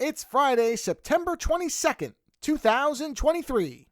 It's Friday, September 22nd, 2023.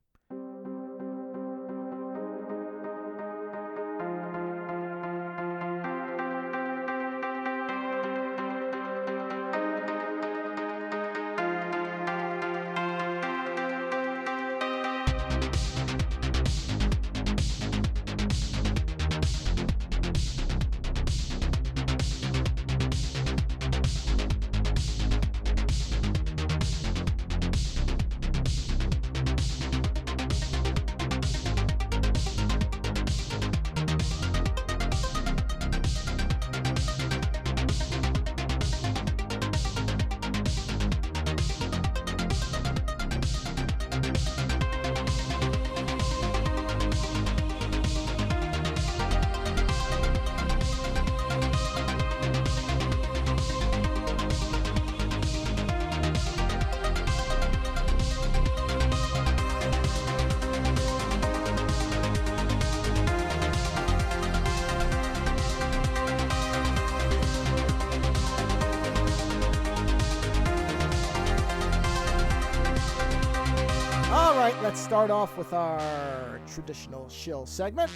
Let's start off with our traditional shill segment.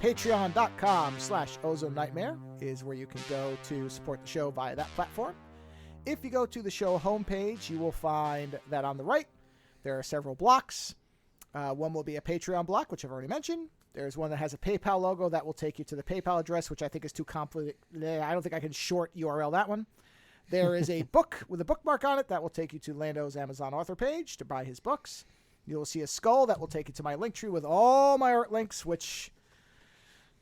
Patreon.com/Ozone Nightmare is where you can go to support the show via that platform. If you go to the show homepage, you will find that on the right, there are several blocks. One will be a Patreon block, which I've already mentioned. There's one that has a PayPal logo that will take you to the PayPal address, which I think is too complicated. I don't think I can short URL that one. There is a book with a bookmark on it that will take you to Lando's Amazon author page to buy his books. You'll see a skull that will take you to my link tree with all my art links, which,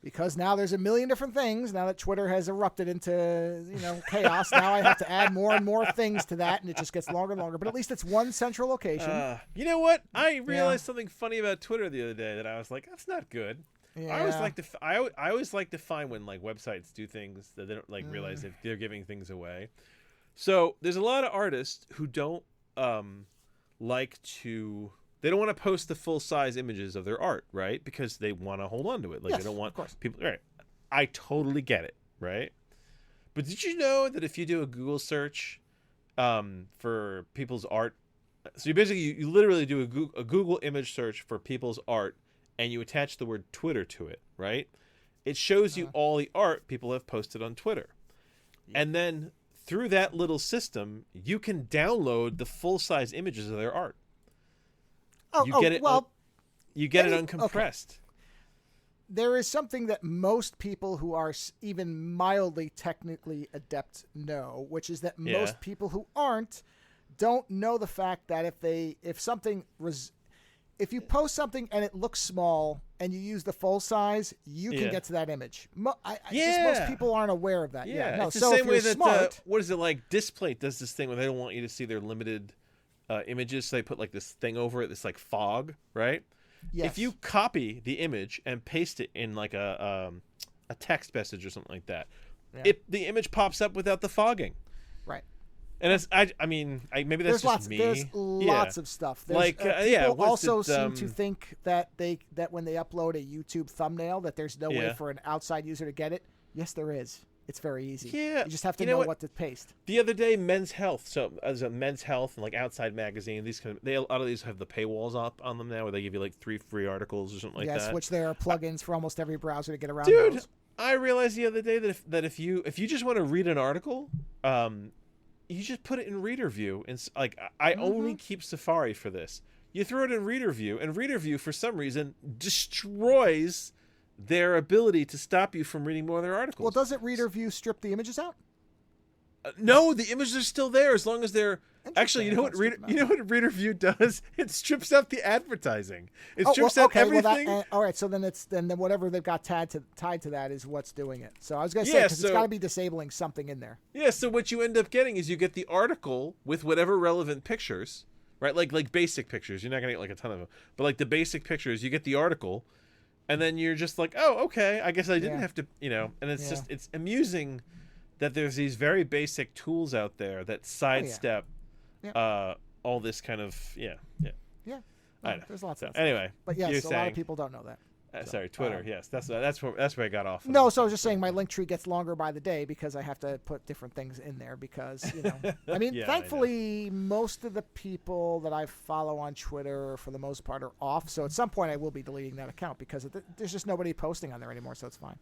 because now there's a million different things, now that Twitter has erupted into, chaos, now I have to add more and more things to that, and it just gets longer and longer. But at least it's one central location. You know what? I realized something funny about Twitter the other day that I was like, that's not good. Yeah. I always like to find when websites do things that they don't realize if they're giving things away. So there's a lot of artists who don't They don't want to post the full-size images of their art, right? Because they want to hold on to it. They don't want people... Right. I totally get it, right? But did you know that if you do a Google search for people's art... So you literally do a Google image search for people's art, and you attach the word Twitter to it, right? It shows you all the art people have posted on Twitter. Yeah. And then through that little system, you can download the full-size images of their art. You get it uncompressed. Okay. There is something that most people who are even mildly technically adept know, which is that most people who aren't don't know the fact that if you post something and it looks small and you use the full size, you can get to that image. Just most people aren't aware of that. Yeah, no, it's the same way that what is it like? Displate does this thing where they don't want you to see their limited images, so they put this thing over it, this fog, right? Yes. If you copy the image and paste it in a text message or something like that, the image pops up without the fogging, right? And it's maybe that's just me. There's lots of stuff. People also seem to think that when they upload a YouTube thumbnail that there's no way for an outside user to get it. Yes, there is. It's very easy. Yeah, you just have to know what to paste. The other day, Men's Health. So as a Men's Health and Outside Magazine, a lot of these have the paywalls up on them now, where they give you 3 free articles or something like that. Yes, which there are plugins for almost every browser to get around. Dude, those. I realized the other day that if you just want to read an article, you just put it in Reader View, and I only keep Safari for this. You throw it in Reader View, and Reader View for some reason destroys their ability to stop you from reading more of their articles. Well, doesn't Reader View strip the images out? No, the images are still there as long as they're... Actually, you know what Reader View does? It strips out the advertising. It strips out everything. Well, all right, so then whatever they've got tied to that is what's doing it. So I was going to say, because it's got to be disabling something in there. Yeah, so what you end up getting is you get the article with whatever relevant pictures, right? Like basic pictures. You're not going to get a ton of them. But the basic pictures, you get the article... And then you're just oh, okay, I guess I didn't have to, and it's just, it's amusing that there's these very basic tools out there that sidestep all this kind of, Yeah. I know. There's lots of anyway. But yes, a lot of people don't know that. Sorry, Twitter. Yes, that's where I got off. No, so I was just saying my link tree gets longer by the day because I have to put different things in there because, I mean, Yeah, thankfully, most of the people that I follow on Twitter, for the most part, are off. So at some point, I will be deleting that account because there's just nobody posting on there anymore, so it's fine.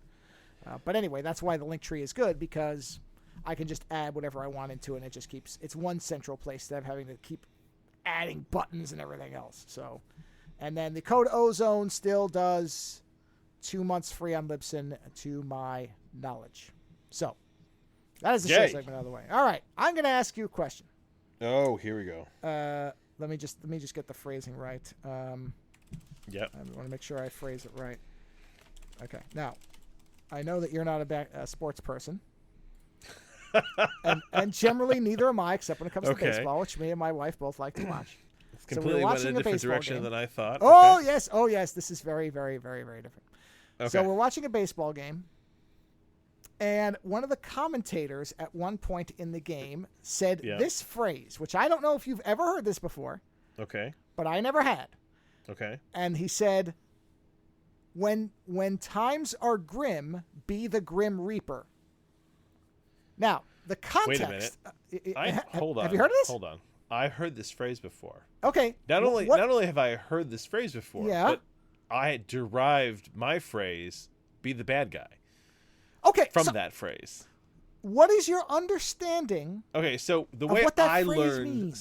But anyway, that's why the link tree is good because I can just add whatever I want into it, and it just it's one central place instead of having to keep adding buttons and everything else. So, and then the code Ozone still does 2 months free on Libsyn to my knowledge. So that is the show segment out of the way. All right, I'm going to ask you a question. Oh, here we go. Let me just get the phrasing right. Yep. I want to make sure I phrase it right. Okay. Now, I know that you're not a sports person. and generally neither am I, except when it comes to baseball, which me and my wife both like to watch. It's completely went in a different direction game. than I thought. Oh, yes. Oh, yes. This is very, very, very, very different. Okay. So we're watching a baseball game, and one of the commentators at one point in the game said this phrase, which I don't know if you've ever heard this before. Okay. But I never had. Okay. And he said, when times are grim, be the grim reaper. Now, the context... Wait a minute. Hold on. Have you heard of this? Hold on. I heard this phrase before. Okay. Not only have I heard this phrase before, but I derived my phrase, be the bad guy. Okay. From that phrase. What is your understanding? Okay, so the way I learned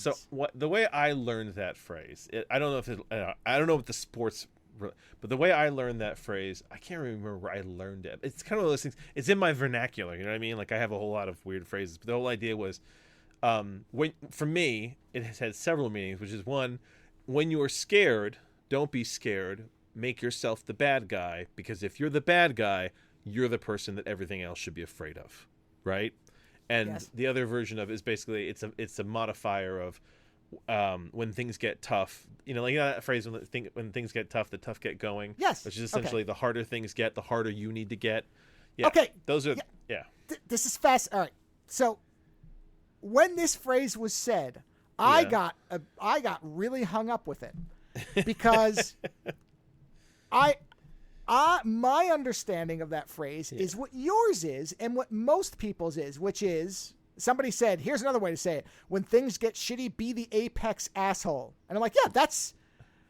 that phrase, I don't know what the sports, but the way I learned that phrase, I can't remember where I learned it. It's kind of one of those things. It's in my vernacular. You know what I mean? Like I have a whole lot of weird phrases. But the whole idea was, for me, it has had several meanings. Which is one, when you are scared, don't be scared. Make yourself the bad guy, because if you're the bad guy, you're the person that everything else should be afraid of, right? And the other version of it is basically it's a modifier of when things get tough, like that phrase, when things get tough, the tough get going. Yes. Which is essentially the harder things get, the harder you need to get. Yeah. Okay. Those are this is fast. All right. So when this phrase was said, I got really hung up with it because my understanding of that phrase is what yours is and what most people's is, which is somebody said, here's another way to say it. When things get shitty, be the apex asshole. And I'm like, that's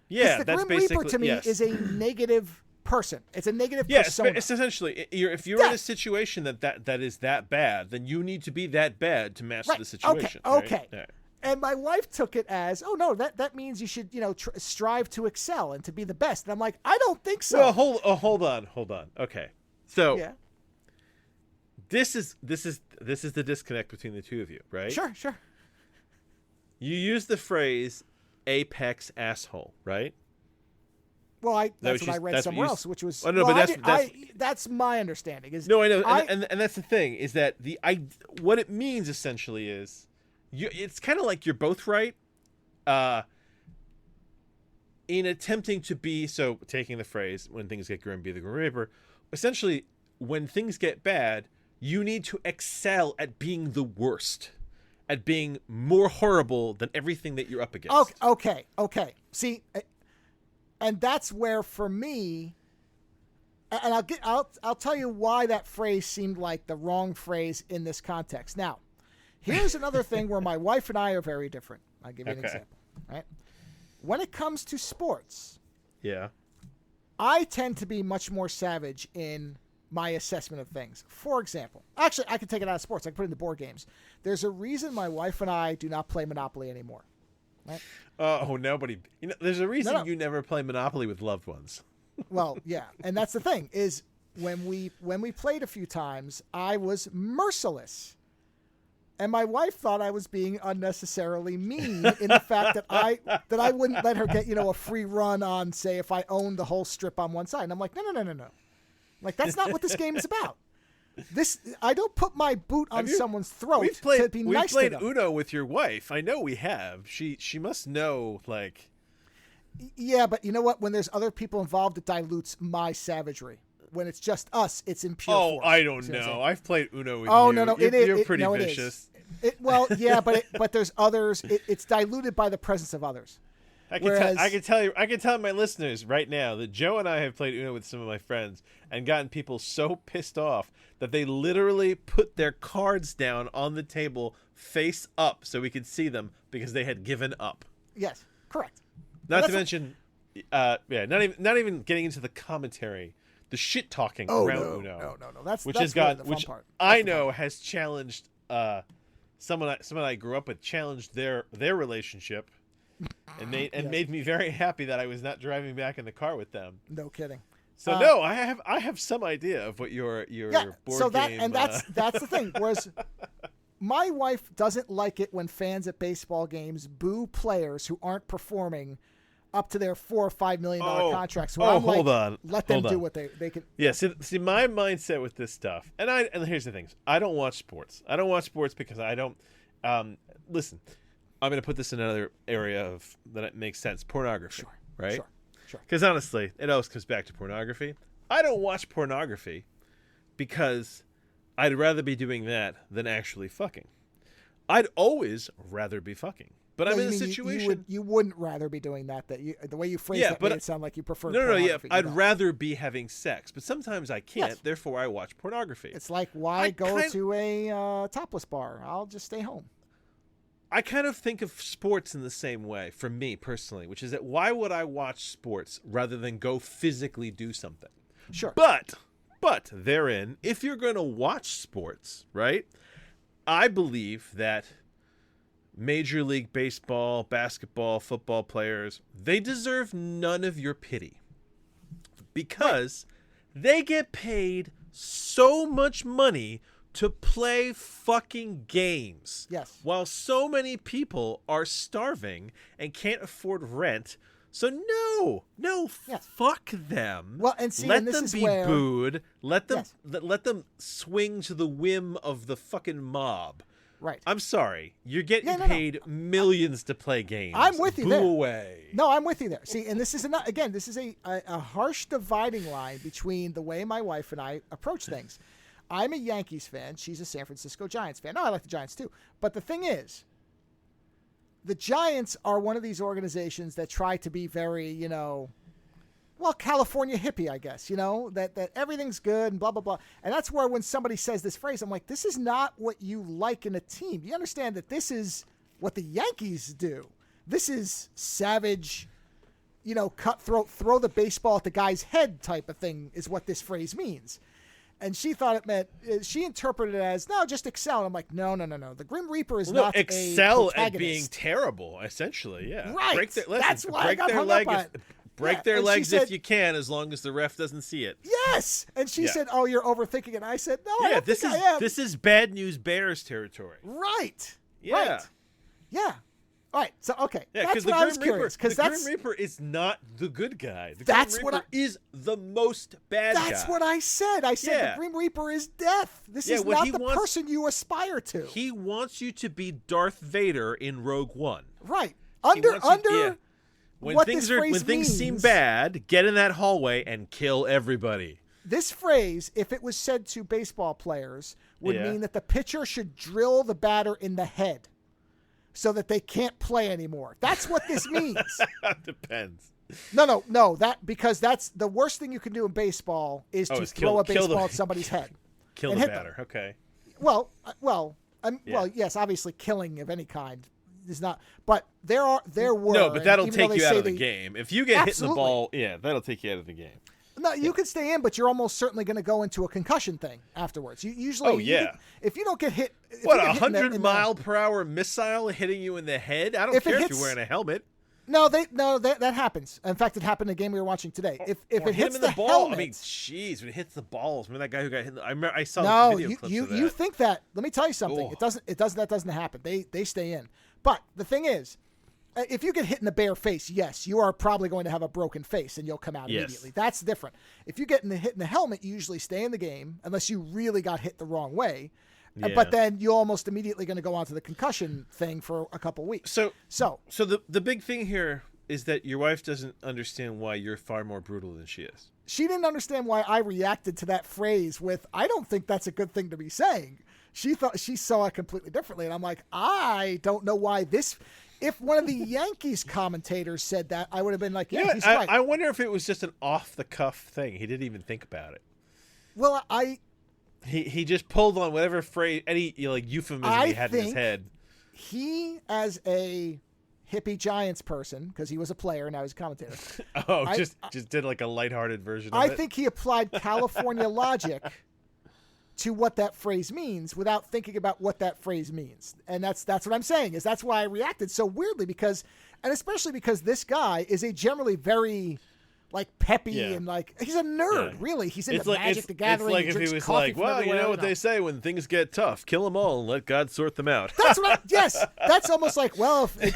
the Grim Reaper to me is a negative person. It's a negative persona. It's essentially, if you're in a situation that is that bad, then you need to be that bad to match the situation. Okay. Right? And my wife took it as, oh no, that means you should, strive to excel and to be the best. And I'm like, I don't think so. Well, hold on. Okay. So this is the disconnect between the two of you, right? Sure. You use the phrase apex asshole, right? Well, that's what I read somewhere else, which was that's my understanding. No, I know, and that's the thing is that what it means essentially is it's kind of like you're both right. In attempting to be taking the phrase when things get grim, be the Grim Reaper. Essentially, when things get bad, you need to excel at being the worst, at being more horrible than everything that you're up against. Okay. See, and that's where for me, and I'll tell you why that phrase seemed like the wrong phrase in this context. Now, here's another thing where my wife and I are very different. I'll give you an example. Right? When it comes to sports, I tend to be much more savage in my assessment of things. For example, actually, I can take it out of sports. I can put it into board games. There's a reason my wife and I do not play Monopoly anymore. Right? Nobody. There's a reason you never play Monopoly with loved ones. Well, yeah, and that's the thing is when we played a few times, I was merciless, and my wife thought I was being unnecessarily mean in the fact that I wouldn't let her get a free run on, say, if I owned the whole strip on one side. And I'm like, no. Like, that's not what this game is about. I don't put my boot on someone's throat to be nice to them. We've played Uno with your wife. I know we have. She must know, like... Yeah, but you know what? When there's other people involved, it dilutes my savagery. When it's just us, it's in pure force. I don't know. I've played Uno with you. Oh, no. You're pretty vicious. Well, yeah, but there's others. It's diluted by the presence of others. I can tell my listeners right now that Joe and I have played Uno with some of my friends and gotten people so pissed off that they literally put their cards down on the table face up so we could see them because they had given up. Yes, correct. Not to mention, not even getting into the commentary, the shit talking around Uno. No. That's which has got really the fun part. I know has challenged someone I grew up with, challenged their relationship. And made me very happy that I was not driving back in the car with them. No kidding. So I have some idea of what your board game. And that's the thing. Whereas my wife doesn't like it when fans at baseball games boo players who aren't performing up to their $4 or $5 million contracts. So I'm hold on. Let them do what they can. Yeah. See, my mindset with this stuff, and here's the thing: I don't watch sports. I don't watch sports because I don't. Listen. I'm going to put this in another area of that it makes sense. Pornography, right? Sure. Because honestly, it always comes back to pornography. I don't watch pornography because I'd rather be doing that than actually fucking. I'd always rather be fucking. But I'm in a situation... You wouldn't rather be doing that. The way you phrase that made it sound like you prefer pornography. I'd rather be having sex. But sometimes I can't, therefore I watch pornography. It's like, why go to a topless bar? I'll just stay home. I kind of think of sports in the same way, for me personally, which is that why would I watch sports rather than go physically do something? Sure. But therein, if you're going to watch sports, right, I believe that Major League Baseball, basketball, football players, they deserve none of your pity because they get paid so much money to play fucking games. Yes. While so many people are starving and can't afford rent. So no, fuck them. Well, and see, let them be booed. Let them swing to the whim of the fucking mob. Right. I'm sorry. You're getting paid millions to play games. I'm with you there. Boo away. No, I'm with you there. See, and this is this is a harsh dividing line between the way my wife and I approach things. I'm a Yankees fan. She's a San Francisco Giants fan. No, I like the Giants too. But the thing is, the Giants are one of these organizations that try to be very, California hippie, I guess, that everything's good and blah, blah, blah. And that's where when somebody says this phrase, I'm like, this is not what you like in a team. You understand that this is what the Yankees do. This is savage, cutthroat, throw the baseball at the guy's head type of thing is what this phrase means. And she thought it meant, she interpreted it as, no, just excel. And I'm like, no. The Grim Reaper is not excel a protagonist. At being terrible, essentially, yeah. Right. That's why I got hung up on it. Break their legs if you can, as long as the ref doesn't see it. Yes. And she said, oh, you're overthinking it. And I said, no, I don't think I am. This is bad news Bears territory. Right. Yeah. Right. Yeah. All right, so okay, yeah, that's what I was curious. Because the Grim Reaper is not the good guy. The Grim Reaper is the most bad guy. That's what I said. I said the Grim Reaper is death. This is not the person you aspire to. He wants you to be Darth Vader in Rogue One. Right. When things seem bad, get in that hallway and kill everybody. This phrase, if it was said to baseball players, would mean that the pitcher should drill the batter in the head, so that they can't play anymore. That's what this means. Depends. No. Because that's the worst thing you can do in baseball is to throw a baseball at somebody's head. Kill the batter. Okay. Well, yes, obviously killing of any kind is not. But there were. No, but that'll take you out of the game. If you get hit in the ball, that'll take you out of the game. No, you can stay in, but you're almost certainly going to go into a concussion thing afterwards. You usually, if you don't get hit, 100-mile-per-hour missile hitting you in the head? I don't care if you're wearing a helmet. No, that happens. In fact, it happened in a game we were watching today. If it hits the ball, helmet, I mean, jeez, when it hits the balls. Remember that guy who got hit? I saw video clips of that. You think that? Let me tell you something. It doesn't. That doesn't happen. They stay in. But the thing is, if you get hit in the bare face, yes, you are probably going to have a broken face and you'll come out immediately. That's different. If you get hit in the helmet, you usually stay in the game unless you really got hit the wrong way. Yeah. But then you're almost immediately going to go on to the concussion thing for a couple weeks. So the big thing here is that your wife doesn't understand why you're far more brutal than she is. She didn't understand why I reacted to that phrase with, I don't think that's a good thing to be saying. She thought she saw it completely differently. And I'm like, I don't know why this, If one of the Yankees commentators said that, I would have been like, yeah, he's I, right. I wonder if it was just an off-the-cuff thing. He didn't even think about it. Well, He just pulled on whatever phrase, any euphemism he had in his head. He, as a hippie Giants person, because he was a player and now he's a commentator. Just did like a lighthearted version of I it. think he applied California logic to what that phrase means without thinking about what that phrase means. And that's what I'm saying, is that's why I reacted so weirdly, and especially because this guy is a generally very peppy and he's a nerd, really. He's into Magic the Gathering. It's like if he was like, well, you know what they say when things get tough, kill them all and let God sort them out. That's what yes. That's almost like, well, if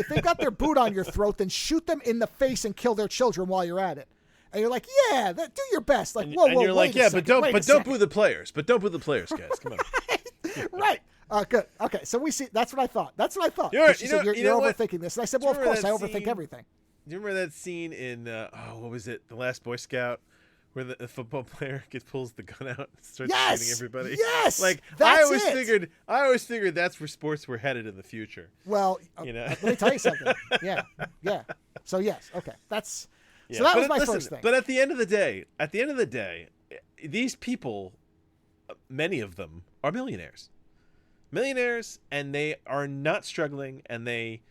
they've got their boot on your throat, then shoot them in the face and kill their children while you're at it. And you're like, yeah, do your best. Like, whoa, and you're like, yeah, but don't boo the players. But don't boo the players, guys. Come on. Right. Good. Okay. So we see. That's what I thought. You're overthinking this. And I said, well, of course, I overthink everything. Do you remember that scene in what was it? The Last Boy Scout, where the football player pulls the gun out and starts shooting everybody? Yes. I always figured that's where sports were headed in the future. Well, let me tell you something. Yeah. So yes. Okay. So that was my first thing. But at the end of the day, these people, many of them are millionaires, and they are not struggling, and they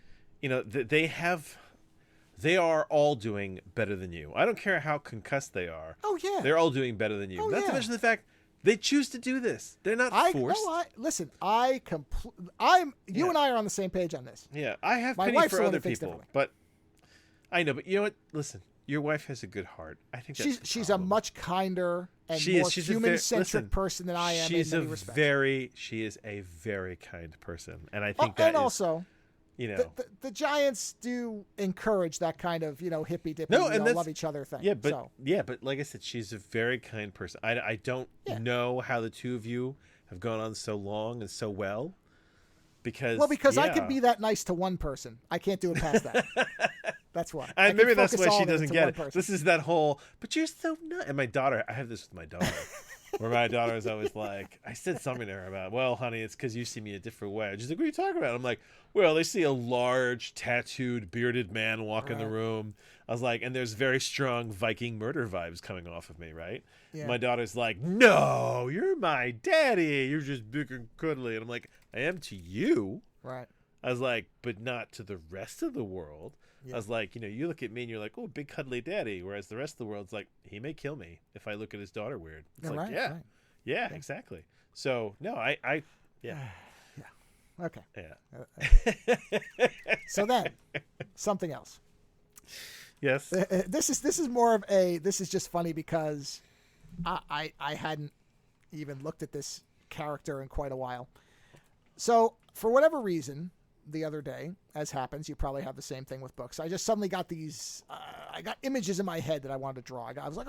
are all doing better than you. I don't care how concussed they are. Oh yeah, they're all doing better than you. Oh, not to mention the fact they choose to do this. They're not forced. Listen, you and I are on the same page on this. Yeah, I have my pity for other people, but I know. But you know what? Listen. Your wife has a good heart. I think that's she's a much kinder and more human-centric person than I am in many respects. She is a very kind person, and I think that also, the Giants do encourage that kind of hippy dippy, love each other thing. Yeah, but like I said, she's a very kind person. I don't know how the two of you have gone on so long and so well, because I can be that nice to one person. I can't do it past that. That's why. And maybe that's why she doesn't get it. This is that whole, but you're so nuts. And my daughter, I have this with my daughter, where my daughter is always like, I said something to her about, well, honey, it's because you see me a different way. She's like, what are you talking about? I'm like, well, they see a large, tattooed, bearded man walk in the room. I was like, and there's very strong Viking murder vibes coming off of me, right? Yeah. My daughter's like, no, you're my daddy. You're just big and cuddly. And I'm like, I am to you. Right. I was like, but not to the rest of the world. Yeah. I was like, you look at me and you're like, oh, big cuddly daddy. Whereas the rest of the world's like, he may kill me if I look at his daughter weird. It's yeah, exactly. So no, yeah. Okay. Yeah. So then, something else. Yes. This is more of this is just funny because I hadn't even looked at this character in quite a while. So for whatever reason, the other day, as happens, you probably have the same thing with books. I just suddenly got these, I got images in my head that I wanted to draw. I was like,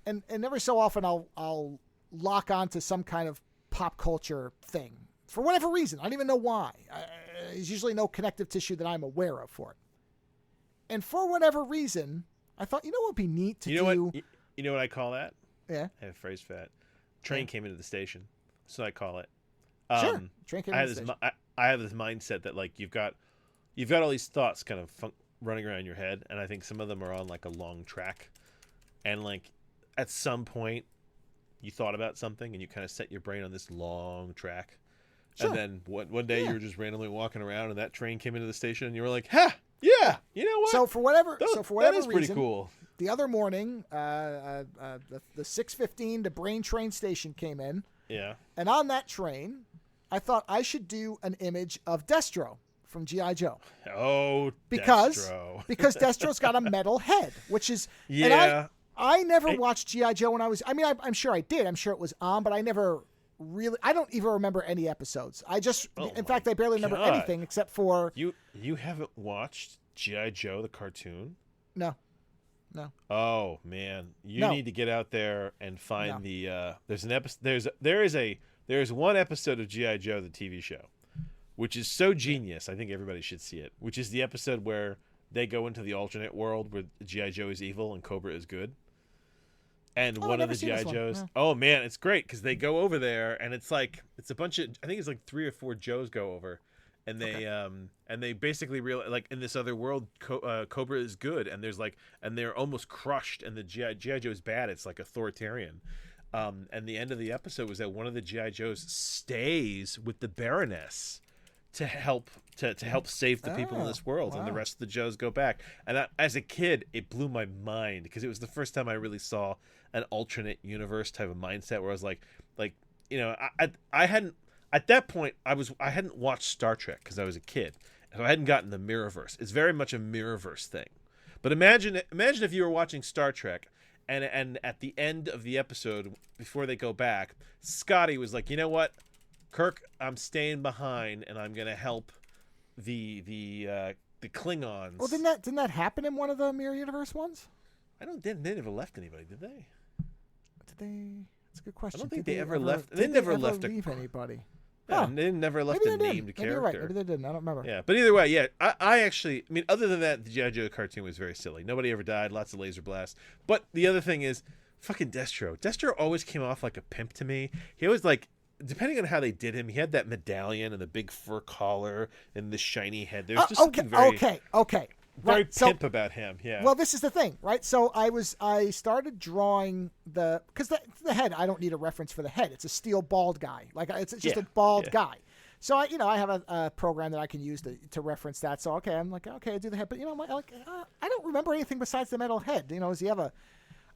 and every so often I'll lock onto some kind of pop culture thing for whatever reason. I don't even know why. There's usually no connective tissue that I'm aware of for it. And for whatever reason, I thought, what would be neat to do? You know what I call that? Yeah. I have a phrase for that. Train came into the station. So I call it. Sure. Train came into the station. I have this mindset that you've got all these thoughts kind of running around your head, and I think some of them are on a long track, and at some point you thought about something and you kind of set your brain on this long track, and then one day you were just randomly walking around and that train came into the station and you were like, ha, yeah, you know what? So for whatever that is reason, pretty cool. The other morning, the 6:15 to Brain Train Station came in. Yeah. And on that train, I thought I should do an image of Destro from G.I. Joe. Oh, Destro. Because Destro's got a metal head, which is... Yeah. And I never watched G.I. Joe when I was... I mean, I'm sure I did. I'm sure it was on, but I never really... I don't even remember any episodes. I just... in fact, I barely remember anything except for... You haven't watched G.I. Joe, the cartoon? No. Oh, man. You need to get out there and find the... There's an episode... There's one episode of G.I. Joe, the TV show, which is so genius. I think everybody should see it, which is the episode where they go into the alternate world where G.I. Joe is evil and Cobra is good. And one of the G.I. Joes... Oh, man, it's great because they go over there and it's a bunch of... I think it's 3 or 4 Joes go over. and they basically realize, like, in this other world, Cobra is good, and they're almost crushed, and the GI Joe is bad. It's like authoritarian. And the end of the episode was that one of the GI Joes stays with the Baroness to help save the people in this world, and the rest of the Joes go back. And as a kid, it blew my mind, because it was the first time I really saw an alternate universe type of mindset, where I was like, you know, I hadn't at that point I hadn't watched Star Trek because I was a kid, so I hadn't gotten the Mirrorverse. It's very much a Mirrorverse thing. But imagine if you were watching Star Trek, and at the end of the episode, before they go back, Scotty was like, you know what, Kirk, I'm staying behind, and I'm gonna help the Klingons. Well, didn't that happen in one of the Mirror Universe ones? They never left anybody, did they? Did they? That's a good question. I don't think they ever left. They never left leave anybody. Yeah, they never left a named character. Maybe you're right. Maybe they didn't. I don't remember. Yeah, but either way, yeah. I actually, I mean, other than that, the G.I. Joe cartoon was very silly. Nobody ever died. Lots of laser blasts. But the other thing is, fucking Destro. Destro always came off like a pimp to me. He always, like, depending on how they did him, he had that medallion and the big fur collar and the shiny head. There's just something very very pimp about him. Yeah. Well, this is the thing, right? So I started drawing because the head, I don't need a reference for the head. It's a steel bald guy. Like, it's just a bald guy. So I have a program that I can use to reference that. So I'm like, okay, I do the head, but I don't remember anything besides the metal head. Does he have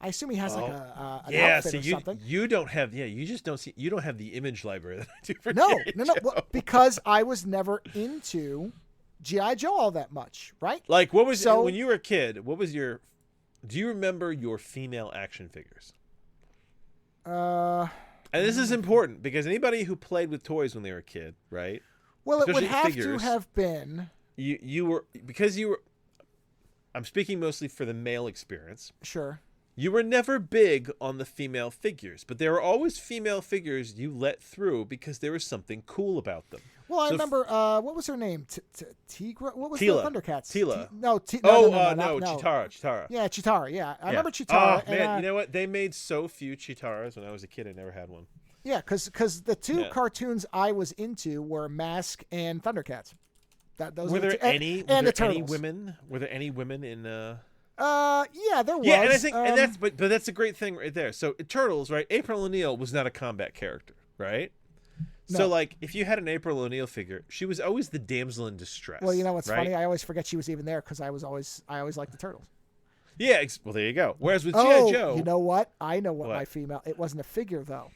I assume he has like an outfit or something. You don't have you just don't see, you don't have the image library that I do for No, G.I. Joe. well, because I was never into G.I. Joe all that much, right? Like, what was when you were a kid? What was do you remember your female action figures? And this is important because anybody who played with toys when they were a kid, right? Well, especially it would have figures, to have been. You were. I'm speaking mostly for the male experience. Sure. You were never big on the female figures, but there were always female figures you let through because there was something cool about them. Well, I remember, what was her name? Tigra? What was Teela. the Thundercats? Teela. No, Chitara. Yeah, Chitara, yeah. I remember Chitara. Oh, man, you know what? They made so few Chitaras when I was a kid. I never had one. Yeah, because the two cartoons I was into were Mask and Thundercats. Were there any women? Were there any women in... Yeah, there was. Yeah, and I think, and that's a great thing right there. So Turtles, right? April O'Neil was not a combat character, right? No. So, like, if you had an April O'Neil figure, she was always the damsel in distress. Well, you know what's funny? I always forget she was even there because I always liked the Turtles. Yeah, well, there you go. Whereas with G.I. Joe, you know what? I know what my female. It wasn't a figure though.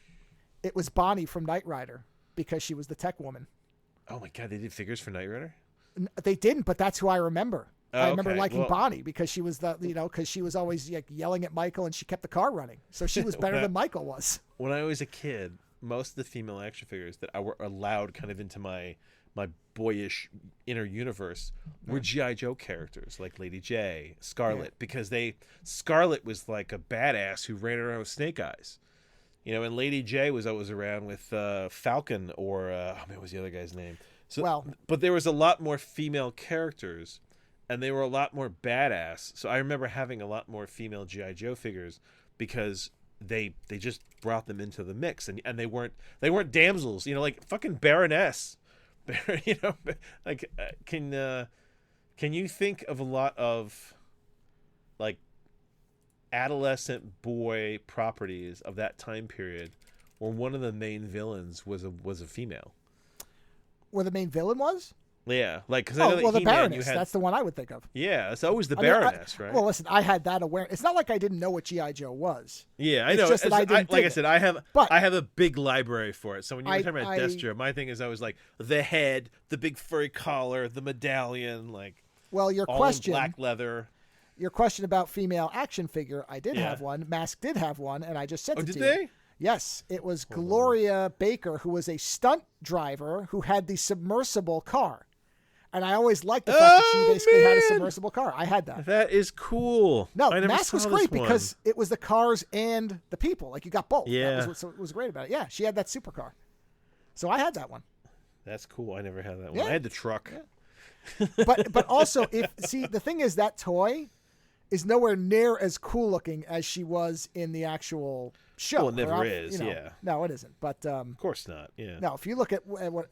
It was Bonnie from Knight Rider because she was the tech woman. Oh my God, they did figures for Knight Rider? They didn't, but that's who I remember. I remember liking Bonnie because she was because she was always yelling at Michael and she kept the car running. So she was better than Michael was. When I was a kid, most of the female action figures that I were allowed kind of into my boyish inner universe were G.I. Joe characters like Lady J, Scarlet, because Scarlet was like a badass who ran around with snake eyes. And Lady J was always around with Falcon or what was the other guy's name? So, but there was a lot more female characters. And they were a lot more badass. So I remember having a lot more female G.I. Joe figures because they just brought them into the mix, and they weren't damsels, like fucking Baroness. Like can you think of a lot of like adolescent boy properties of that time period where one of the main villains was a female? Where the main villain was? Yeah, like because I know that the Baroness. That's the one I would think of. Yeah, it's always the Baroness, right? Well, listen, I had that awareness. It's not like I didn't know what G.I. Joe was. Yeah, I know. It's just that I didn't. Like I said, I have a big library for it. So when you were talking about Destro, my thing is I was like the head, the big furry collar, the medallion, like. Well, your question. Black leather. Your question about female action figure, I did have one. Mask did have one, and I just said it to you. Oh, did they? Yes, it was Gloria Baker, who was a stunt driver who had the submersible car. And I always liked the fact that she basically had a submersible car. I had that. That is cool. No, Mask was great because it was the cars and the people. Like, you got both. Yeah. That was what was great about it. Yeah, she had that supercar. So I had that one. That's cool. I never had that one. I had the truck. Yeah. But also, the thing is that toy is nowhere near as cool looking as she was in the actual show. Well, it never is, yeah. No, it isn't. But of course not, yeah. No, if you look at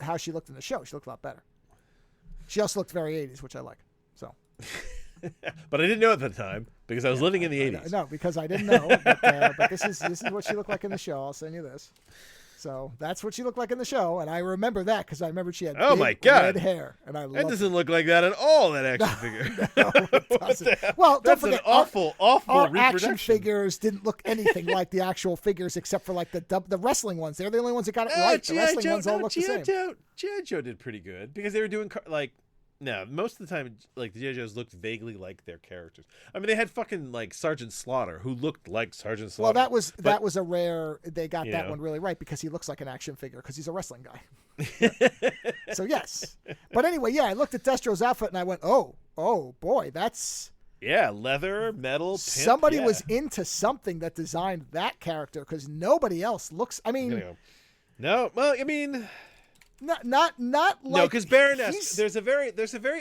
how she looked in the show, she looked a lot better. just looked very 80s, which I like. So. But I didn't know at the time because I was living in the 80s. No, because I didn't know. But this is what she looked like in the show. I'll send you this. So that's what she looked like in the show, and I remember that because I remember she had big red hair, and I loved that doesn't look like that at all. That action figure. No, it doesn't. Well, don't forget, an awful our action figures didn't look anything like the actual figures, except for like the wrestling ones. They're the only ones that got it right. The wrestling ones all look the same. G.I. Joe did pretty good because they were doing like. No, most of the time, like the G.I. Joes looked vaguely like their characters. I mean, they had fucking like Sergeant Slaughter, who looked like Sergeant Slaughter. Well, that was a rare. They got that one really right because he looks like an action figure because he's a wrestling guy. So yes, but anyway, yeah, I looked at Destro's outfit and I went, oh boy, that's leather, metal. Pimp, somebody was into something that designed that character because nobody else looks. I mean, no, well, I mean. Not like no, because Baroness. There's a very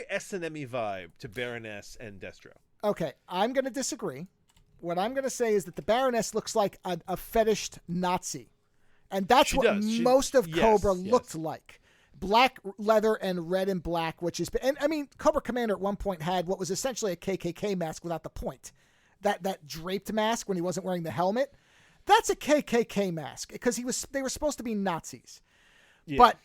S&M-y vibe to Baroness and Destro. Okay, I'm going to disagree. What I'm going to say is that the Baroness looks like a fetished Nazi, and that's most of Cobra looked like. Black leather and red and black, which is, and I mean, Cobra Commander at one point had what was essentially a KKK mask without the point. That draped mask when he wasn't wearing the helmet. That's a KKK mask because they were supposed to be Nazis, but.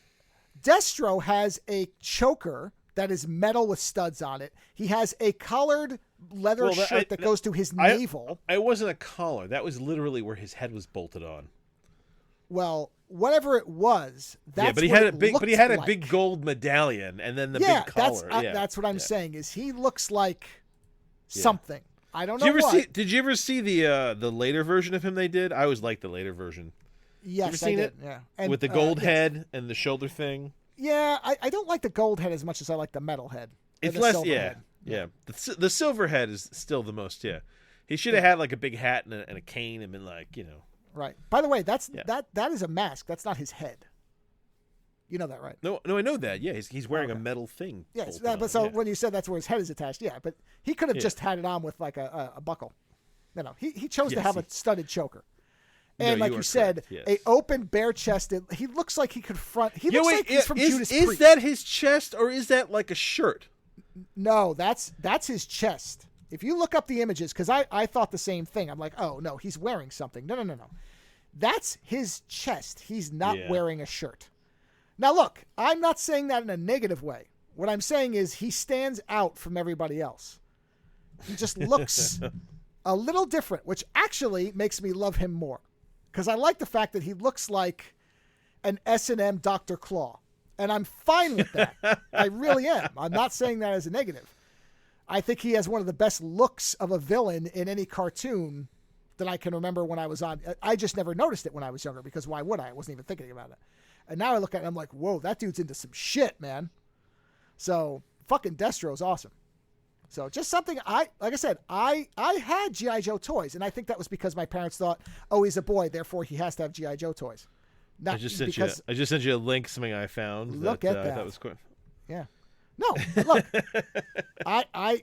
Destro has a choker that is metal with studs on it. He has a collared leather shirt that goes to his navel. It wasn't a collar. That was literally where his head was bolted on. Well, whatever it was, that's but he had a big gold medallion and then the big collar. That's what I'm saying is he looks like something. I don't know what. Did you ever see the later version of him they did? I always liked the later version. Yes, I did. Yeah, and, with the gold head and the shoulder thing. Yeah, I don't like the gold head as much as I like the metal head. It's less, head. The silver head is still the most. Yeah, he should have had like a big hat and a cane and been like, Right. By the way, that is a mask. That's not his head. You know that, right? No, I know that. Yeah, he's wearing a metal thing. Yes, when you said that's where his head is attached, but he could have just had it on with like a buckle. No, he chose to have a studded choker. And like you said, a open bare-chested. He looks like he could front. He looks like he's from Judas Priest. Is that his chest or is that like a shirt? No, that's his chest. If you look up the images, because I thought the same thing. I'm like, oh no, he's wearing something. No. That's his chest. He's not wearing a shirt. Now look, I'm not saying that in a negative way. What I'm saying is he stands out from everybody else. He just looks a little different, which actually makes me love him more. Because I like the fact that he looks like an S&M Dr. Claw. And I'm fine with that. I really am. I'm not saying that as a negative. I think he has one of the best looks of a villain in any cartoon that I can remember when I was on. I just never noticed it when I was younger because why would I? I wasn't even thinking about it. And now I look at it and I'm like, whoa, that dude's into some shit, man. So fucking Destro's awesome. So just something like I said, I had G.I. Joe toys, and I think that was because my parents thought, oh, he's a boy, therefore he has to have G.I. Joe toys. I just sent you a link, something I found. Look at that. That was cool. Yeah. No, look, I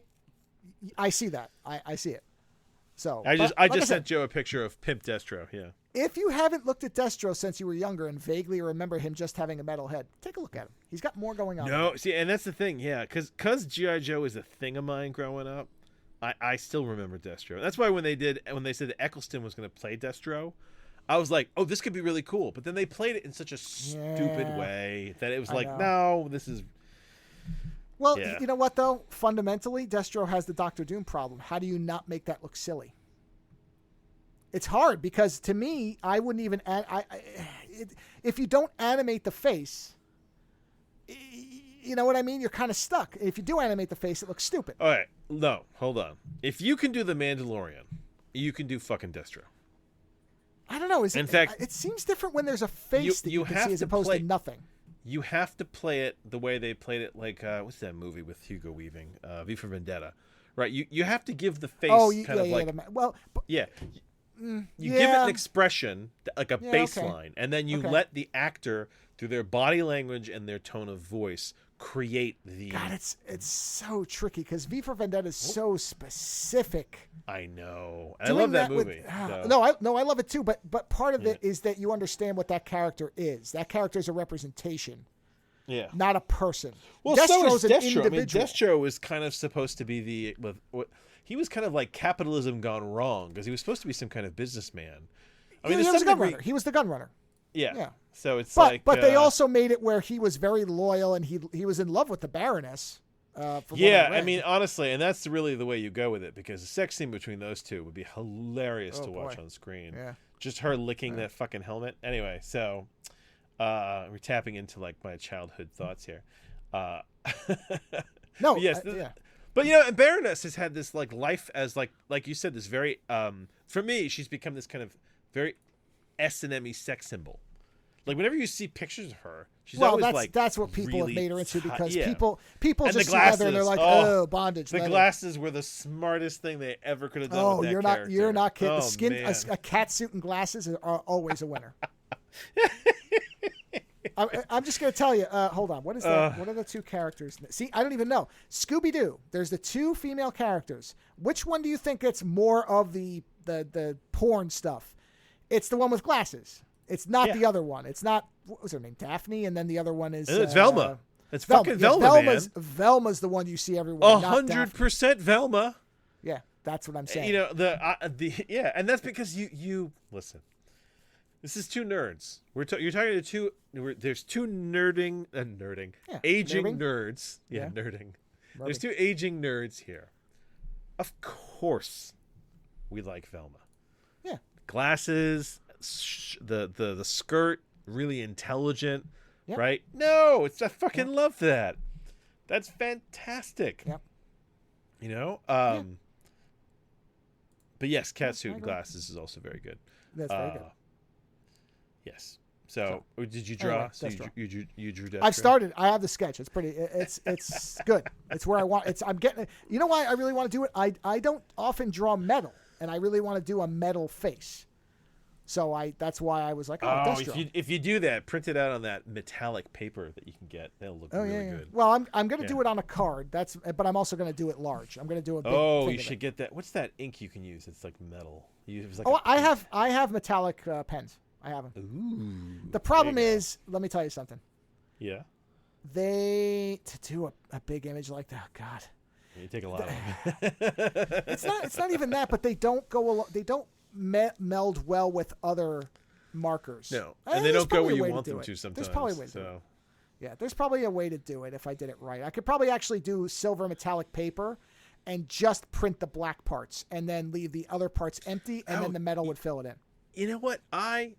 see that. I see it. So I just sent Joe a picture of Pimp Destro. Yeah. If you haven't looked at Destro since you were younger and vaguely remember him just having a metal head, take a look at him. He's got more going on. No, see, and that's the thing, because G.I. Joe is a thing of mine growing up. I still remember Destro. That's why when they said that Eccleston was going to play Destro, I was like, oh, this could be really cool. But then they played it in such a stupid way that it was like, no, this is. Well, you know what though? Fundamentally, Destro has the Doctor Doom problem. How do you not make that look silly? It's hard because to me, I wouldn't even. If you don't animate the face, you know what I mean. You're kind of stuck. If you do animate the face, it looks stupid. All right, no, hold on. If you can do the Mandalorian, you can do fucking Destro. I don't know. In fact, it seems different when there's a face that you can see as opposed to nothing. You have to play it the way they played it, like what's that movie with Hugo Weaving, V for Vendetta, right? You have to give the face you give it an expression, like a baseline, and then you let the actor, through their body language and their tone of voice, create the. God, it's so tricky because V for Vendetta is so specific. I know. I love that movie. I love it too. But part of it is that you understand what that character is. That character is a representation. Yeah. not a person. Well, so is an Destro. individual. Destro was kind of supposed to be he was kind of like capitalism gone wrong because he was supposed to be some kind of businessman. I mean, he was a gun runner. He was the gun runner. Yeah. So it's but they also made it where he was very loyal and he was in love with the Baroness. I mean, honestly, and that's really the way you go with it, because the sex scene between those two would be hilarious to watch on screen. Yeah. Just her licking that fucking helmet. Anyway, so we're tapping into like my childhood thoughts here. No, yes, yeah. But and Baroness has had this like life as like you said, this very for me, she's become this kind of very S&M-y sex symbol. Like whenever you see pictures of her, she's always that's what people really have made her into, because yeah. people And just the glasses, see her and they're like, oh, bondage. The glasses were the smartest thing they ever could have done. Oh, with that you're character. you're not kidding. Oh, The skin, man. a cat suit and glasses are always a winner. I'm just going to tell you. Hold on. What is that? What are the two characters? See, I don't even know. Scooby-Doo. There's the two female characters. Which one do you think gets more of the porn stuff? It's the one with glasses. It's not the other one. It's not, what was her name? Daphne, and then the other one is... it's Velma. It's fucking Velma, man. Velma's the one you see everywhere. 100% Velma. Yeah, that's what I'm saying. You know, and that's because you listen. This is two nerds. You're talking to two. There's two aging nerds. Yeah, nerding. There's two aging nerds here. Of course, we like Velma. Yeah, glasses, the skirt, really intelligent, right? No, I fucking love that. That's fantastic. Yep. You know, but yes, catsuit and glasses is also very good. That's very good. Yes. So did you draw? Anyway, you drew Destro? I've started. I have the sketch. It's pretty. It's good. It's where I want. I'm getting. You know why I really want to do it? I don't often draw metal, and I really want to do a metal face. So that's why I was like, Destro. If you do that, print it out on that metallic paper that you can get. That'll look really good. Well, I'm going to do it on a card. But I'm also going to do it large. I'm going to do a big. Oh, you should get that. What's that ink you can use? It's like metal. I have metallic pens. I have them. Ooh, the problem is, let me tell you something. Yeah. To do a big image like that, God. You take a lot of them. It's not even that, but they don't meld well with other markers. No, and they don't go where you want them to sometimes. There's probably a way to do it. Yeah, there's probably a way to do it if I did it right. I could probably actually do silver metallic paper and just print the black parts and then leave the other parts empty, and then the metal would fill it in. You know what?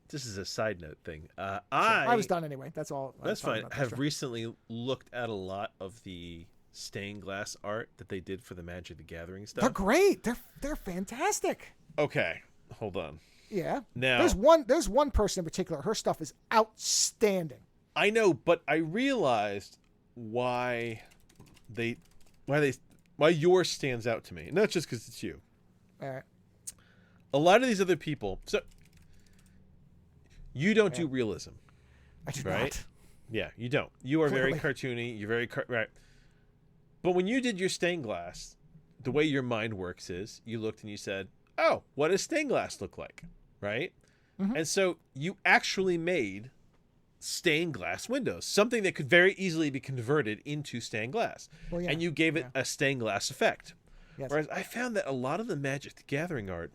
This is a side note thing. I was done anyway. That's all. That's fine. I have recently looked at a lot of the stained glass art that they did for the Magic the Gathering stuff. They're great. They're fantastic. Okay, hold on. Yeah. Now there's one person in particular. Her stuff is outstanding. I know, but I realized why yours stands out to me. Not just because it's you. All right. A lot of these other people. So you don't do realism. I do right? not. Yeah, you don't. You are very cartoony. You're very right. But when you did your stained glass, the way your mind works is you looked and you said, "Oh, what does stained glass look like?" Right? Mm-hmm. And so you actually made stained glass windows, something that could very easily be converted into stained glass. Well, and you gave it a stained glass effect. Yes. Whereas I found that a lot of the Magic the Gathering art,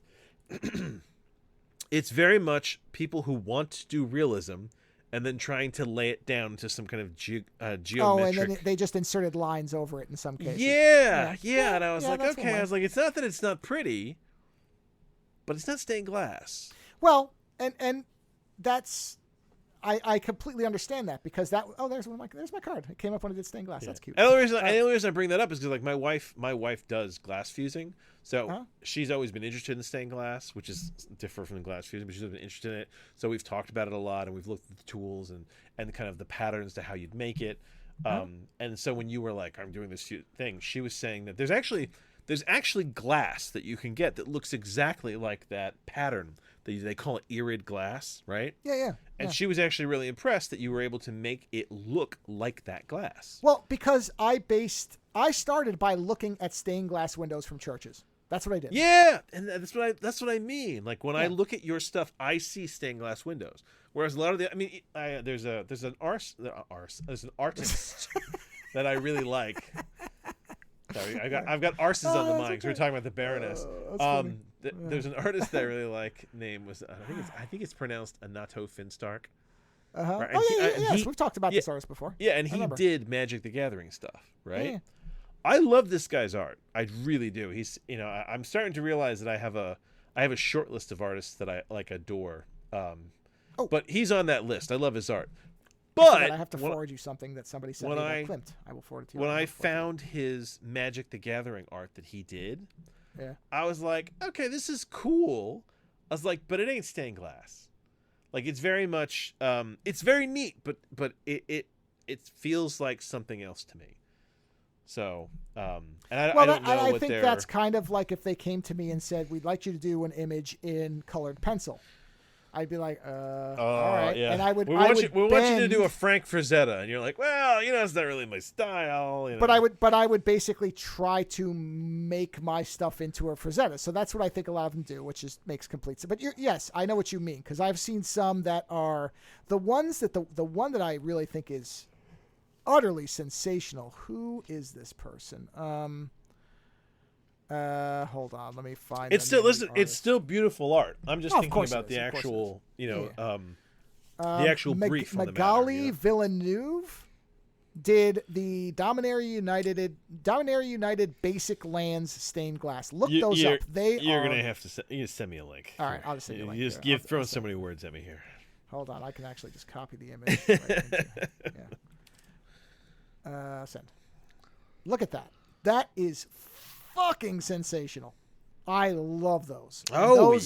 it's very much people who want to do realism and then trying to lay it down to some kind of geometric. Oh, and then they just inserted lines over it in some cases. Yeah. And I was like, okay. I was like, it's not that it's not pretty, but it's not stained glass. Well, and that's... I completely understand that, because there's my card. It came up when I did stained glass. Yeah. That's cute. And the only reason I bring that up is because like my wife does glass fusing, so she's always been interested in stained glass, which is different from the glass fusing, but she's been interested in it. So we've talked about it a lot, and we've looked at the tools and kind of the patterns to how you'd make it. And so when you were like, I'm doing this thing, she was saying that there's actually glass that you can get that looks exactly like that pattern. They call it irid glass, right? Yeah. And she was actually really impressed that you were able to make it look like that glass. Well, because I started by looking at stained glass windows from churches. That's what I did. Yeah, and that's what I mean. Like when I look at your stuff, I see stained glass windows. Whereas a lot of there's an artist that I really like. Sorry, I've got arses on the mind because we're talking about the Baroness. There's an artist that I really like. Name was I think it's pronounced Anato Finstark. Right? Yes, we've talked about this artist before. Yeah, and he did Magic the Gathering stuff, right? Yeah. I love this guy's art. I really do. He's, I'm starting to realize that I have a short list of artists that I adore. But he's on that list. I love his art. But I have to forward you something that somebody sent me about Klimt. I will forward it to you. When I found his Magic the Gathering art that he did, I was like, okay, this is cool. I was like, but it ain't stained glass. Like it's very much, it's very neat, but it feels like something else to me. So, and I don't know I think that's kind of like if they came to me and said, "We'd like you to do an image in colored pencil." I'd be like, all right. Yeah. And I would. We want you to do a Frank Frazetta, and you're like, well, it's not really my style. But I would basically try to make my stuff into a Frazetta. So that's what I think a lot of them do, which makes complete sense. But yes, I know what you mean because I've seen some that are the ones that the one that I really think is utterly sensational. Who is this person? Hold on, let me find. It's still beautiful art. I'm just thinking about the actual, the actual brief from the matter. Magali Villeneuve did the Dominaria United Basic Lands stained glass. Look those up. You're gonna have to send me a link. All right, I'll just send you a link. You're throwing so many words at me here. Hold on, I can actually just copy the image. Send. Look at that. That is fucking sensational. I love those.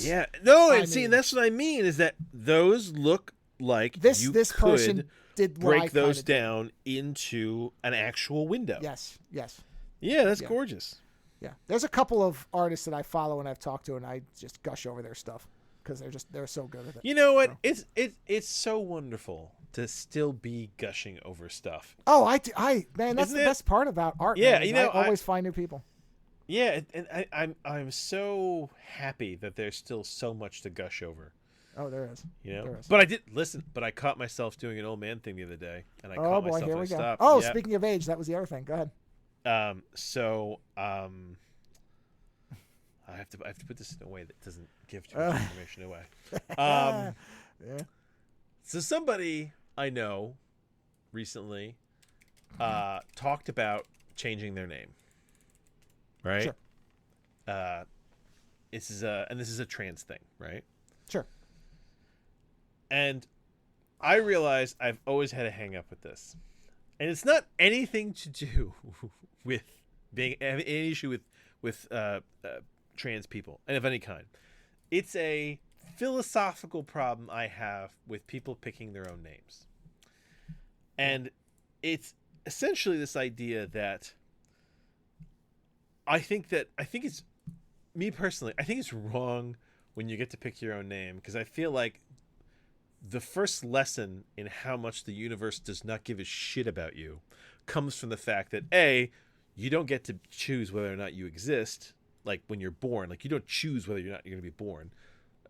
Yeah. No, and that's what I mean is that those look like this person did break those down into an actual window. Yes. Yeah, that's gorgeous. Yeah. There's a couple of artists that I follow and I've talked to and I just gush over their stuff because they're so good at it. You know what? So. It's so wonderful to still be gushing over stuff. Oh, man, that's the best part about art. Yeah, man, I always find new people. Yeah, and I'm so happy that there's still so much to gush over. Oh, there is. There is. But I did listen. But I caught myself doing an old man thing the other day, and I caught myself. Here we go. Stopped. Oh, speaking of age, that was the other thing. Go ahead. I have to put this in a way that doesn't give too much information away. So somebody I know recently talked about changing their name. Right? Sure. This is a trans thing, right? Sure. And I realize I've always had a hang up with this. And it's not anything to do with being any issue with trans people and of any kind. It's a philosophical problem I have with people picking their own names. And it's essentially this idea that I think it's me personally. I think it's wrong when you get to pick your own name because I feel like the first lesson in how much the universe does not give a shit about you comes from the fact that you don't get to choose whether or not you exist. Like when you're born, like you don't choose whether or not you're going to be born.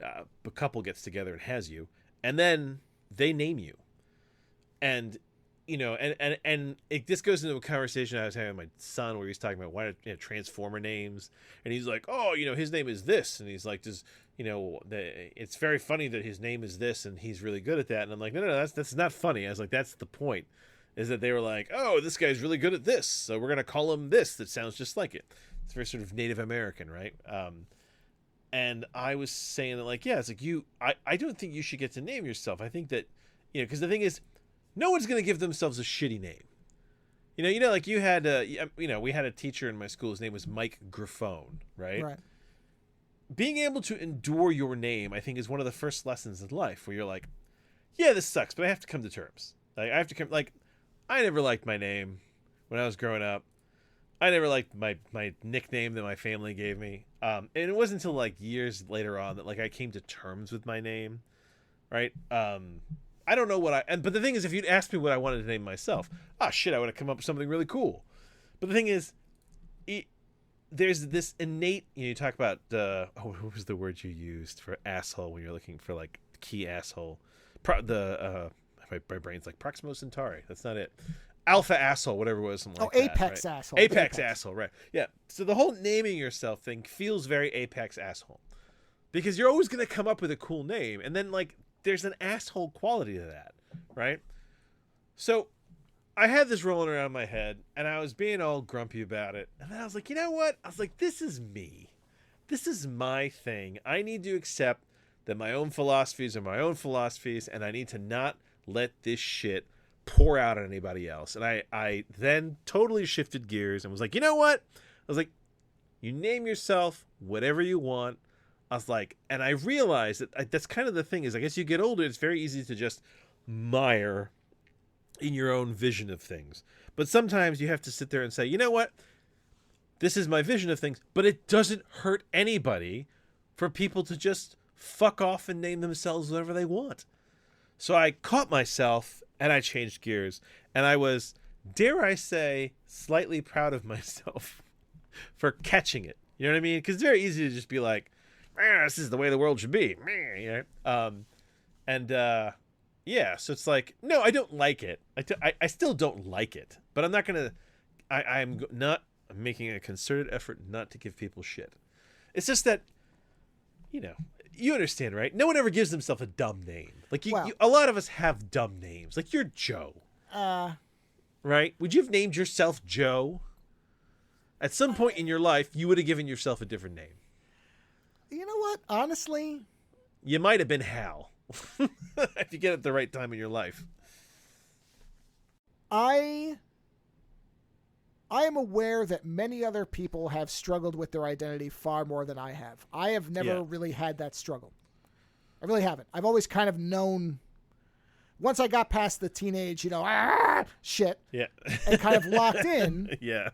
A couple gets together and has you, and then they name you, and. This goes into a conversation I was having with my son where he's talking about transformer names, and he's like, his name is this, and he's like, it's very funny that his name is this, and he's really good at that, and I'm like, no, that's not funny. I was like, that's the point, is that they were like, this guy's really good at this, so we're gonna call him this that sounds just like it. It's very sort of Native American, right? And I was saying that it's like I don't think you should get to name yourself. I think that because the thing is, no one's going to give themselves a shitty name. Like you had, we had a teacher in my school. His name was Mike Graffone, right? Right. Being able to endure your name, I think, is one of the first lessons in life where you're like, yeah, this sucks, but I have to come to terms. I never liked my name when I was growing up. I never liked my nickname that my family gave me. And it wasn't until years later on that I came to terms with my name, right? I don't know but the thing is, if you'd asked me what I wanted to name myself, I would have come up with something really cool. But the thing is, there's this innate, you talk about what was the word you used for asshole when you're looking for like key asshole? My brain's like Proximo Centauri. That's not it. Alpha asshole, whatever it was. Something like apex that, right? asshole. Apex asshole, right? Yeah. So the whole naming yourself thing feels very apex asshole, because you're always going to come up with a cool name, and then like there's an asshole quality to that, right? So I had this rolling around my head, and I was being all grumpy about it, and then I was like, you know what? I was like, this is me. This is my thing. I need to accept that my own philosophies are my own philosophies, and I need to not let this shit pour out on anybody else. And I then totally shifted gears and was like, you know what? I was like, you name yourself whatever you want. I was like, and I realized that that's kind of the thing is, I guess you get older, it's very easy to just mire in your own vision of things. But sometimes you have to sit there and say, you know what? This is my vision of things, but it doesn't hurt anybody for people to just fuck off and name themselves whatever they want. So I caught myself and I changed gears, and I was, dare I say, slightly proud of myself for catching it. You know what I mean? Because it's very easy to just be like, this is the way the world should be. You know? Yeah, so it's like, no, I don't like it. I still don't like it, but I'm not going to, I'm making a concerted effort not to give people shit. It's just that, you know, you understand, right? No one ever gives themselves a dumb name. Like, a lot of us have dumb names. Like, you're Joe. Right? Would you have named yourself Joe? At some point in your life, you would have given yourself a different name. You know what? Honestly, you might have been Hal. If you get it at the right time in your life. I am aware that many other people have struggled with their identity far more than I have. I have never really had that struggle. I really haven't. I've always kind of known, once I got past the teenage, shit, and kind of locked in. Yeah.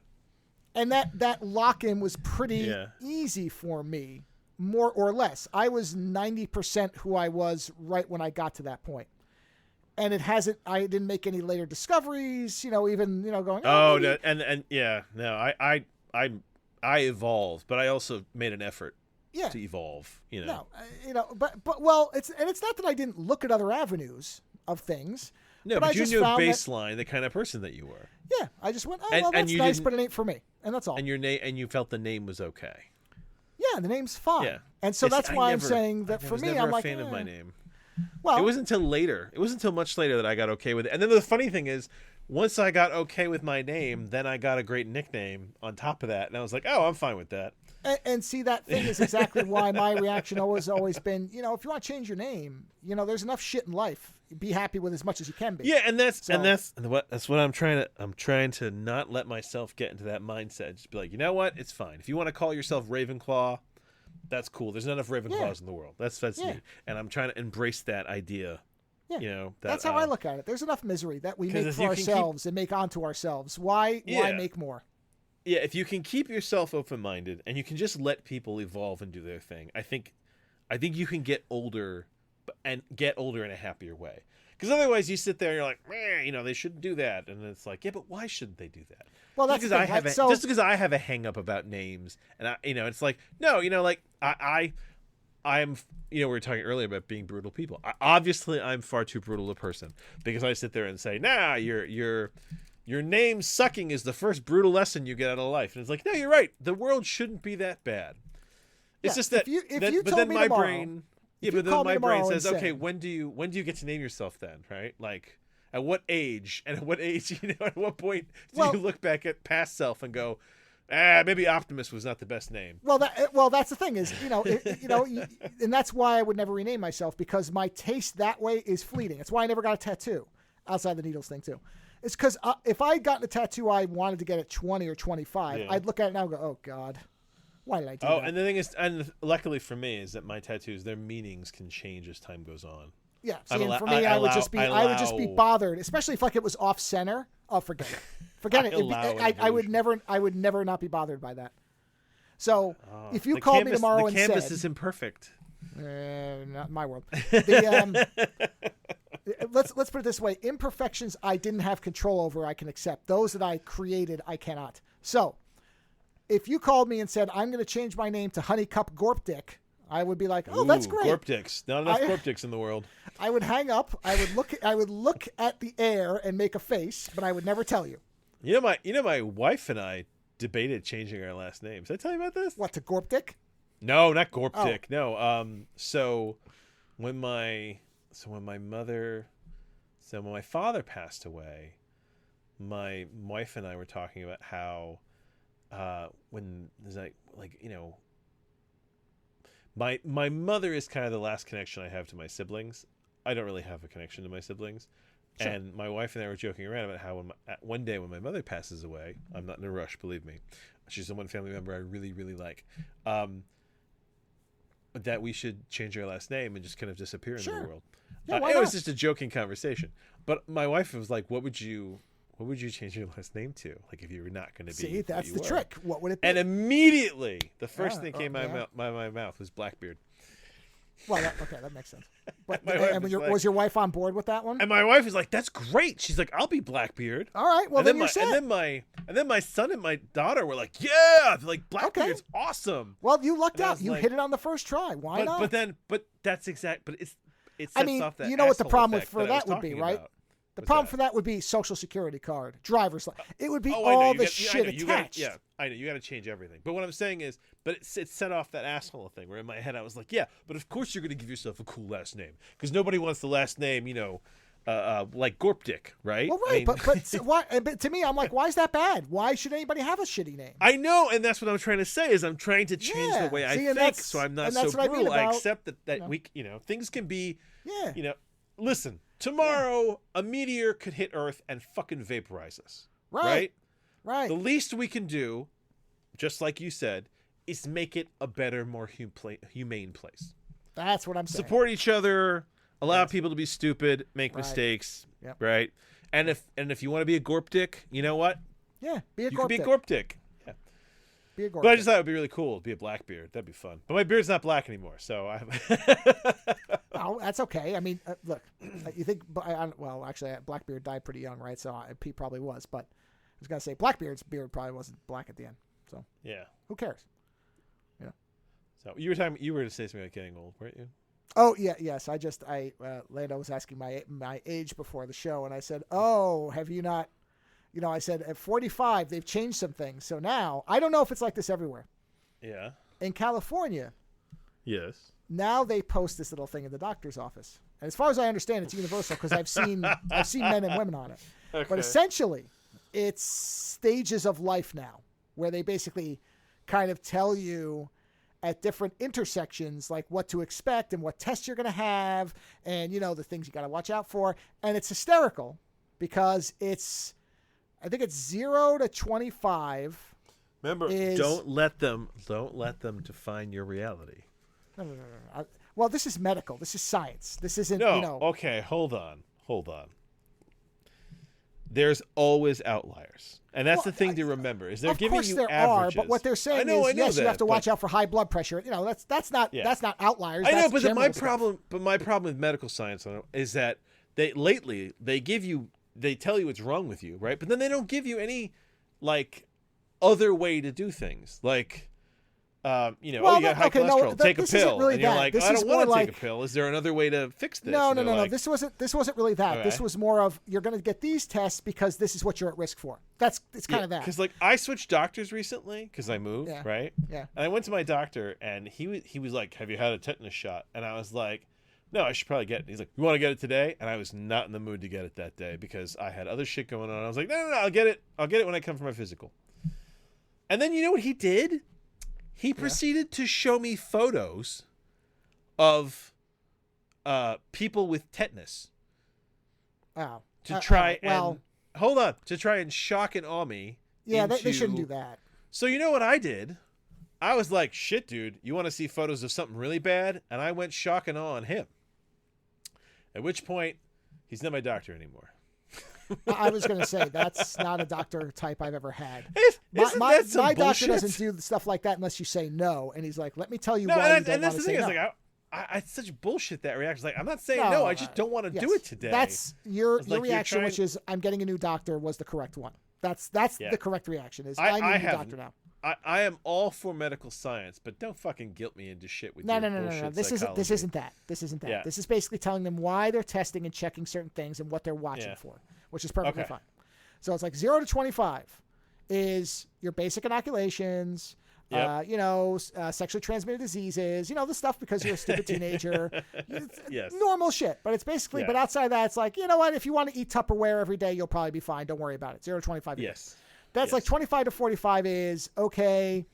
And that lock-in was pretty easy for me, more or less. I was 90% who I was right when I got to that point. And I didn't make any later discoveries, even, going, no, I evolved, but I also made an effort to evolve, No, but well, it's not that I didn't look at other avenues of things. No, but you knew baseline the kind of person that you were. Yeah, I just went, that's nice, but it ain't for me. And that's all. And you felt the name was okay. Yeah, the name's fine. Yeah. And so that's why I'm saying that for me, I'm like, a fan of my name. Well, it wasn't until later. It wasn't until much later that I got okay with it. And then the funny thing is, once I got okay with my name, then I got a great nickname on top of that. And I was like, oh, I'm fine with that. And see, that thing is exactly why my reaction always been, if you want to change your name, there's enough shit in life. Be happy with as much as you can be. Yeah, that's what I'm trying to not let myself get into that mindset. Just be like, you know what? It's fine. If you want to call yourself Ravenclaw, that's cool. There's not enough Ravenclaws in the world. That's neat. And I'm trying to embrace that idea. Yeah. That's how I look at it. There's enough misery that we make for ourselves and make onto ourselves. Why make more? Yeah, if you can keep yourself open-minded and you can just let people evolve and do their thing, I think you can get older and get older in a happier way. Because otherwise you sit there and you're like, they shouldn't do that. And it's like, yeah, but why shouldn't they do that? Well, that's just because I have a hang up about names, and it's like, no, I'm, we were talking earlier about being brutal people. Obviously I'm far too brutal a person, because I sit there and say, nah, your name sucking is the first brutal lesson you get out of life. And it's like, no, you're right. The world shouldn't be that bad. It's just that, but then my brain says, okay, when do you get to name yourself then, right? Like, at what age? And at what age, at what point do you look back at past self and go, maybe Optimus was not the best name? Well, that's the thing is, and that's why I would never rename myself, because my taste that way is fleeting. That's why I never got a tattoo, outside the needles thing too. It's because if I got a tattoo I wanted to get at 20 or 25, I'd look at it now and go, oh God, why did I do that? Oh, and the thing is, and luckily for me, is that my tattoos, their meanings can change as time goes on. Yeah, for me, I would just be bothered, especially if it was off center. Oh, forget it. I would never not be bothered by that. So if you called me tomorrow and said, the canvas is imperfect. Not in my world. Let's put it this way: imperfections I didn't have control over, I can accept. Those that I created, I cannot. So if you called me and said, I'm going to change my name to Honeycup Gorpdick, I would be like, oh, that's great. Gorpdicks. Not enough Gorpdicks in the world. I would hang up. I would look at the air and make a face, but I would never tell you. You know, my wife and I debated changing our last names. Did I tell you about this? What, to Gorpdick? No, not Gorpdick. Oh. No. So when my father passed away, my wife and I were talking about how when there's my mother is kind of the last connection I have to my siblings. I don't really have a connection to my siblings. Sure. And my wife and I were joking around about how one day when my mother passes away, I'm not in a rush, believe me. She's the one family member I really, really like. That we should change our last name and just kind of disappear into the world. Yeah, why it not? was just a joking conversation. But my wife was like, what would you change your last name to? Like, if you were not going to be. See, that's the trick. What would it be? And immediately, the first thing came out of my mouth was Blackbeard. Well, that makes sense. But was your wife on board with that one? And my wife was like, "That's great." She's like, "I'll be Blackbeard." All right. Well, then you're set. And then my son and my daughter were like, "Yeah, like Blackbeard's awesome." Well, you lucked out. You hit it on the first try. Why not? But that's exact. But it sets off that. You know what the problem for that would be, right? The problem for that would be Social Security card, driver's license. It would be all the shit attached. I know. You got to change everything. But what I'm saying is, it set off that asshole thing where in my head I was like, yeah, but of course you're going to give yourself a cool last name because nobody wants the last name, like Gorpdick, right? Well, right. But to me, I'm like, why is that bad? Why should anybody have a shitty name? I know, and that's what I'm trying to say is I'm trying to change the way I think, so I'm not so brutal. I accept that we, things can be, listen. Tomorrow, a meteor could hit Earth and fucking vaporize us. Right. The least we can do, just like you said, is make it a better, more humane place. That's what I'm saying. Support each other, allow people to be stupid, make mistakes, right? And if you want to be a Gorpdick, you know what? Yeah, be a Gorpdick. You can be a Gorpdick. Yeah. Be a Gorpdick. But I just thought it would be really cool to be a Blackbeard. That'd be fun. But my beard's not black anymore, so I Oh, that's okay. I mean, look, you think, well, actually, Blackbeard died pretty young, right? So he probably was, but I was going to say Blackbeard's beard probably wasn't black at the end. So yeah, who cares? Yeah. So you were going to say something about getting old, weren't you? Oh yeah, yes. Lando was asking my age before the show, and I said, oh, have you not? I said at 45 they've changed some things. So now I don't know if it's like this everywhere. Yeah. In California. Yes. Now they post this little thing in the doctor's office, and as far as I understand, it's universal because I've seen men and women on it. Okay. But essentially, it's stages of life now, where they basically kind of tell you at different intersections like what to expect and what tests you're going to have, and the things you got to watch out for. And it's hysterical because I think it's 0 to 25. Remember, don't let them define your reality. No. Well, this is medical. This is science. This isn't, No, okay, hold on. There's always outliers. And that's the thing to remember, is they're giving you averages. Of course there are, but what they're saying is, yes, you have to watch out for high blood pressure. That's not outliers. I know, but my problem with medical science is that they tell you what's wrong with you, right? But then they don't give you any, other way to do things. You got high cholesterol, take a pill. Really and you're like, I don't want to take a pill. Is there another way to fix this? No. This wasn't really that. Okay. This was more of, you're going to get these tests because this is what you're at risk for. It's kind of that. Because I switched doctors recently because I moved, right? Yeah. And I went to my doctor and he was like, "Have you had a tetanus shot?" And I was like, "No, I should probably get it." He's like, "You want to get it today?" And I was not in the mood to get it that day because I had other shit going on. I was like, "No, I'll get it. I'll get it when I come for my physical." And then you know what he did? He proceeded to show me photos of people with tetanus. Wow. To try to try and shock and awe me. Yeah, they shouldn't do that. So you know what I did? I was like, shit, dude, you want to see photos of something really bad? And I went shock and awe on him. At which point, he's not my doctor anymore. I was going to say, that's not a doctor type I've ever had. My doctor doesn't do stuff like that unless you say no. And he's like, let me tell you why you don't want to say no. It's such bullshit, that reaction. I'm not saying no, I just don't want to do it today. That's your reaction, which is, I'm getting a new doctor, was the correct one. That's the correct reaction. Is I need a new doctor now. I am all for medical science, but don't fucking guilt me into shit with your bullshit No. This isn't that. Yeah. This is basically telling them why they're testing and checking certain things and what they're watching for, which is perfectly fine. So it's like 0 to 25 is your basic inoculations, sexually transmitted diseases, the stuff because you're a stupid teenager. Yes. Normal shit. But it's basically, but outside of that, it's like, you know what? If you want to eat Tupperware every day, you'll probably be fine. Don't worry about it. 0 to 25. Yes. That's like 25 to 45 is okay.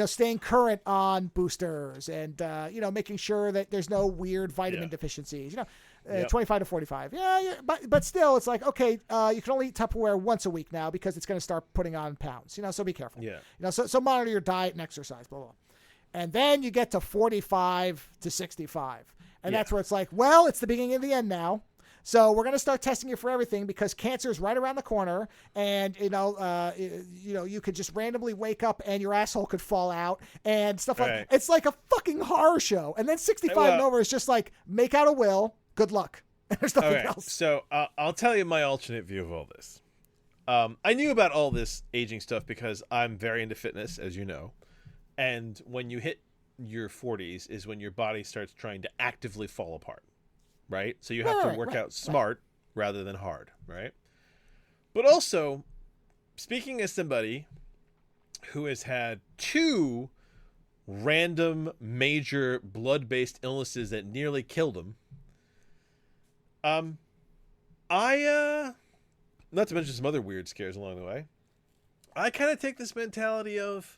Staying current on boosters and, making sure that there's no weird vitamin deficiencies, 25 to 45. Yeah. But still it's like, okay, you can only eat Tupperware once a week now because it's going to start putting on pounds, so be careful. Yeah. So monitor your diet and exercise, blah, blah. And then you get to 45 to 65. And that's where it's like, well, it's the beginning of the end now. So we're going to start testing you for everything because cancer is right around the corner, and you could just randomly wake up and your asshole could fall out and stuff like. It's like a fucking horror show. And then 65 and over is just like make out a will. Good luck. There's nothing else. So I'll tell you my alternate view of all this. I knew about all this aging stuff because I'm very into fitness, as you know, and when you hit your 40s is when your body starts trying to actively fall apart. Right? So you have to work out smart rather than hard, right? But also, speaking as somebody who has had 2 random major blood-based illnesses that nearly killed him, not to mention some other weird scares along the way, I kind of take this mentality of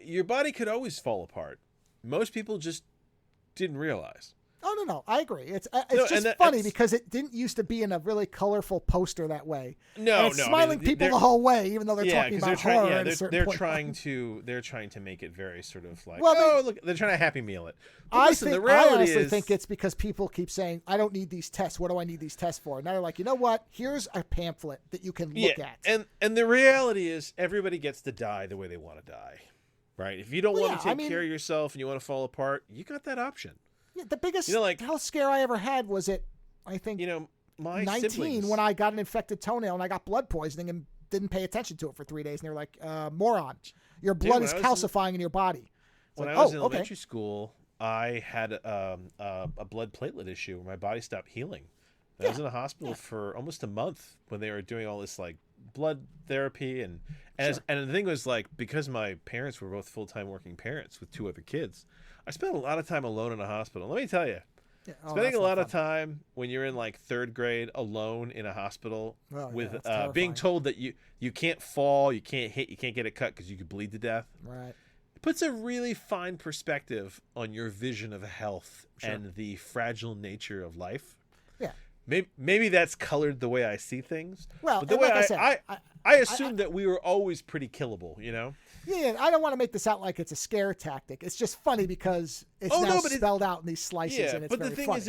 your body could always fall apart. Most people just didn't realize. Oh, no. I agree. It's just funny because it didn't used to be in a really colorful poster that way. No, it's smiling people the whole way, even though they're talking about horror at a certain point. They're trying to make it very sort of like, look, they're trying to Happy Meal it. But I honestly think it's because people keep saying, I don't need these tests. What do I need these tests for? And now they're like, you know what? Here's a pamphlet that you can look at. And the reality is everybody gets to die the way they want to die, right? If you don't want to take care of yourself and you want to fall apart, you got that option. Yeah, the biggest health scare I ever had was I think, my 19 siblings, when I got an infected toenail and I got blood poisoning and didn't pay attention to it for 3 days. And they were like, moron, your blood is calcifying in your body. When I was in elementary school, I had a blood platelet issue where my body stopped healing. I was in a hospital for almost a month when they were doing all this like blood therapy and the thing was like, because my parents were both full-time working parents with 2 other kids, I spent a lot of time alone in a hospital. Let me tell you, spending a lot of time when you're in like 3rd grade alone in a hospital with being told that you can't fall, you can't hit, you can't get a cut because you could bleed to death. Right. It puts a really fine perspective on your vision of health and the fragile nature of life. Yeah. Maybe that's colored the way I see things. Well, but the way I assumed that we were always pretty killable, Yeah, I don't want to make this out like it's a scare tactic. It's just funny because it's spelled out in these slices, and it's very funny. But the thing is,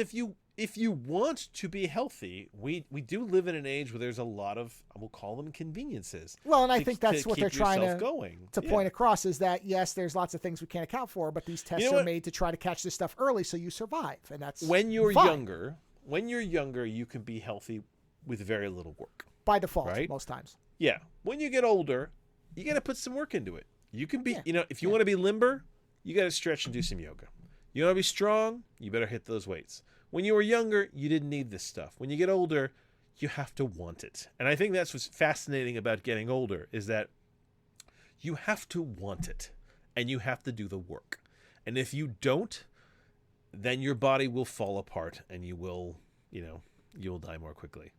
if you want to be healthy, we do live in an age where there's a lot of, we'll call them conveniences. Well, and I think that's what they're trying to point across is that, yes, there's lots of things we can't account for, but these tests are made to try to catch this stuff early so you survive, and that's when you're fine. younger. When you're younger, you can be healthy with very little work. By default, most times. Yeah. When you get older, you got to put some work into it. You can be, if you want to be limber, you got to stretch and do some yoga. You want to be strong, you better hit those weights. When you were younger, you didn't need this stuff. When you get older, you have to want it. And I think that's what's fascinating about getting older is that you have to want it and you have to do the work. And if you don't, then your body will fall apart and you will, you'll die more quickly.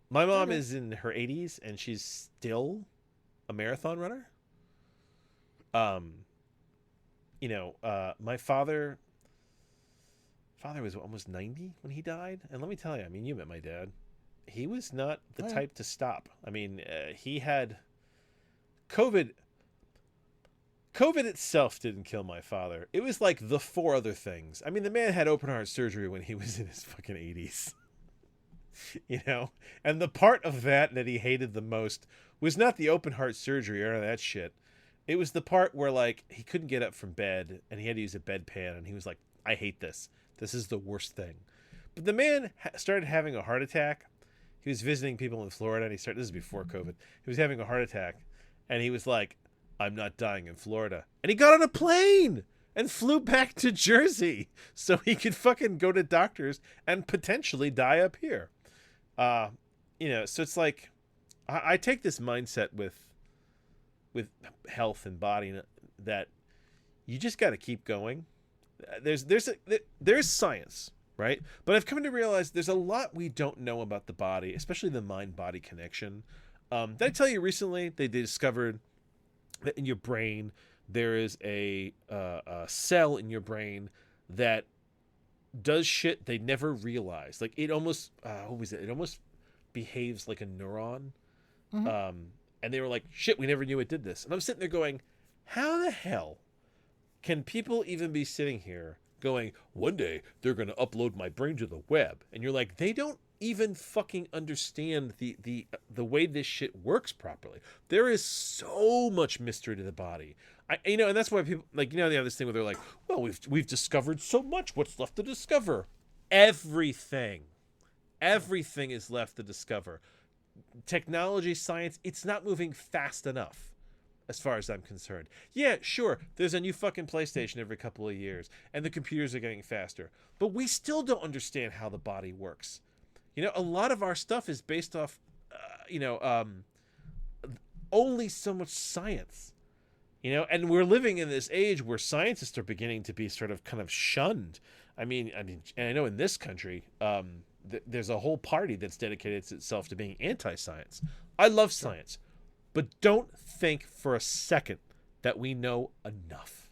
My mom is in her 80s and she's still a marathon runner. My father was almost 90 when he died. And let me tell you, you met my dad. He was not the type to stop. He had COVID. COVID itself didn't kill my father. It was like the 4 other things. The man had open heart surgery when he was in his fucking 80s. And the part of that he hated the most was not the open heart surgery or that shit. It was the part where like he couldn't get up from bed and he had to use a bedpan and he was like, I hate this. This is the worst thing. But the man started having a heart attack. he was visiting people in Florida, and this is before COVID. He was having a heart attack, and he was like, "I'm not dying in Florida," and he got on a plane and flew back to Jersey so he could fucking go to doctors and potentially die up here. So it's like, I take this mindset with health and body that you just got to keep going. There's science, right? But I've come to realize there's a lot we don't know about the body, especially the mind-body connection. Did I tell you recently they discovered that in your brain there is a cell in your brain that does shit they never realized. Like it almost, what was it? It almost behaves like a neuron. Mm-hmm. And they were like, shit, we never knew it did this. And I'm sitting there going, how the hell can people even be sitting here going, one day they're going to upload my brain to the web? And you're like, they don't even fucking understand the way this shit works properly. There is so much mystery to the body. And that's why people, like, they have this thing where they're like, well, we've discovered so much. What's left to discover? Everything is left to discover. Technology, science, it's not moving fast enough as far as I'm concerned. Yeah, sure, there's a new fucking PlayStation every couple of years, and the computers are getting faster. But we still don't understand how the body works. A lot of our stuff is based off, only so much science. And we're living in this age where scientists are beginning to be sort of kind of shunned. I mean, and I know in this country, there's a whole party that's dedicated itself to being anti-science. I love science, but don't think for a second that we know enough.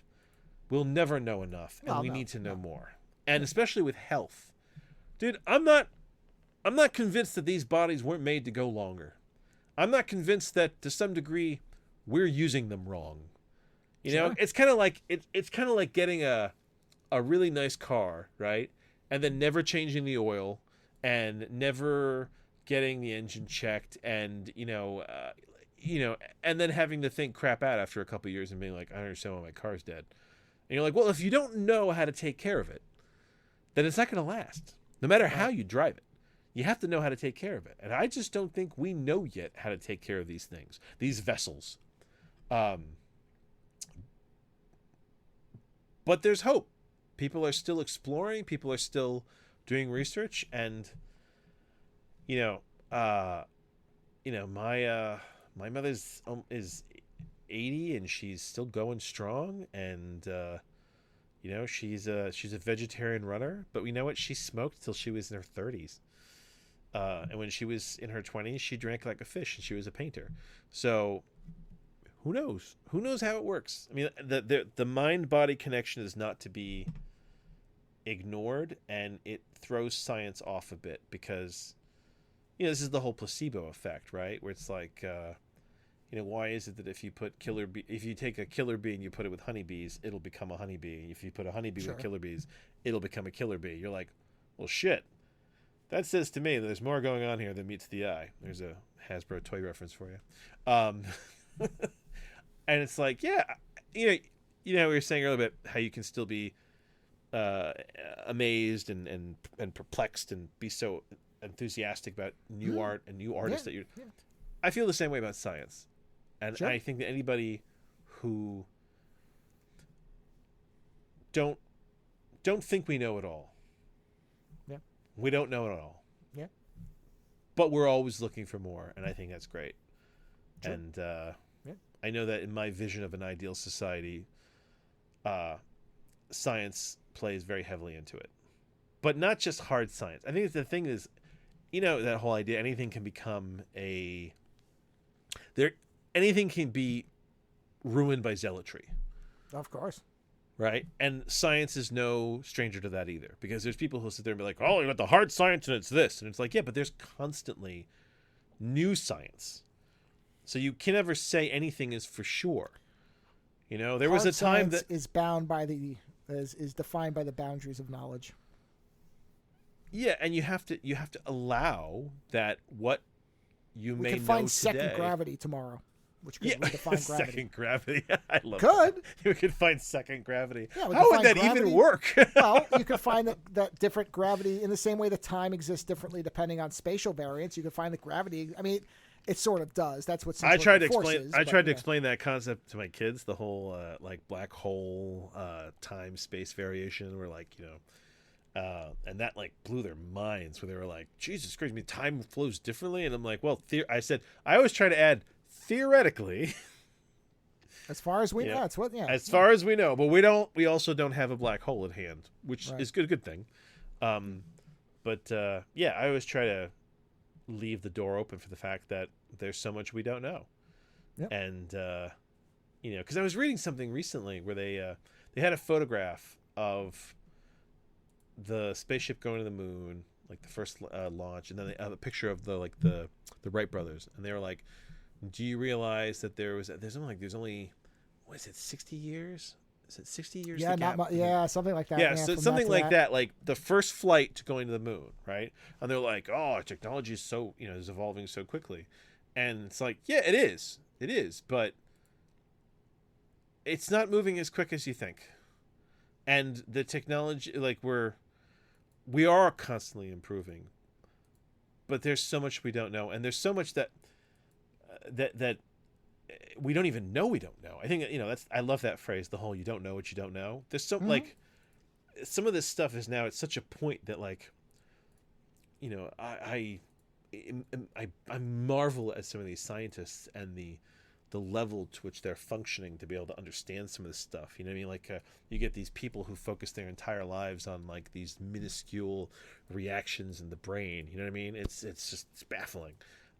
We'll never know enough, and we need to know more. And especially with health. Dude, I'm not convinced that these bodies weren't made to go longer. I'm not convinced that to some degree we're using them wrong. It's kind of like getting a really nice car, right? And then never changing the oil and never getting the engine checked and and then having the thing crap out after a couple of years and being like, I don't understand why my car's dead. And you're like, well, if you don't know how to take care of it, then it's not going to last. No matter how you drive it, you have to know how to take care of it. And I just don't think we know yet how to take care of these things, these vessels. But there's hope. People are still exploring. People are still doing research. And, my mother's is 80 and she's still going strong. And, she's a vegetarian runner. But we know what? She smoked till she was in her 30s. And when she was in her 20s, she drank like a fish and she was a painter. So who knows? Who knows how it works? I mean, the mind-body connection is not to be ignored, and it throws science off a bit because, this is the whole placebo effect, right? Where it's like, why is it that if you take a killer bee and you put it with honeybees, it'll become a honeybee. If you put a honeybee with killer bees, it'll become a killer bee. You're like, well, shit. That says to me that there's more going on here than meets the eye. There's a Hasbro toy reference for you. And it's like, yeah, we were saying earlier about how you can still be amazed and perplexed and be so enthusiastic about new art and new artists that you're. Yeah. I feel the same way about science, and I think that anybody who don't think we know it all. Yeah, we don't know it all. Yeah, but we're always looking for more, and I think that's great. Sure. And I know that in my vision of an ideal society, science plays very heavily into it. But not just hard science. I think the thing is, that whole idea, anything can become anything can be ruined by zealotry. Of course. Right? And science is no stranger to that either. Because there's people who sit there and be like, oh, you got the hard science and it's this. And it's like, yeah, but there's constantly new science. So you can never say anything is for sure. There was a time that is bound by is defined by the boundaries of knowledge. Yeah, and you have to allow that what you may know today. We can find second gravity tomorrow. which could redefine gravity. Second gravity. I love Could. that. You could find second gravity. Yeah, how would that even work? Well, you could find that different gravity in the same way that time exists differently depending on spatial variance. You could find that gravity. I mean, it sort of does. That's what I tried to explain. I tried to explain that concept to my kids. The whole like black hole time space variation. Where like and that like blew their minds. Where they were like, "Jesus Christ, I mean, time flows differently." And I'm like, "Well, I said I always try to add theoretically." As far as we know, that's what. Yeah. As far as we know, but we don't. We also don't have a black hole at hand, which is good thing. But I always try to leave the door open for the fact that there's so much we don't know. Yep. And because I was reading something recently where they had a photograph of the spaceship going to the moon, like the first launch, and then they have a picture of the Wright brothers, and they were like, "Do you realize that there's only what is it, 60 years? Is it 60 years? Yeah, something like that. Yeah, so something like that, like the first flight to going to the moon, right? And they're like, "Oh, technology is so is evolving so quickly," and it's like, yeah, it is, but it's not moving as quick as you think, and the technology, like we are constantly improving, but there's so much we don't know, and there's so much that we don't even know we don't know. I think I love that phrase, the whole "you don't know what you don't know." There's some like some of this stuff is now at such a point that like I marvel at some of these scientists and the level to which they're functioning to be able to understand some of this stuff. You know what I mean? Like you get these people who focus their entire lives on like these minuscule reactions in the brain. You know what I mean? It's baffling.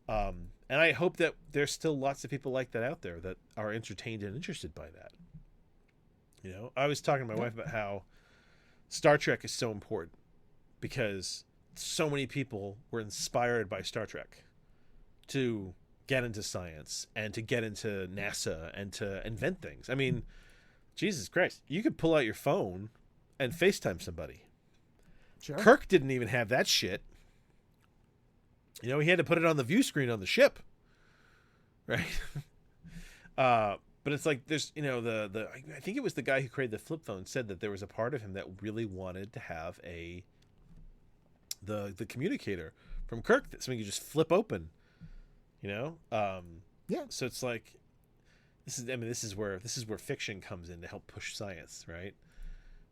And I hope that there's still lots of people like that out there that are entertained and interested by that. I was talking to my wife about how Star Trek is so important because so many people were inspired by Star Trek to get into science and to get into NASA and to invent things. I mean, Jesus Christ, you could pull out your phone and FaceTime somebody. Sure. Kirk didn't even have that shit. He had to put it on the view screen on the ship, right? But it's like there's, I think it was the guy who created the flip phone said that there was a part of him that really wanted to have the communicator from Kirk, that something you just flip open, Yeah. So it's like this is where fiction comes in to help push science, right?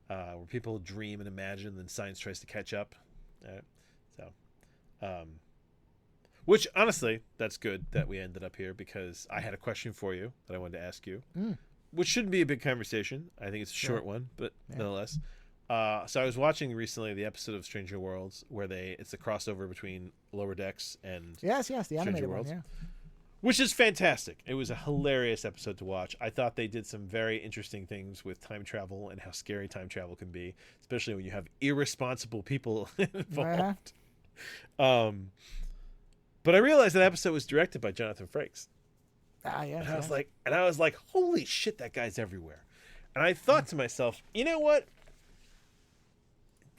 Where people dream and imagine, and then science tries to catch up. Right? So. Which, honestly, that's good that we ended up here because I had a question for you that I wanted to ask you, which shouldn't be a big conversation. I think it's a short one, but nonetheless. So I was watching recently the episode of Stranger Worlds where it's a crossover between Lower Decks and the animated Worlds. One, which is fantastic. It was a hilarious episode to watch. I thought they did some very interesting things with time travel and how scary time travel can be, especially when you have irresponsible people involved. But I realized that episode was directed by Jonathan Frakes. And I was like, holy shit, that guy's everywhere. And I thought to myself, you know what?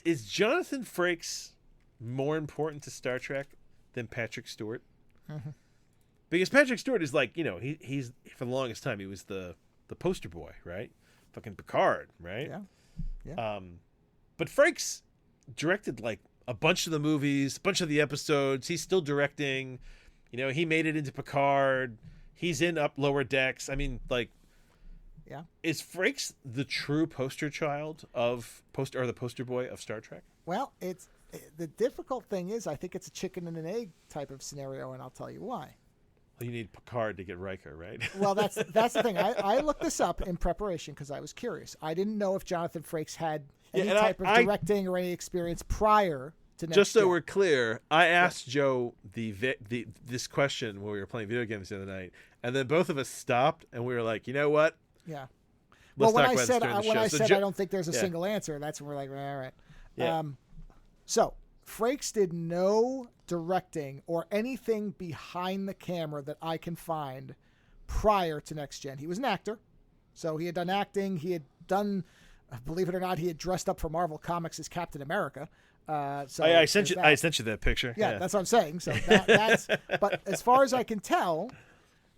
Is Jonathan Frakes more important to Star Trek than Patrick Stewart? Mm-hmm. Because Patrick Stewart is like, he's for the longest time he was the poster boy, right? Fucking Picard, right? Yeah. But Frakes directed like a bunch of the movies, a bunch of the episodes. He's still directing. He made it into Picard. He's in Lower Decks. I mean, like, is Frakes the true poster child or the poster boy of Star Trek? Well, the difficult thing is, I think it's a chicken and an egg type of scenario, and I'll tell you why. Well, you need Picard to get Riker, right? Well, that's the thing. I looked this up in preparation because I was curious. I didn't know if Jonathan Frakes had any type of directing or any experience prior to Next Just so Gen. we're clear, I asked Joe this question when we were playing video games the other night, and then both of us stopped and we were like, you know what? Yeah. Let's when talk I about said this during the show. I So said I don't think there's a yeah. single answer, that's when we're like, all right. Yeah. So Frakes did no directing or anything behind the camera that I can find prior to Next Gen. He was an actor, so he had done acting. He had done, believe it or not, he had dressed up for Marvel Comics as Captain America. So I sent you that picture. Yeah, that's what I'm saying. So that's. But as far as I can tell,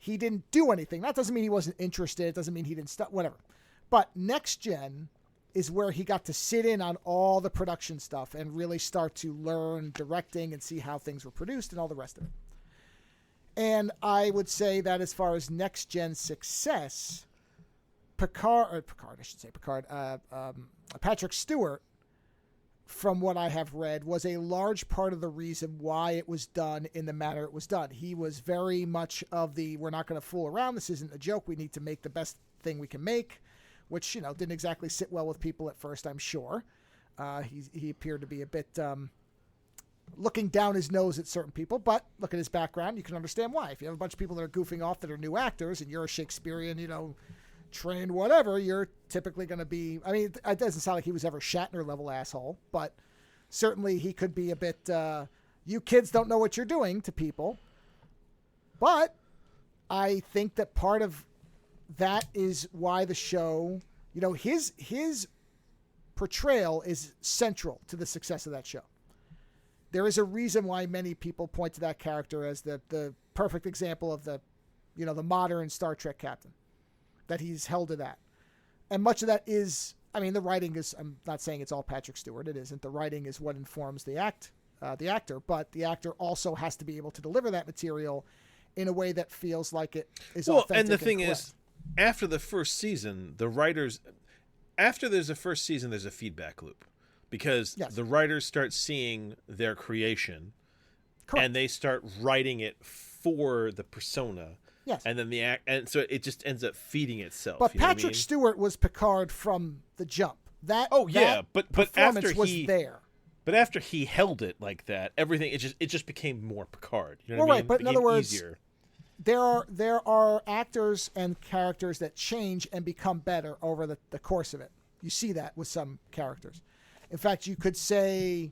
he didn't do anything. That doesn't mean he wasn't interested. It doesn't mean he didn't whatever. But Next Gen is where he got to sit in on all the production stuff and really start to learn directing and see how things were produced and all the rest of it. And I would say that as far as Next Gen success, Patrick Stewart, from what I have read, was a large part of the reason why it was done in the manner it was done. He was very much of the, we're not going to fool around. This isn't a joke. We need to make the best thing we can make, which, didn't exactly sit well with people at first, I'm sure. He appeared to be a bit looking down his nose at certain people, but look at his background. You can understand why. If you have a bunch of people that are goofing off that are new actors and you're a Shakespearean, trained whatever, you're typically going to be, it doesn't sound like he was ever Shatner level asshole, but certainly he could be a bit, you kids don't know what you're doing to people. But I think that part of that is why the show, his portrayal is central to the success of that show. There is a reason why many people point to that character as the perfect example of the modern Star Trek captain, that he's held to that. And much of that is, the writing is, I'm not saying it's all Patrick Stewart. It isn't. The writing is what informs the actor, but the actor also has to be able to deliver that material in a way that feels like it is authentic. And the thing is, after the first season, after there's a first season, there's a feedback loop, because the writers start seeing their creation. Correct. And they start writing it for the persona. Yes. And then and so it just ends up feeding itself. But Patrick Stewart was Picard from the jump. But after was there. But after he held it like that, everything it just became more Picard. You know what I mean? Right, but in other words, easier. There are actors and characters that change and become better over the course of it. You see that with some characters. In fact, you could say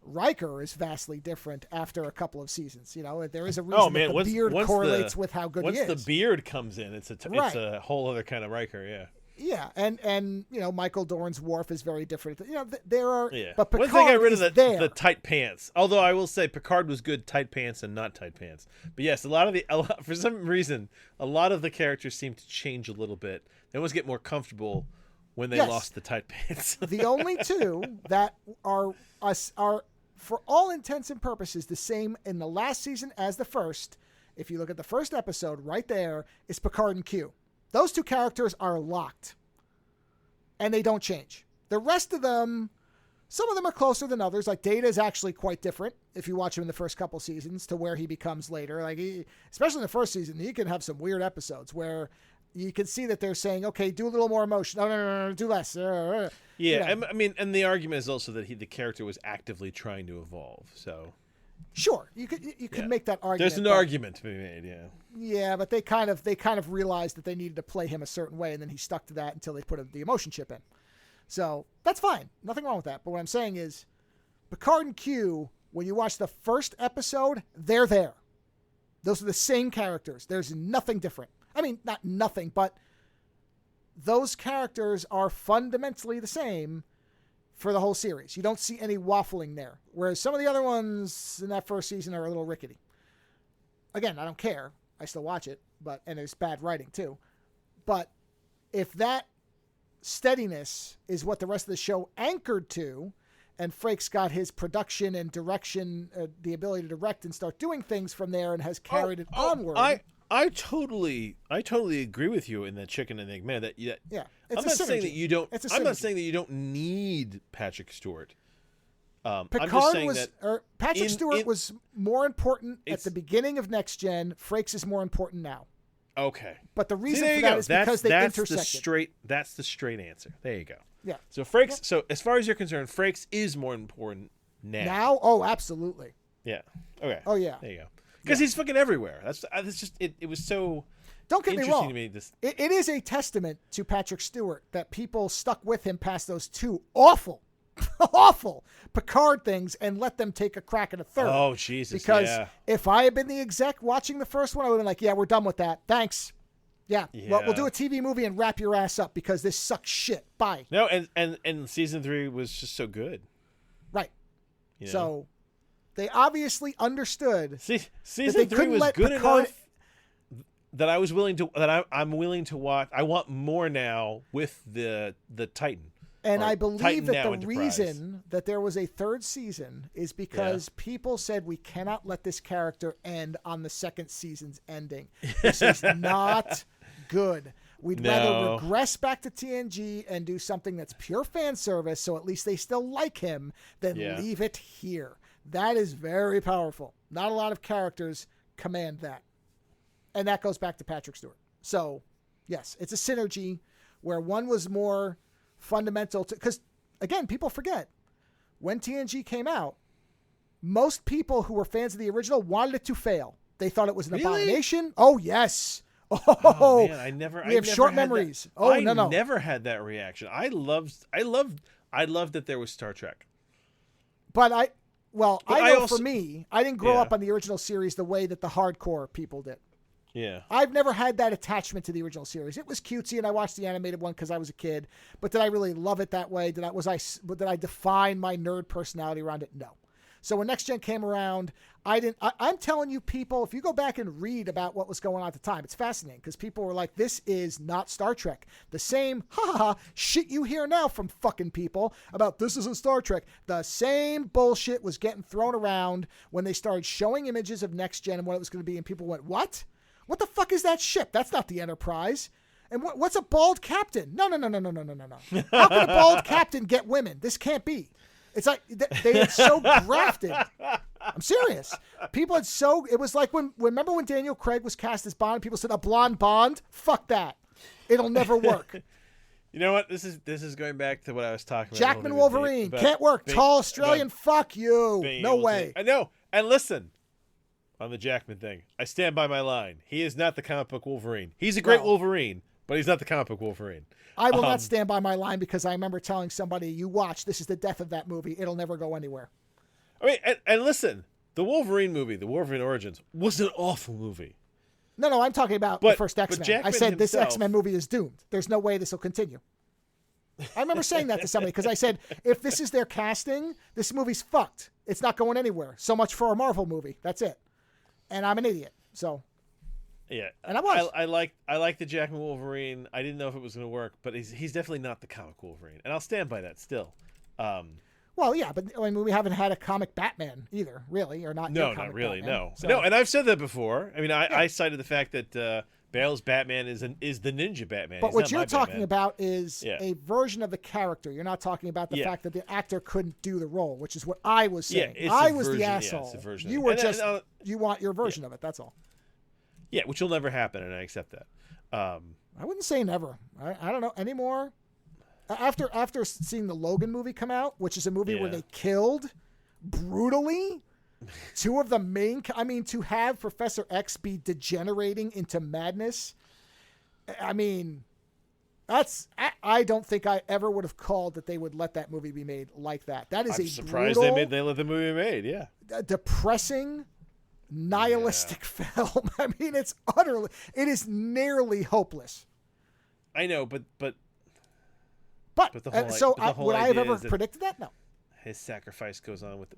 Riker is vastly different after a couple of seasons. There is a reason that the beard correlates with how good he is. Once the beard comes in, it's a whole other kind of Riker, yeah. Yeah, and Michael Dorn's Worf is very different. There are, but Picard once they got rid of the tight pants. Although I will say Picard was good tight pants and not tight pants. But yes, for some reason, a lot of the characters seem to change a little bit. They always get more comfortable when they lost the tight pants. The only two that are for all intents and purposes the same in the last season as the first. If you look at the first episode, right there is Picard and Q. Those two characters are locked, and they don't change. The rest of them, some of them are closer than others. Like Data is actually quite different if you watch him in the first couple seasons to where he becomes later. Especially in the first season, he can have some weird episodes where you can see that they're saying, "Okay, do a little more emotion. No, do less." Yeah, and the argument is also that the character was actively trying to evolve. So. Sure, you could make that argument. There's an argument to be made, yeah. Yeah, but they kind of realized that they needed to play him a certain way, and then he stuck to that until they put the emotion chip in. So that's fine, nothing wrong with that. But what I'm saying is, Picard and Q, when you watch the first episode, they're there. Those are the same characters. There's nothing different. Not nothing, but those characters are fundamentally the same for the whole series. You don't see any waffling there. Whereas some of the other ones in that first season are a little rickety. Again, I don't care. I still watch it, and there's bad writing too. But if that steadiness is what the rest of the show anchored to, and Frakes got his production and direction, the ability to direct and start doing things from there and has carried it onward. I totally agree with you in the chicken and egg man. I'm not saying that you don't. I'm not saying that you don't need Patrick Stewart. Patrick Stewart was more important at the beginning of Next Gen. Frakes is more important now. Okay, but the reason for that is because they intersected. That's the straight answer. There you go. Yeah. So Frakes. Yeah. So as far as you're concerned, Frakes is more important now. Now, oh, absolutely. Yeah. Okay. Oh yeah. There you go. Because he's fucking everywhere. That's just it. It was so. Don't get me wrong. To me, it is a testament to Patrick Stewart that people stuck with him past those two awful Picard things and let them take a crack at a third. Oh Jesus! Because if I had been the exec watching the first one, I would have been like, "Yeah, we're done with that. Thanks. Yeah. Well, we'll do a TV movie and wrap your ass up because this sucks shit. Bye." No, and season 3 was just so good. Right. So. They obviously understood season 3 was good enough that I was willing to I'm willing to watch. I want more now with the Titan. And I believe Titan that Now the Enterprise. reason that there was a third season is because people said we cannot let this character end on the second season's ending. This is not good. We'd rather regress back to TNG and do something that's pure fan service, so at least they still like him, than leave it here. That is very powerful. Not a lot of characters command that. And that goes back to Patrick Stewart. So, yes, it's a synergy where one was more fundamental to, because again, people forget when TNG came out, most people who were fans of the original wanted it to fail. They thought it was an abomination. Oh yes. Oh man, we have short memories. Oh no, I never had that reaction. I loved that there was Star Trek. But I know for me, I didn't grow up on the original series the way that the hardcore people did. Yeah. I've never had that attachment to the original series. It was cutesy, and I watched the animated one because I was a kid. But did I really love it that way? Did I define my nerd personality around it? No. So when Next Gen came around, I didn't. I'm telling you, people, if you go back and read about what was going on at the time, it's fascinating because people were like, "This is not Star Trek." The same shit you hear now from fucking people about this isn't Star Trek. The same bullshit was getting thrown around when they started showing images of Next Gen and what it was going to be, and people went, "What? What the fuck is that ship? That's not the Enterprise. And what's a bald captain? No. How can a bald captain get women? This can't be." It's like they had so grafted. I'm serious. People had it was like remember when Daniel Craig was cast as Bond, people said a blonde Bond? Fuck that. It'll never work. You know what? This is going back to what I was talking about. Jackman Wolverine. Can't work. Tall Australian. Fuck you. No way. I know. And listen. On the Jackman thing, I stand by my line. He is not the comic book Wolverine. He's a great Wolverine, but he's not the comic book Wolverine. I will not stand by my line because I remember telling somebody, you watch, this is the death of that movie. It'll never go anywhere. I mean, and listen, the Wolverine movie, the Wolverine Origins, was an awful movie. No, I'm talking about the first X-Men. I said this himself, X-Men movie is doomed. There's no way this will continue. I remember saying that to somebody because I said, if this is their casting, this movie's fucked. It's not going anywhere. So much for a Marvel movie. That's it. And I'm an idiot, so yeah. And I was. I like the Jackman Wolverine. I didn't know if it was going to work, but he's definitely not the comic Wolverine, and I'll stand by that still. Well, yeah, but I mean, we haven't had a comic Batman either, really, or not. No, not really. Batman, no. And I've said that before. I mean, I cited the fact that Bale's Batman is the ninja Batman. But what you're talking about is a version of the character. You're not talking about the fact that the actor couldn't do the role, which is what I was saying. I was the asshole. Yeah, it's a version you were you want your version of it. That's all. Yeah, which will never happen, and I accept that. I wouldn't say never. I don't know anymore. After seeing the Logan movie come out, which is a movie where they killed brutally two of the main, to have Professor X be degenerating into madness. I mean, I don't think I ever would have called that they would let that movie be made like that. That is I'm surprised they let the movie be made. Yeah, depressing, nihilistic film. I mean, it is nearly hopeless. I know, but the whole would I have ever predicted that? No. His sacrifice goes on with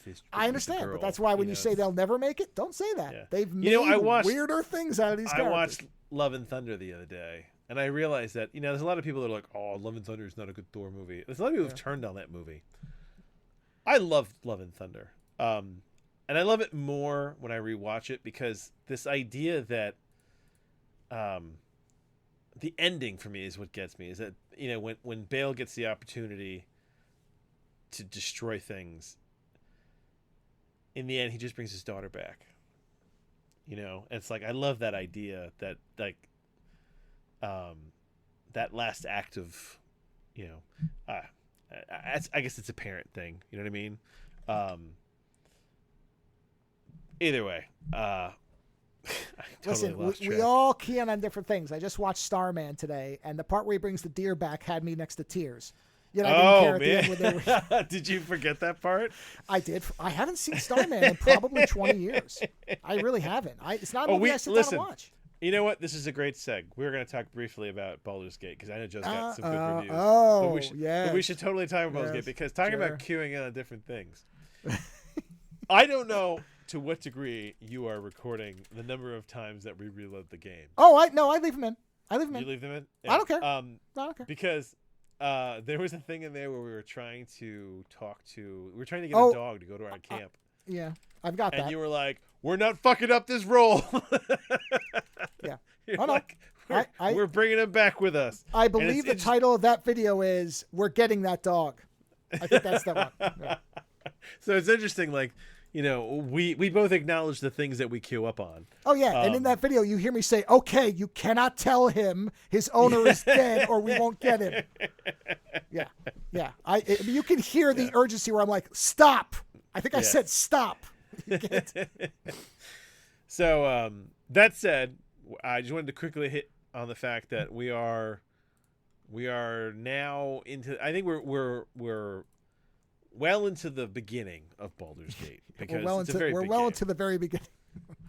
his. I understand, but that's why when you say they'll never make it, don't say that. Yeah. They've made weirder things out of these characters. I watched Love and Thunder the other day, and I realized that there's a lot of people that are like, "Oh, Love and Thunder is not a good Thor movie." There's a lot of people who've turned down that movie. I love Love and Thunder, and I love it more when I rewatch it because this idea that, the ending for me is what gets me. Is that when Bale gets the opportunity to destroy things, in the end he just brings his daughter back. And it's like I love that idea that that last act of I guess it's a parent thing. You know what I mean? Either way, Listen, we all key in on different things. I just watched Starman today, and the part where he brings the deer back had me next to tears. I didn't care at the end when they were... Did you forget that part? I did. I haven't seen Starman in probably 20 years. I really haven't. It's not a movie I sit down and watch. You know what? This is a great seg. We're going to talk briefly about Baldur's Gate because I know Joe's got some good reviews. But we should totally talk about Baldur's Gate because talking about queuing in on different things. I don't know. to what degree you are recording the number of times that we reload the game. Oh, I leave them in. I leave them in. You leave them in? Yeah. I don't care. I don't care. Because there was a thing in there where we were trying to get a dog to go to our camp. Yeah, I've got that. And you were like, we're not fucking up this roll. Yeah. You're like, we're bringing him back with us. I believe the title of that video is "We're Getting That Dog." I think that's the one. Yeah. So it's interesting, like, you know, we both acknowledge the things that we queue up on. Oh yeah, and in that video, you hear me say, "Okay, you cannot tell him his owner is dead, or we won't get him." Yeah, yeah. You can hear the urgency where I'm like, "Stop!" I think I said, "Stop." You can't. So that said, I just wanted to quickly hit on the fact that we are now into. I think we're well into the beginning of Baldur's Gate because we're well into the very beginning.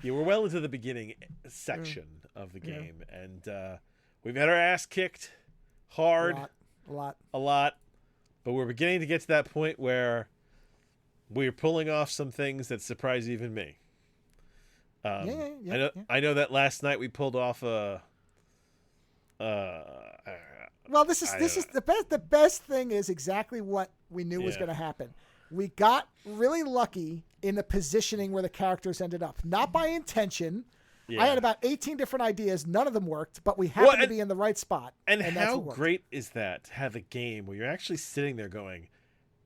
Yeah, we're well into the beginning section of the game, and we've had our ass kicked hard, a lot, but we're beginning to get to that point where we're pulling off some things that surprise even me. I know that last night we pulled off a. Well, this is the best. The best thing is exactly what we knew was going to happen. We got really lucky in the positioning where the characters ended up, not by intention. Yeah. I had about 18 different ideas. None of them worked, but we happened to be in the right spot. And how great is that to have a game where you're actually sitting there going,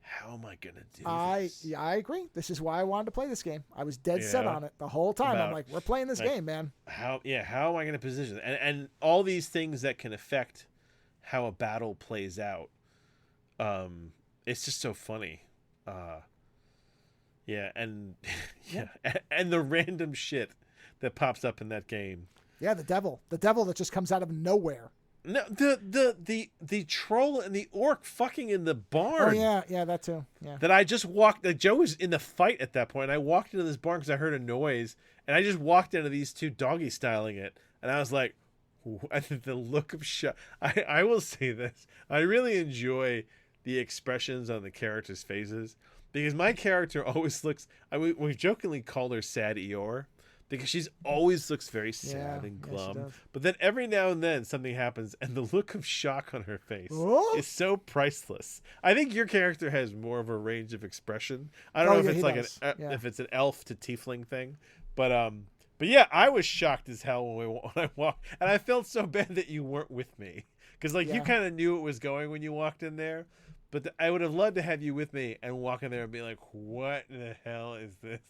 how am I going to do this? Yeah, I agree. This is why I wanted to play this game. I was dead set on it the whole time. I'm like, we're playing this game, man. How am I going to position it? And all these things that can affect how a battle plays out. It's just so funny. And the random shit that pops up in that game. Yeah, the devil that just comes out of nowhere. No, the troll and the orc fucking in the barn. Oh yeah, that too. Yeah. That I just walked. Like Joe was in the fight at that point. And I walked into this barn because I heard a noise, and I just walked into these two doggy styling it, and I was like, the look of shock. I will say this. I really enjoy the expressions on the characters' faces because my character always looks. We jokingly called her Sad Eeyore. Because she's always looks very sad and glum. But then every now and then something happens and the look of shock on her face is so priceless. I think your character has more of a range of expression. I don't know if it's like if it's an elf to tiefling thing. But yeah, I was shocked as hell when I walked. And I felt so bad that you weren't with me. Because you kind of knew it was going when you walked in there. But I would have loved to have you with me and walk in there and be like, what the hell is this?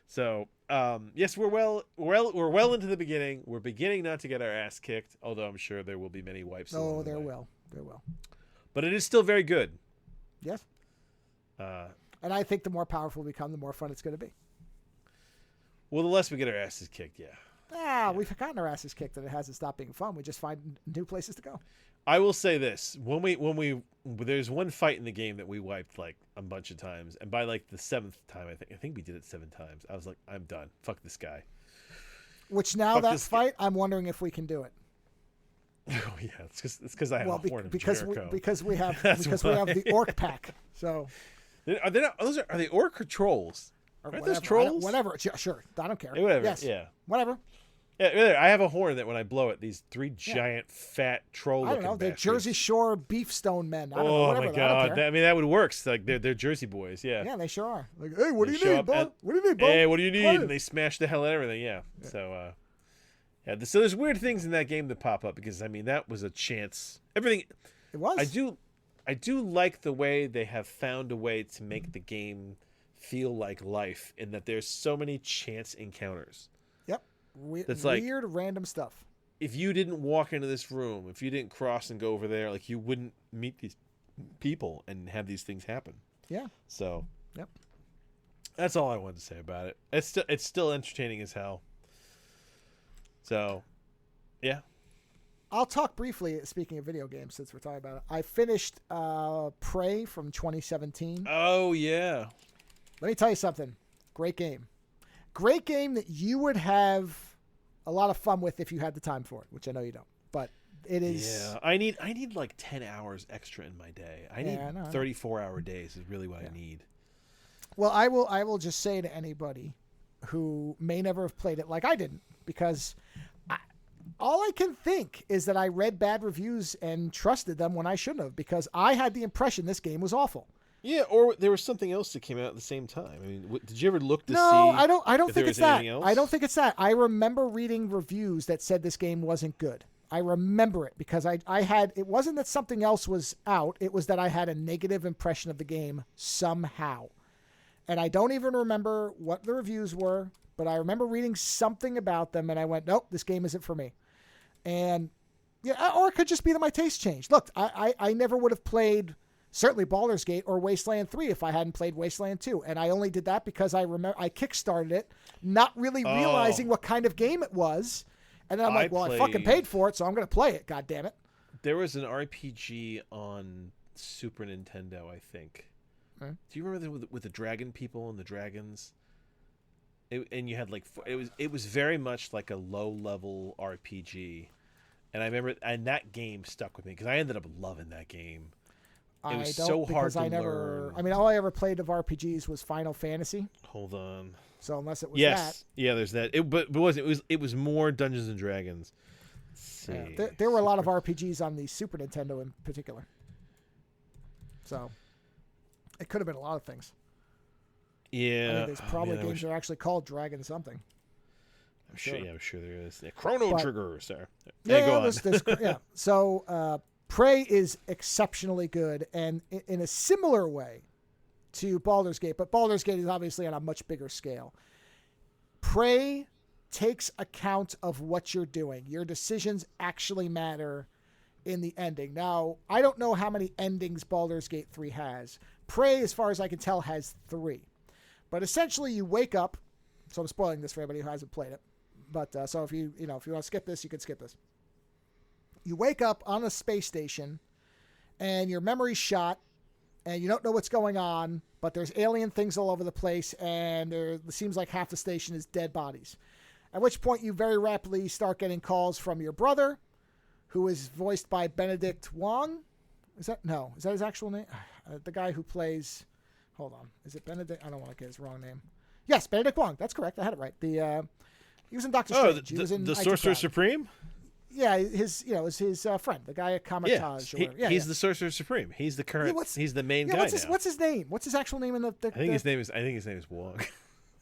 So, yes, we're well into the beginning. We're beginning not to get our ass kicked, although I'm sure there will be many wipes. Oh, there will. But it is still very good. Yes. And I think the more powerful we become, the more fun it's going to be. Well, the less we get our asses kicked, we've gotten our asses kicked, and it hasn't stopped being fun. We just find new places to go. I will say this: there's one fight in the game that we wiped like a bunch of times, and by like the 7th time, I think we did it 7 times. I was like, I'm done. Fuck this guy. Which now that fight, I'm wondering if we can do it. Oh yeah, it's because I have a horn of Jericho. Because we have the orc pack. So are they orc or trolls? Are those trolls? Whatever. Sure. I don't care. Hey, whatever. Yes. Yeah. Whatever. Yeah, I have a horn that when I blow it, these 3 giant, fat troll. I don't know. They're Jersey Shore beef stone men. I don't know. Whatever, my god! That would work. It's like they're Jersey boys. Yeah. Yeah, they sure are. Like, hey, what do you need, bud? What do you need, bud? Hey, what do you need? And they smash the hell out of everything. Yeah. So, so there's weird things in that game that pop up because that was a chance. Everything. It was. I do like the way they have found a way to make the game feel like life, in that there's so many chance encounters. Weird random stuff. If you didn't walk into this room, if you didn't cross and go over there, like you wouldn't meet these people and have these things happen. Yeah. So. Yep. That's all I wanted to say about it. It's still entertaining as hell. So, yeah. I'll talk briefly. Speaking of video games, since we're talking about it, I finished Prey from 2017. Oh yeah. Let me tell you something. Great game. Great game that you would have a lot of fun with if you had the time for it, which I know you don't. But it is. Yeah, I need like 10 hours extra in my day. I need 34-hour days is really what I need. Well, I will just say to anybody who may never have played it like I didn't, because all I can think is that I read bad reviews and trusted them when I shouldn't have, because I had the impression this game was awful. Yeah, or there was something else that came out at the same time. I mean, did you ever look to see? No, I don't think it's that. Else? I don't think it's that. I remember reading reviews that said this game wasn't good. I remember it because I had, it wasn't that something else was out. It was that I had a negative impression of the game somehow. And I don't even remember what the reviews were, but I remember reading something about them and I went, nope, this game isn't for me. And yeah, or it could just be that my taste changed. Look, I never would have played certainly Baldur's Gate or Wasteland 3 if I hadn't played Wasteland 2. And I only did that because I kickstarted it, not really realizing what kind of game it was. And then I'm like, well, I fucking paid for it, so I'm going to play it. God damn it. There was an RPG on Super Nintendo, I think. Huh? Do you remember with the dragon people and the dragons? And you had like, it was very much like a low level RPG. And I remember, and that game stuck with me because I ended up loving that game. It was so hard to learn. I mean, all I ever played of RPGs was Final Fantasy. Hold on. So unless it was that. Yeah, there's that. It was more Dungeons and Dragons. Let's see. Yeah, there were a lot of RPGs on the Super Nintendo in particular. So it could have been a lot of things. Yeah. I mean, there's probably games that are actually called Dragon something. I'm sure there is. Yeah, Chrono Trigger, sir. Yeah, go on. Yeah. So Prey is exceptionally good, and in a similar way to Baldur's Gate, but Baldur's Gate is obviously on a much bigger scale. Prey takes account of what you're doing. Your decisions actually matter in the ending. Now, I don't know how many endings Baldur's Gate 3 has. Prey, as far as I can tell, has 3. But essentially, you wake up. So I'm spoiling this for everybody who hasn't played it. But so if you want to skip this, you can skip this. You wake up on a space station, and your memory's shot, and you don't know what's going on, but there's alien things all over the place, and it seems like half the station is dead bodies. At which point you very rapidly start getting calls from your brother, who is voiced by Benedict Wong. Is that his actual name? The guy who plays... Hold on. Is it Benedict? I don't want to get his wrong name. Yes, Benedict Wong. That's correct. I had it right. He was in Doctor Strange. He was in the Sorcerer Supreme? Yeah, his friend, the guy at Kamatage. He's the Sorcerer Supreme. He's the current. He's the main guy. What's his name? What's his actual name in the? I think his name is Wong.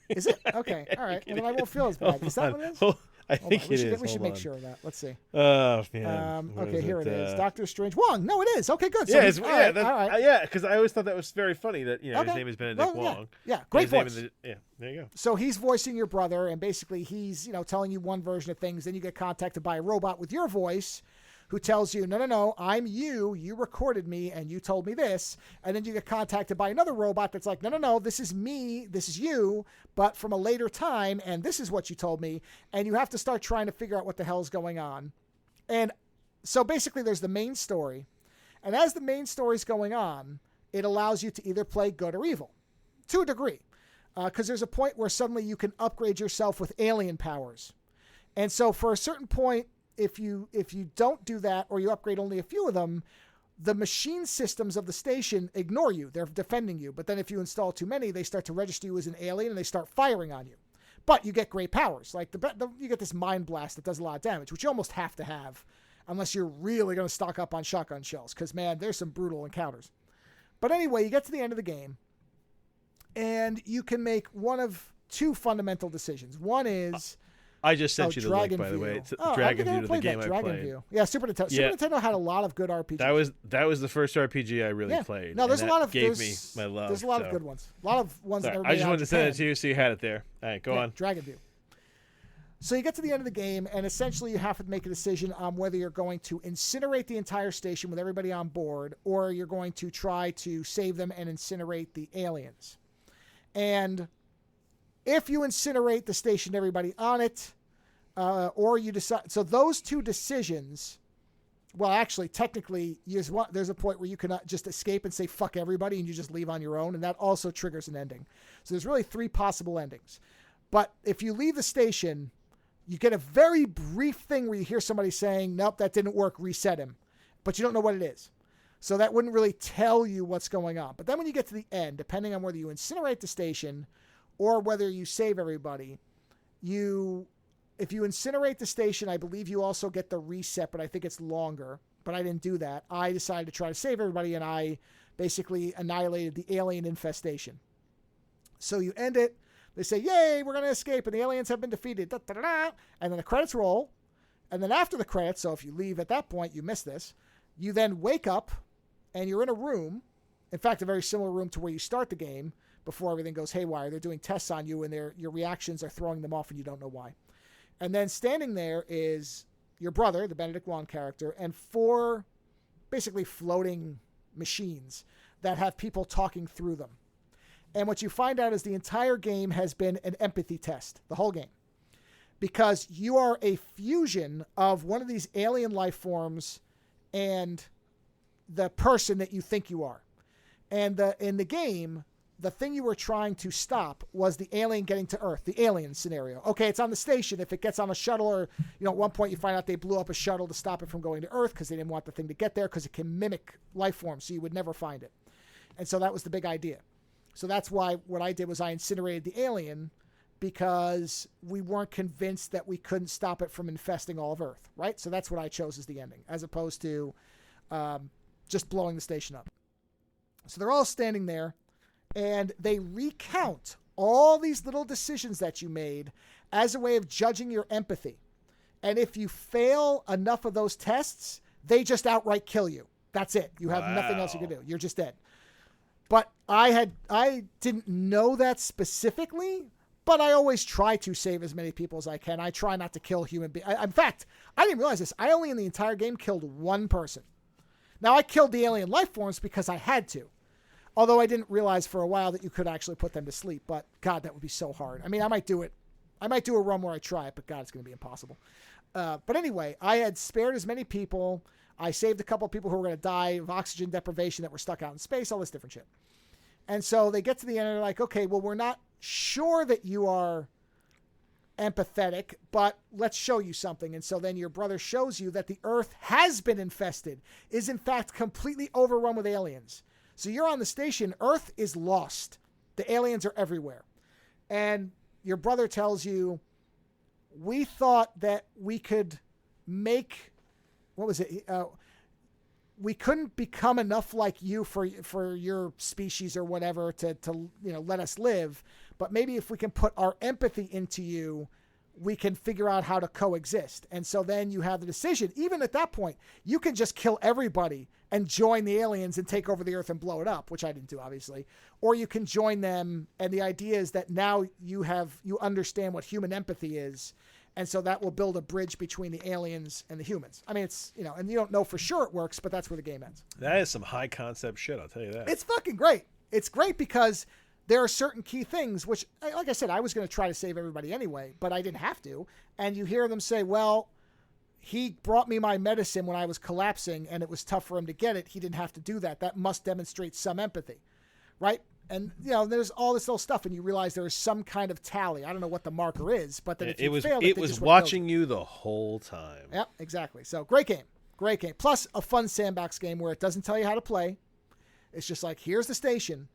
Is it? Okay. All right. Well, then I won't feel as bad. Is that what it is? I think it is. We should make sure of that. Let's see. Oh man. Okay, here it is. Doctor Strange. Wong. No, it is. Okay, good. So all right. Yeah, because I always thought that was very funny that his name is Benedict Wong. Yeah, great voice. There you go. So he's voicing your brother, and basically he's telling you one version of things. Then you get contacted by a robot with your voice, who tells you, no, I'm you. You recorded me, and you told me this. And then you get contacted by another robot that's like, no, this is me. This is you, but from a later time, and this is what you told me. And you have to start trying to figure out what the hell is going on. And so basically there's the main story. And as the main story is going on, it allows you to either play good or evil, to a degree. Because there's a point where suddenly you can upgrade yourself with alien powers. And so for a certain point, if you don't do that, or you upgrade only a few of them, the machine systems of the station ignore you. They're defending you. But then if you install too many, they start to register you as an alien, and they start firing on you. But you get great powers. Like you get this mind blast that does a lot of damage, which you almost have to have unless you're really going to stock up on shotgun shells. Because, man, there's some brutal encounters. But anyway, you get to the end of the game, and you can make one of two fundamental decisions. One is... I just sent you the link, by the way. It's Dragon View to the game I played. Yeah, Super Nintendo. Super Nintendo had a lot of good RPGs. That was the first RPG I really played. No, there's a lot of gave me my love. There's a lot of good ones. A lot of ones that I just wanted to send it to you so you had it there. All right, go on. Dragon View. So you get to the end of the game, and essentially you have to make a decision on whether you're going to incinerate the entire station with everybody on board, or you're going to try to save them and incinerate the aliens. And if you incinerate the station, everybody on it, or you decide... So those two decisions... Well, actually, technically, there's a point where you cannot just escape and say, fuck everybody, and you just leave on your own, and that also triggers an ending. So there's really 3 possible endings. But if you leave the station, you get a very brief thing where you hear somebody saying, nope, that didn't work, reset him. But you don't know what it is. So that wouldn't really tell you what's going on. But then when you get to the end, depending on whether you incinerate the station or whether you save everybody, if you incinerate the station, I believe you also get the reset, but I think it's longer. But I didn't do that. I decided to try to save everybody, and I basically annihilated the alien infestation. So you end it. They say, yay, we're going to escape, and the aliens have been defeated. Da, da, da, da. And then the credits roll. And then after the credits, so if you leave at that point, you miss this. You then wake up, and you're in a room. In fact, a very similar room to where you start the game before everything goes haywire. They're doing tests on you, and your reactions are throwing them off, and you don't know why. And then standing there is your brother, the Benedict Wong character, and 4 basically floating machines that have people talking through them. And what you find out is the entire game has been an empathy test, the whole game. Because you are a fusion of one of these alien life forms and the person that you think you are. And in the game, the thing you were trying to stop was the alien getting to Earth, the alien scenario. Okay, it's on the station. If it gets on a shuttle or, at one point you find out they blew up a shuttle to stop it from going to Earth because they didn't want the thing to get there because it can mimic life forms, so you would never find it. And so that was the big idea. So that's why what I did was I incinerated the alien because we weren't convinced that we couldn't stop it from infesting all of Earth, right? So that's what I chose as the ending, as opposed to just blowing the station up. So they're all standing there, and they recount all these little decisions that you made as a way of judging your empathy. And if you fail enough of those tests, they just outright kill you. That's it. You have nothing else you can do. You're just dead. But I didn't know that specifically, but I always try to save as many people as I can. I try not to kill human beings. In fact, I didn't realize this. I only in the entire game killed 1 person. Now, I killed the alien life forms because I had to. Although I didn't realize for a while that you could actually put them to sleep. But, God, that would be so hard. I mean, I might do it. I might do a run where I try it, but, God, it's going to be impossible. But anyway, I had spared as many people. I saved a couple of people who were going to die of oxygen deprivation that were stuck out in space, all this different shit. And so they get to the end and they're like, okay, well, we're not sure that you are empathetic, but let's show you something. And so then your brother shows you that the Earth has been infested, is in fact completely overrun with aliens. So you're on the station, Earth is lost. The aliens are everywhere. And your brother tells you, we thought that we could make, what was it? We couldn't become enough like you for your species or whatever to let us live. But maybe if we can put our empathy into you, we can figure out how to coexist. And so then you have the decision. Even at that point, you can just kill everybody and join the aliens and take over the Earth and blow it up, which I didn't do, obviously. Or you can join them. And the idea is that now you understand what human empathy is. And so that will build a bridge between the aliens and the humans. I mean, it's, and you don't know for sure it works, but that's where the game ends. That is some high concept shit, I'll tell you that. It's fucking great. It's great because there are certain key things, which, like I said, I was going to try to save everybody anyway, but I didn't have to. And you hear them say, well, he brought me my medicine when I was collapsing and it was tough for him to get it. He didn't have to do that. That must demonstrate some empathy, right? And, there's all this little stuff, and you realize there is some kind of tally. I don't know what the marker is, but that if you failed it was watching you the whole time. Yep, exactly. So great game. Great game. Plus a fun sandbox game where it doesn't tell you how to play. It's just like, here's the station.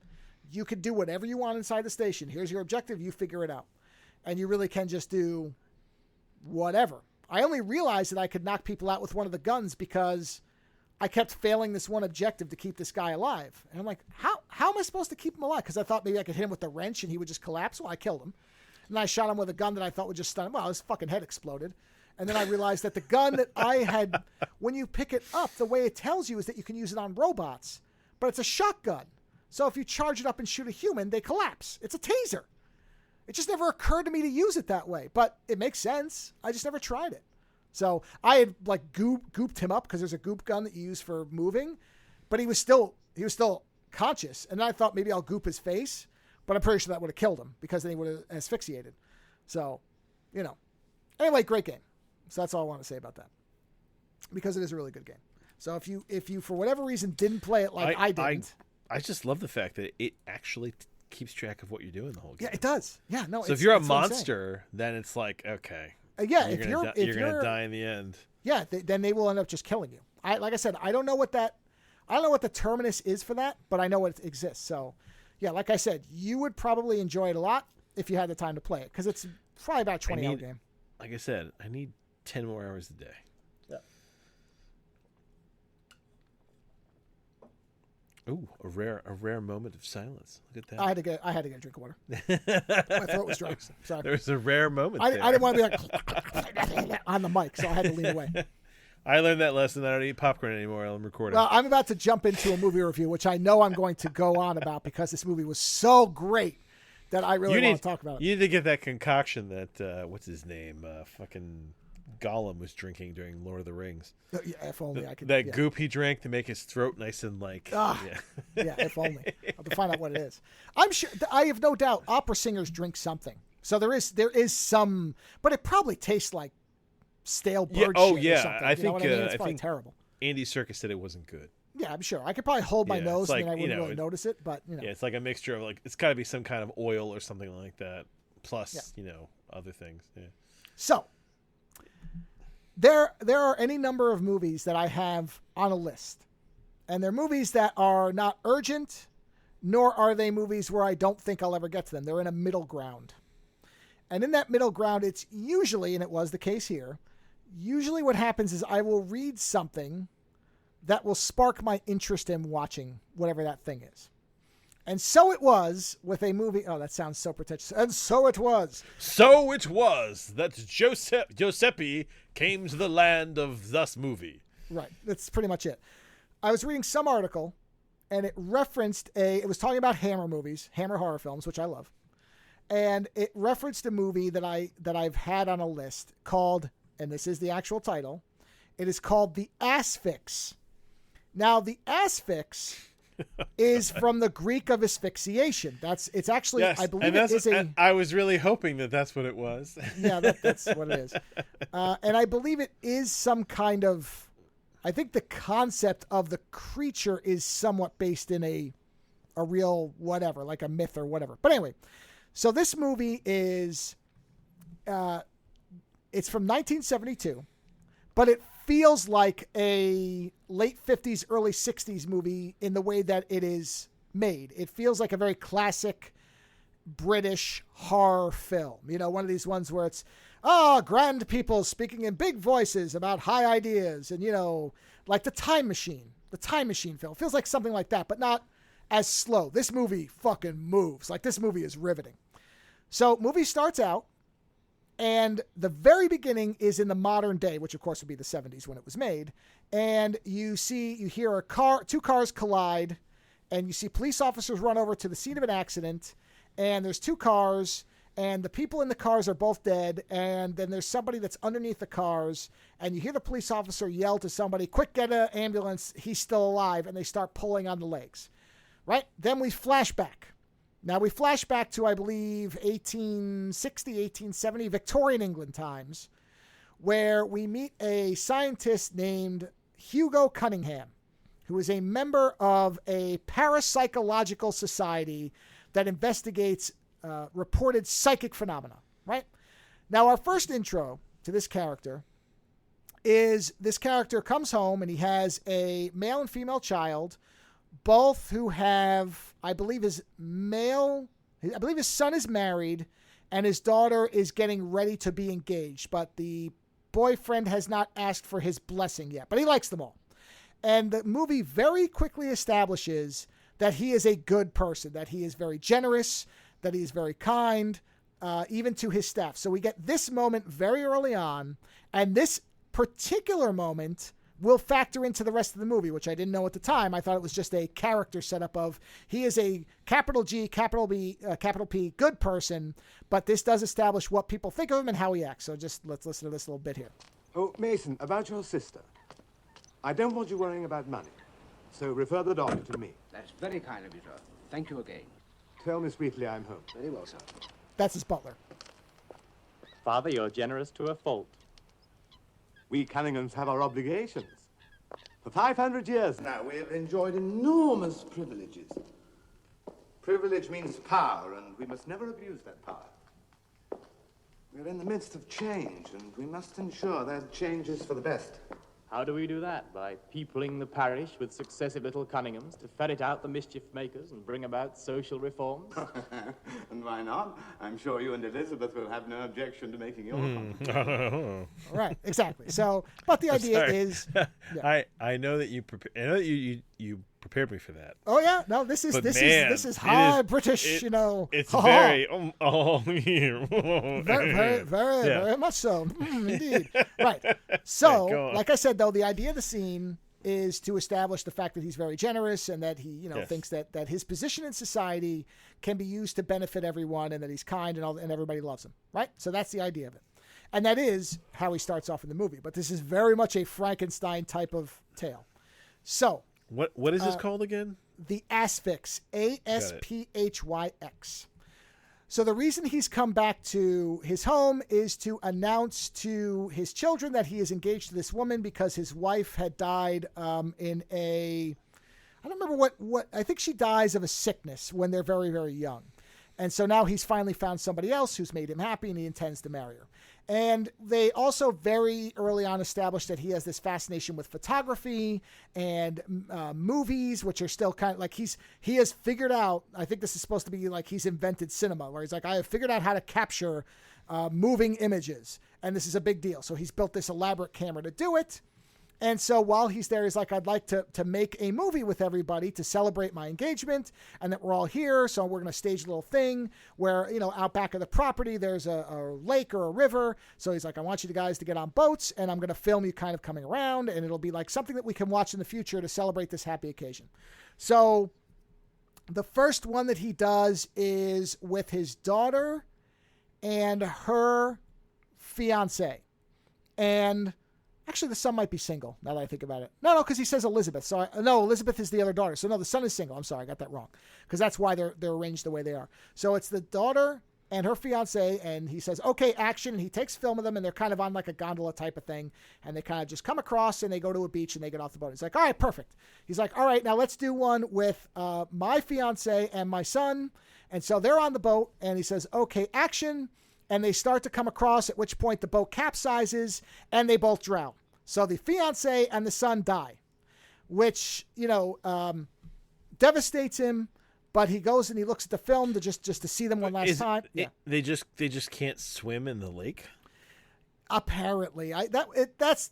You can do whatever you want inside the station. Here's your objective. You figure it out. And you really can just do whatever. I only realized that I could knock people out with one of the guns because I kept failing this one objective to keep this guy alive. And I'm like, how am I supposed to keep him alive? Because I thought maybe I could hit him with the wrench and he would just collapse. Well, I killed him. And then I shot him with a gun that I thought would just stun him. Well, his fucking head exploded. And then I realized that the gun that I had, when you pick it up, the way it tells you is that you can use it on robots. But it's a shotgun. So if you charge it up and shoot a human, they collapse. It's a taser. It just never occurred to me to use it that way. But it makes sense. I just never tried it. So I had gooped him up because there's a goop gun that you use for moving, but he was still conscious. And then I thought maybe I'll goop his face, but I'm pretty sure that would have killed him because then he would have asphyxiated. So, anyway, great game. So that's all I want to say about that because it is a really good game. So if you for whatever reason didn't play it like I didn't, I just love the fact that it actually keeps track of what you're doing the whole game. Yeah, it does. Yeah, no. So if you're a monster, then it's like, okay. Yeah, you're gonna die in the end. Yeah, then they will end up just killing you. Like I said, I don't know what that. I don't know what the terminus is for that, but I know it exists. So, yeah, like I said, you would probably enjoy it a lot if you had the time to play it, because it's probably about a 20-hour game. Like I said, I need 10 more hours a day. Yeah. Ooh, a rare moment of silence. Look at that. I had to get a drink of water. My throat was dry. Sorry. There was a rare moment. I didn't want to be like on the mic, so I had to lean away. I learned that lesson. I don't eat popcorn anymore while I'm recording. Well, I'm about to jump into a movie review, which I know I'm going to go on about because this movie was so great that I really want to talk about it. You need to get that concoction that what's his name, fucking Gollum was drinking during Lord of the Rings. Yeah, if only I could. That goop he drank to make his throat nice and like. Yeah, if only. I'll have to find out what it is. I'm sure. I have no doubt opera singers drink something. So there is some, but it probably tastes like stale bird shit or something. I think it's probably terrible. Andy Serkis said it wasn't good. Yeah, I'm sure. I could probably hold my nose and then I wouldn't really notice it, but Yeah, it's like a mixture of like it's got to be some kind of oil or something like that, plus other things. Yeah. So there are any number of movies that I have on a list, and they're movies that are not urgent, nor are they movies where I don't think I'll ever get to them. They're in a middle ground, and in that middle ground, it's usually, and it was the case here. Usually what happens is I will read something that will spark my interest in watching whatever that thing is. And so it was with a movie. Oh, that sounds so pretentious. And so it was. So it was that Giuseppe came to the land of thus movie. Right. That's pretty much it. I was reading some article, and it referenced it was talking about Hammer movies, Hammer horror films, which I love. And it referenced a movie that I've had on a list called, and this is the actual title, it is called The Asphyx. Now, the asphyx is from the Greek of asphyxiation. It's actually, yes, I believe it is I was really hoping that that's what it was. Yeah, that's what it is. And I believe it is some kind of, I think the concept of the creature is somewhat based in a real whatever, like a myth or whatever. But anyway, so this movie is, it's from 1972, but it feels like a late 50s, early 60s movie in the way that it is made. It feels like a very classic British horror film. You know, one of these ones where it's, grand people speaking in big voices about high ideas. And, like The Time Machine film. Feels like something like that, but not as slow. This movie fucking moves. Like, this movie is riveting. So, movie starts out, and the very beginning is in the modern day, which of course would be the 70s when it was made. And you hear two cars collide, and you see police officers run over to the scene of an accident, and there's two cars, and the people in the cars are both dead, and then there's somebody that's underneath the cars, and you hear the police officer yell to somebody, "Quick, get an ambulance, he's still alive," and they start pulling on the legs. Right? Then we flash back. Now, we flash back to, I believe, 1860, 1870, Victorian England times, where we meet a scientist named Hugo Cunningham, who is a member of a parapsychological society that investigates reported psychic phenomena, right? Now, our first intro to this character is this character comes home, and he has a male and female child, both who have, I believe his son is married and his daughter is getting ready to be engaged, but the boyfriend has not asked for his blessing yet, but he likes them all. And the movie very quickly establishes that he is a good person, that he is very generous, that he is very kind, even to his staff. So we get this moment very early on, and this particular moment will factor into the rest of the movie, which I didn't know at the time. I thought it was just a character setup of he is a capital G, capital B, capital P, good person, but this does establish what people think of him and how he acts. So just let's listen to this little bit here. Oh, Mason, about your sister. I don't want you worrying about money, so refer the doctor to me. That's very kind of you, sir. Thank you again. Tell Miss Wheatley I'm home. Very well, sir. That's his butler. Father, you're generous to a fault. We Cunninghams have our obligations. For 500 years now, we have enjoyed enormous privileges. Privilege means power, and we must never abuse that power. We're in the midst of change, and we must ensure that change is for the best. How do we do that? By peopling the parish with successive little Cunninghams to ferret out the mischief makers and bring about social reforms? And why not? I'm sure you and Elizabeth will have no objection to making your contribution. Right, exactly. So, but the idea is, yeah. I know that you I know that you prepared me for that. Oh yeah, no, this is high British, you know. It's very very much so, indeed. Right. So, like I said, though, the idea of the scene is to establish the fact that he's very generous and that he, you know, thinks that his position in society can be used to benefit everyone and that he's kind and everybody loves him. Right. So that's the idea of it, and that is how he starts off in the movie. But this is very much a Frankenstein type of tale. So. What is this called again? The Asphyx, Asphyx. So the reason he's come back to his home is to announce to his children that he is engaged to this woman because his wife had died in a, I don't remember what, I think she dies of a sickness when they're very, very young. And so now he's finally found somebody else who's made him happy and he intends to marry her. And they also very early on established that he has this fascination with photography and movies, which are still kind of like he has figured out, I think this is supposed to be like he's invented cinema, where he's like, I have figured out how to capture moving images. And this is a big deal. So he's built this elaborate camera to do it. And so while he's there, he's like, I'd like to make a movie with everybody to celebrate my engagement and that we're all here. So we're going to stage a little thing where, you know, out back of the property, there's a lake or a river. So he's like, I want you guys to get on boats and I'm going to film you kind of coming around and it'll be like something that we can watch in the future to celebrate this happy occasion. So the first one that he does is with his daughter and her fiance. And actually, the son might be single, now that I think about it. No, because he says Elizabeth. So, no, Elizabeth is the other daughter. So, no, the son is single. I'm sorry, I got that wrong. Because that's why they're arranged the way they are. So, it's the daughter and her fiance, and he says, okay, action, and he takes film of them, and they're kind of on like a gondola type of thing, and they kind of just come across, and they go to a beach, and they get off the boat. He's like, all right, perfect. He's like, all right, now let's do one with my fiance and my son. And so they're on the boat, and he says, okay, action. And they start to come across, at which point the boat capsizes and they both drown. So the fiance and the son die, which, you know, devastates him. But he goes and he looks at the film to just to see them one last time. Yeah. They just can't swim in the lake. Apparently,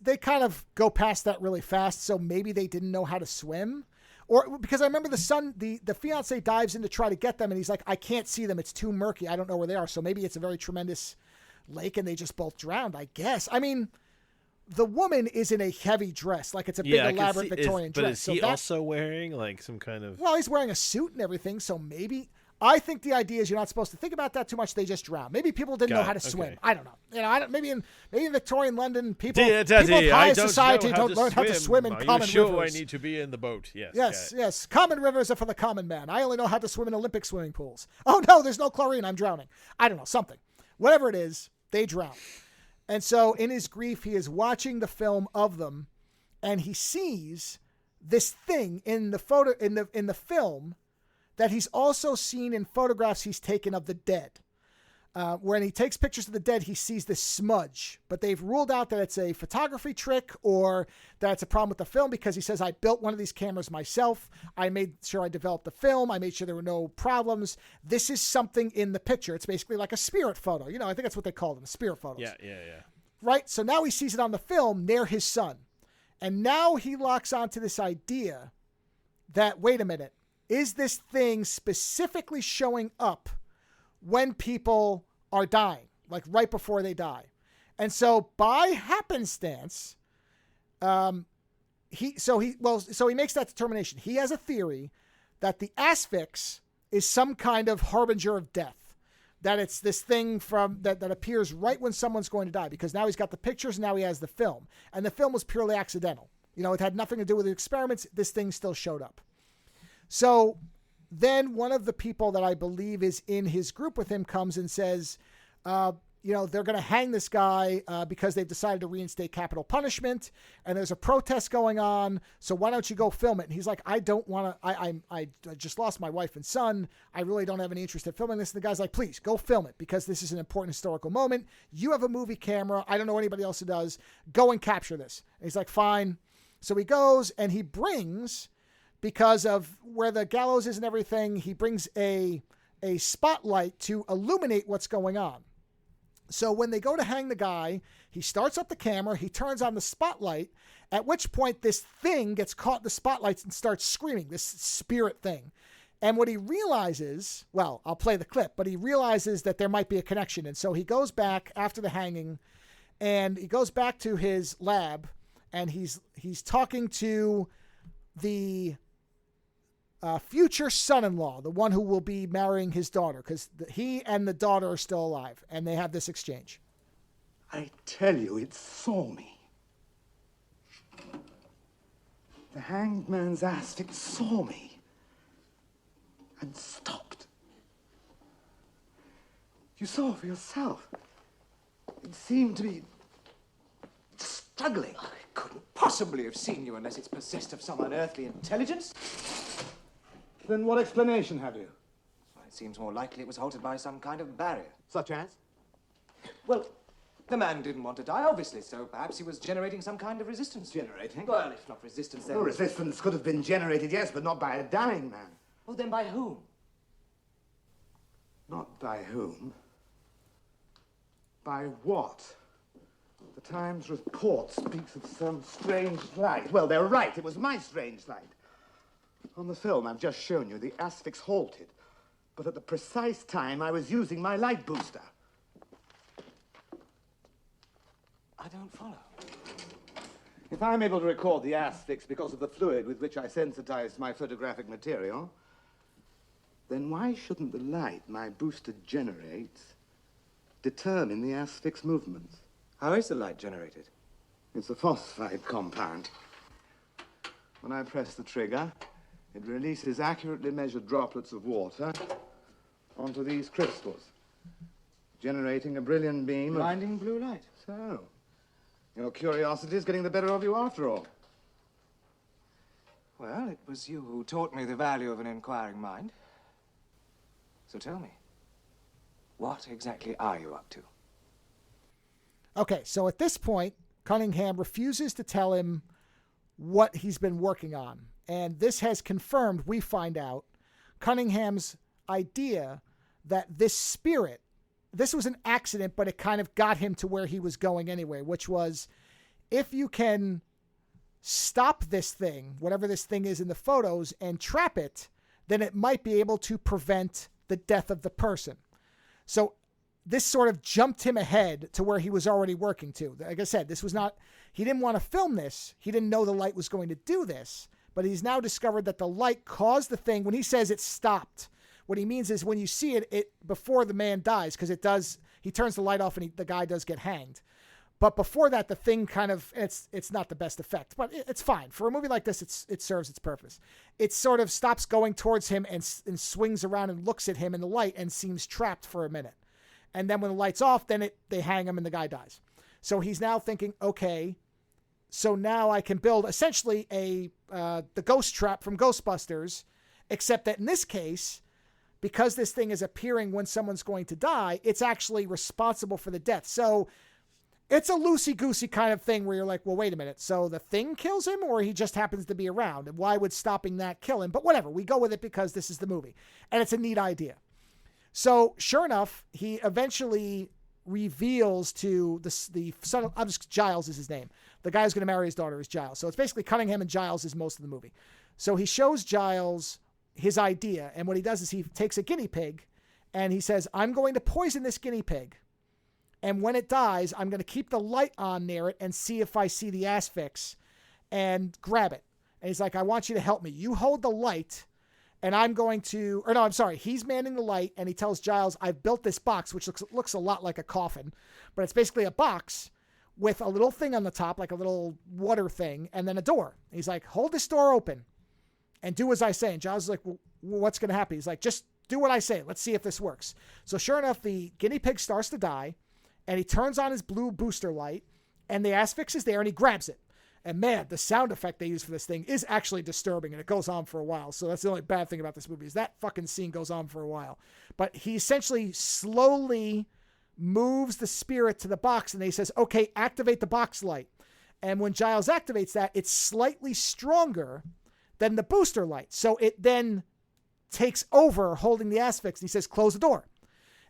they kind of go past that really fast. So maybe they didn't know how to swim. Or because I remember the son, the fiance dives in to try to get them, and he's like, I can't see them. It's too murky. I don't know where they are. So maybe it's a very tremendous lake, and they just both drowned, I guess. I mean, the woman is in a heavy dress, like it's a big elaborate Victorian dress. But is he also wearing like some kind of? Well, he's wearing a suit and everything. So maybe I think the idea is you're not supposed to think about that too much. They just drown. Maybe people didn't know how to swim. I don't know. You know, maybe in Victorian London, people of high society don't learn how to swim in common rivers. I need to be in the boat. Yes. Common rivers are for the common man. I only know how to swim in Olympic swimming pools. Oh no, there's no chlorine. I'm drowning. I don't know, something. Whatever it is, they drown. And so in his grief, he is watching the film of them, and he sees this thing in the photo in the film that he's also seen in photographs he's taken of the dead. When he takes pictures of the dead, he sees this smudge, but they've ruled out that it's a photography trick or that it's a problem with the film because he says, I built one of these cameras myself. I made sure I developed the film. I made sure there were no problems. This is something in the picture. It's basically like a spirit photo. You know, I think that's what they call them, spirit photos. Yeah. Right? So now he sees it on the film near his son. And now he locks onto this idea that, wait a minute, is this thing specifically showing up when people are dying, like right before they die? And so by happenstance, he makes that determination. He has a theory that the asphyx is some kind of harbinger of death, that it's this thing that appears right when someone's going to die, because now he's got the pictures, now he has the film, and the film was purely accidental. You know, it had nothing to do with the experiments. This thing still showed up. So then one of the people that I believe is in his group with him comes and says, they're going to hang this guy because they've decided to reinstate capital punishment, and there's a protest going on. So why don't you go film it? And he's like, I don't want to. I just lost my wife and son. I really don't have any interest in filming this. And the guy's like, please go film it because this is an important historical moment. You have a movie camera. I don't know anybody else who does. Go and capture this. And he's like, fine. So he goes and he brings, because of where the gallows is and everything, he brings a spotlight to illuminate what's going on. So when they go to hang the guy, he starts up the camera, he turns on the spotlight, at which point this thing gets caught in the spotlights and starts screaming, this spirit thing. And what he realizes, well, I'll play the clip, but he realizes that there might be a connection. And so he goes back after the hanging, and he goes back to his lab, and he's talking to the future son-in-law, the one who will be marrying his daughter, because he and the daughter are still alive, and they have this exchange. I tell you, it saw me. The hanged man's aspect saw me and stopped. You saw for yourself. It seemed to be struggling. It couldn't possibly have seen you unless it's possessed of some unearthly intelligence. Then what explanation have you? Well, it seems more likely it was halted by some kind of barrier. Such as? Well, the man didn't want to die, obviously, so perhaps he was generating some kind of resistance. Generating? Well, if not resistance, then... Well, resistance could have been generated, yes, but not by a dying man. Well, then by whom? Not by whom. By what? The Times report speaks of some strange light. Well, they're right. It was my strange light. On the film I've just shown you, the asphyx halted. But at the precise time I was using my light booster. I don't follow. If I'm able to record the asphyx because of the fluid with which I sensitized my photographic material, then why shouldn't the light my booster generates determine the asphyx movements? How is the light generated? It's a phosphide compound. When I press the trigger, it releases accurately measured droplets of water onto these crystals, generating a brilliant beam of... Blinding blue light. So, your curiosity is getting the better of you after all. Well, it was you who taught me the value of an inquiring mind. So tell me, what exactly are you up to? Okay, so at this point, Cunningham refuses to tell him what he's been working on. And this has confirmed, we find out, Cunningham's idea that this spirit, this was an accident, but it kind of got him to where he was going anyway, which was, if you can stop this thing, whatever this thing is in the photos, and trap it, then it might be able to prevent the death of the person. So this sort of jumped him ahead to where he was already working to. Like I said, this was not, he didn't want to film this. He didn't know the light was going to do this, but he's now discovered that the light caused the thing. When he says it stopped, what he means is when you see it before the man dies, because it does, he turns the light off and the guy does get hanged. But before that, the thing kind of, it's not the best effect, but it's fine. For a movie like this, it serves its purpose. It sort of stops going towards him and swings around and looks at him in the light and seems trapped for a minute. And then when the light's off, then they hang him and the guy dies. So he's now thinking, okay, so now I can build essentially the ghost trap from Ghostbusters, except that in this case, because this thing is appearing when someone's going to die, it's actually responsible for the death. So it's a loosey-goosey kind of thing where you're like, well, wait a minute. So the thing kills him or he just happens to be around? And why would stopping that kill him? But whatever, we go with it because this is the movie. And it's a neat idea. So sure enough, he eventually reveals to the son of, Giles is his name. The guy who's going to marry his daughter is Giles. So it's basically Cunningham and Giles is most of the movie. So he shows Giles his idea. And what he does is he takes a guinea pig and he says, I'm going to poison this guinea pig. And when it dies, I'm going to keep the light on near it and see if I see the asphyx and grab it. And he's like, I want you to help me. You hold the light and I'm going to, or no, I'm sorry. He's manning the light and he tells Giles, I've built this box, which looks a lot like a coffin, but it's basically a box with a little thing on the top, like a little water thing, and then a door. And he's like, hold this door open and do as I say. And Giles is like, well, what's going to happen? He's like, just do what I say. Let's see if this works. So sure enough, the guinea pig starts to die. and he turns on his blue booster light, and the asphyx is there, and he grabs it. And man, the sound effect they use for this thing is actually disturbing, and it goes on for a while. So that's the only bad thing about this movie, is that fucking scene goes on for a while. But he essentially slowly moves the spirit to the box, and he says, okay, activate the box light. And when Giles activates that, it's slightly stronger than the booster light. So it then takes over holding the asphyx. He says, close the door.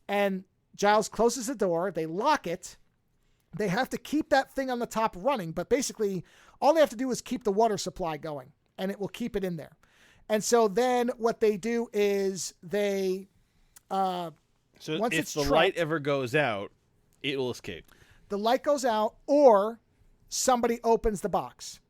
And Giles closes the door. They lock it. They have to keep that thing on the top running, but basically all they have to do is keep the water supply going, and it will keep it in there. And so then what they do is they... so if the light ever goes out, it will escape. The light goes out, or somebody opens the box.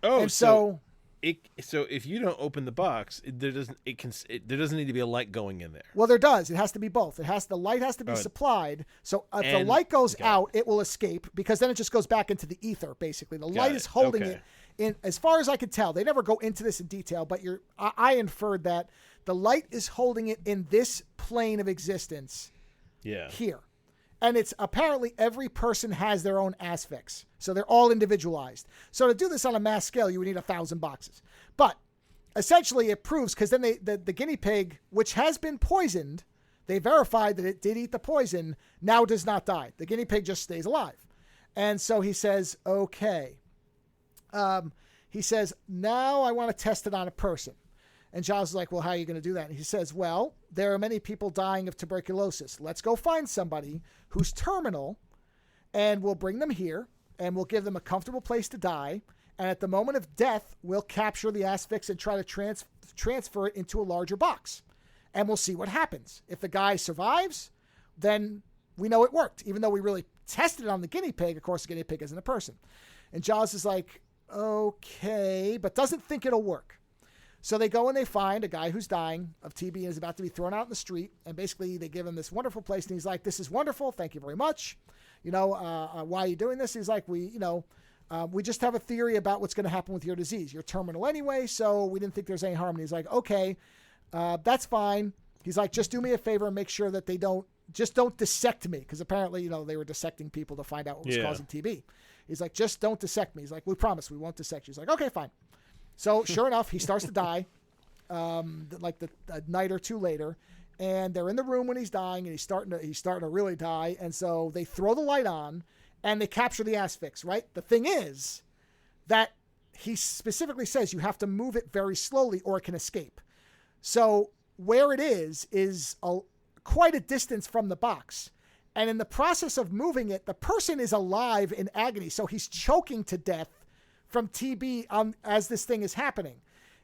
Oh, and so if you don't open the box, there doesn't need to be a light going in there. Well, there does. It has to be both. The light has to be supplied. So if the light goes out, it will escape, because then it just goes back into the ether. Basically, the light is holding it in. As far as I can tell, they never go into this in detail, but I inferred that the light is holding it in this plane of existence. Yeah. Here. And it's apparently every person has their own asphyx. So they're all individualized. So to do this on a mass scale, you would need 1,000 boxes. But essentially it proves, because then the guinea pig, which has been poisoned, they verified that it did eat the poison, now does not die. The guinea pig just stays alive. And so he says, okay. He says, now I want to test it on a person. And Giles is like, well, how are you going to do that? And he says, well, there are many people dying of tuberculosis. Let's go find somebody who's terminal, and we'll bring them here, and we'll give them a comfortable place to die. And at the moment of death, we'll capture the asphyx and try to transfer it into a larger box. And we'll see what happens. If the guy survives, then we know it worked. Even though we really tested it on the guinea pig, of course, the guinea pig isn't a person. And Giles is like, okay, but doesn't think it'll work. So they go and they find a guy who's dying of TB and is about to be thrown out in the street. And basically they give him this wonderful place. And he's like, this is wonderful. Thank you very much. Why are you doing this? He's like, we just have a theory about what's going to happen with your disease. You're terminal anyway, so we didn't think there's any harm. And he's like, okay, that's fine. He's like, just do me a favor and make sure that they don't dissect me. Because apparently, they were dissecting people to find out what was causing TB. He's like, just don't dissect me. He's like, we promise we won't dissect you. He's like, okay, fine. So sure enough, he starts to die, like a night or two later, and they're in the room when he's dying, and he's starting to really die. And so they throw the light on, and they capture the asphyx. Right. The thing is that he specifically says you have to move it very slowly, or it can escape. So where it is quite a distance from the box, and in the process of moving it, the person is alive in agony, so he's choking to death from TB as this thing is happening.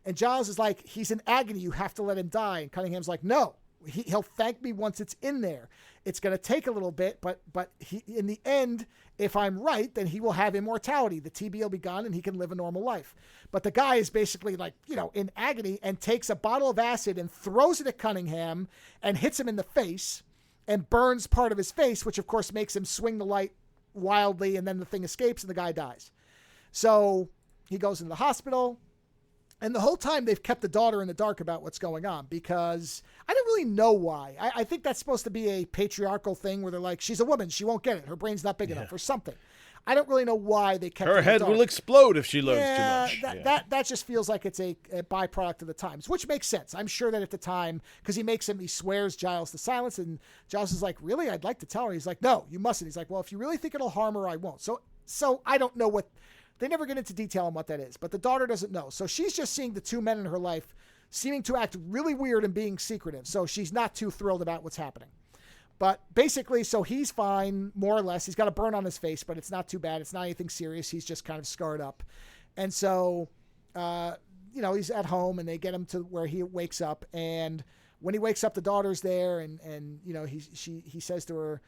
And Giles is like, he's in agony. You have to let him die. And Cunningham's like, no, he'll thank me once it's in there. It's going to take a little bit, but he, in the end, if I'm right, then he will have immortality. The TB will be gone and he can live a normal life. But the guy is basically like, in agony, and takes a bottle of acid and throws it at Cunningham and hits him in the face and burns part of his face, which of course makes him swing the light wildly. And then the thing escapes and the guy dies. So he goes into the hospital, and the whole time they've kept the daughter in the dark about what's going on, because I don't really know why. I think that's supposed to be a patriarchal thing where they're like, she's a woman, she won't get it. Her brain's not big enough or something. I don't really know why they kept her head will explode if she learns too much. That just feels like it's a byproduct of the times, which makes sense. I'm sure that at the time, because he swears Giles to silence, and Giles is like, really? I'd like to tell her. He's like, no, you mustn't. He's like, well, if you really think it'll harm her, I won't. So I don't know what... They never get into detail on what that is, but the daughter doesn't know. So she's just seeing the two men in her life seeming to act really weird and being secretive. So she's not too thrilled about what's happening. But basically, so he's fine, more or less. He's got a burn on his face, but it's not too bad. It's not anything serious. He's just kind of scarred up. And so, he's at home, and they get him to where he wakes up. And when he wakes up, the daughter's there, and he says to her,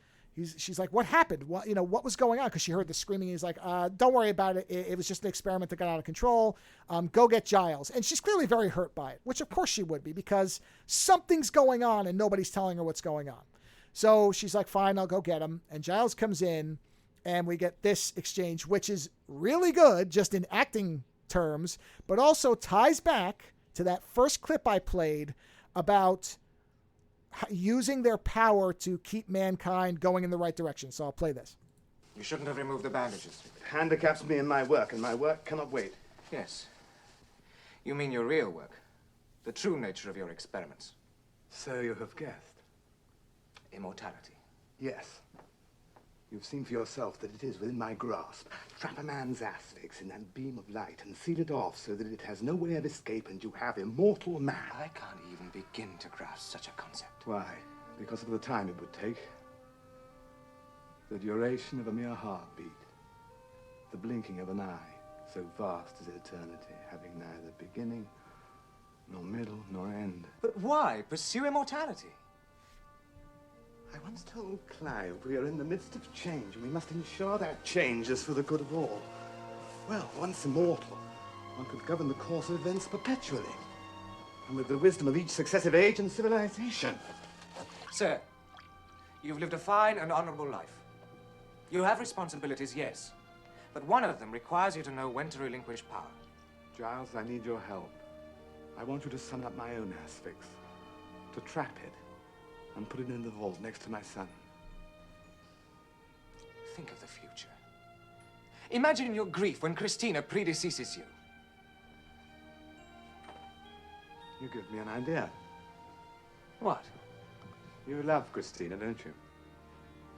she's like, what happened? What was going on? Because she heard the screaming. He's like, don't worry about it. It was just an experiment that got out of control. Go get Giles. And she's clearly very hurt by it, which of course she would be, because something's going on and nobody's telling her what's going on. So she's like, fine, I'll go get him. And Giles comes in, and we get this exchange, which is really good just in acting terms, but also ties back to that first clip I played about using their power to keep mankind going in the right direction. So I'll play this. You shouldn't have removed the bandages. It handicaps me in my work, and my work cannot wait. Yes. You mean your real work. The true nature of your experiments. So you have guessed. Immortality. Yes. You've seen for yourself that it is within my grasp. Trap a man's asphyx in that beam of light and seal it off so that it has no way of escape and you have immortal man. I can't even begin to grasp such a concept. Why? Because of the time it would take. The duration of a mere heartbeat. The blinking of an eye, so vast as eternity, having neither beginning, nor middle, nor end. But why pursue immortality? I once told Clive we are in the midst of change, and we must ensure that change is for the good of all. Well, once immortal, one could govern the course of events perpetually, and with the wisdom of each successive age and civilization. Sir, you've lived a fine and honorable life. You have responsibilities, yes, but one of them requires you to know when to relinquish power. Giles, I need your help. I want you to summon up my own asphyx, to trap it, and put it in the vault next to my son. Think of the future. Imagine your grief when Christina predeceases you. You give me an idea. What? You love Christina, don't you?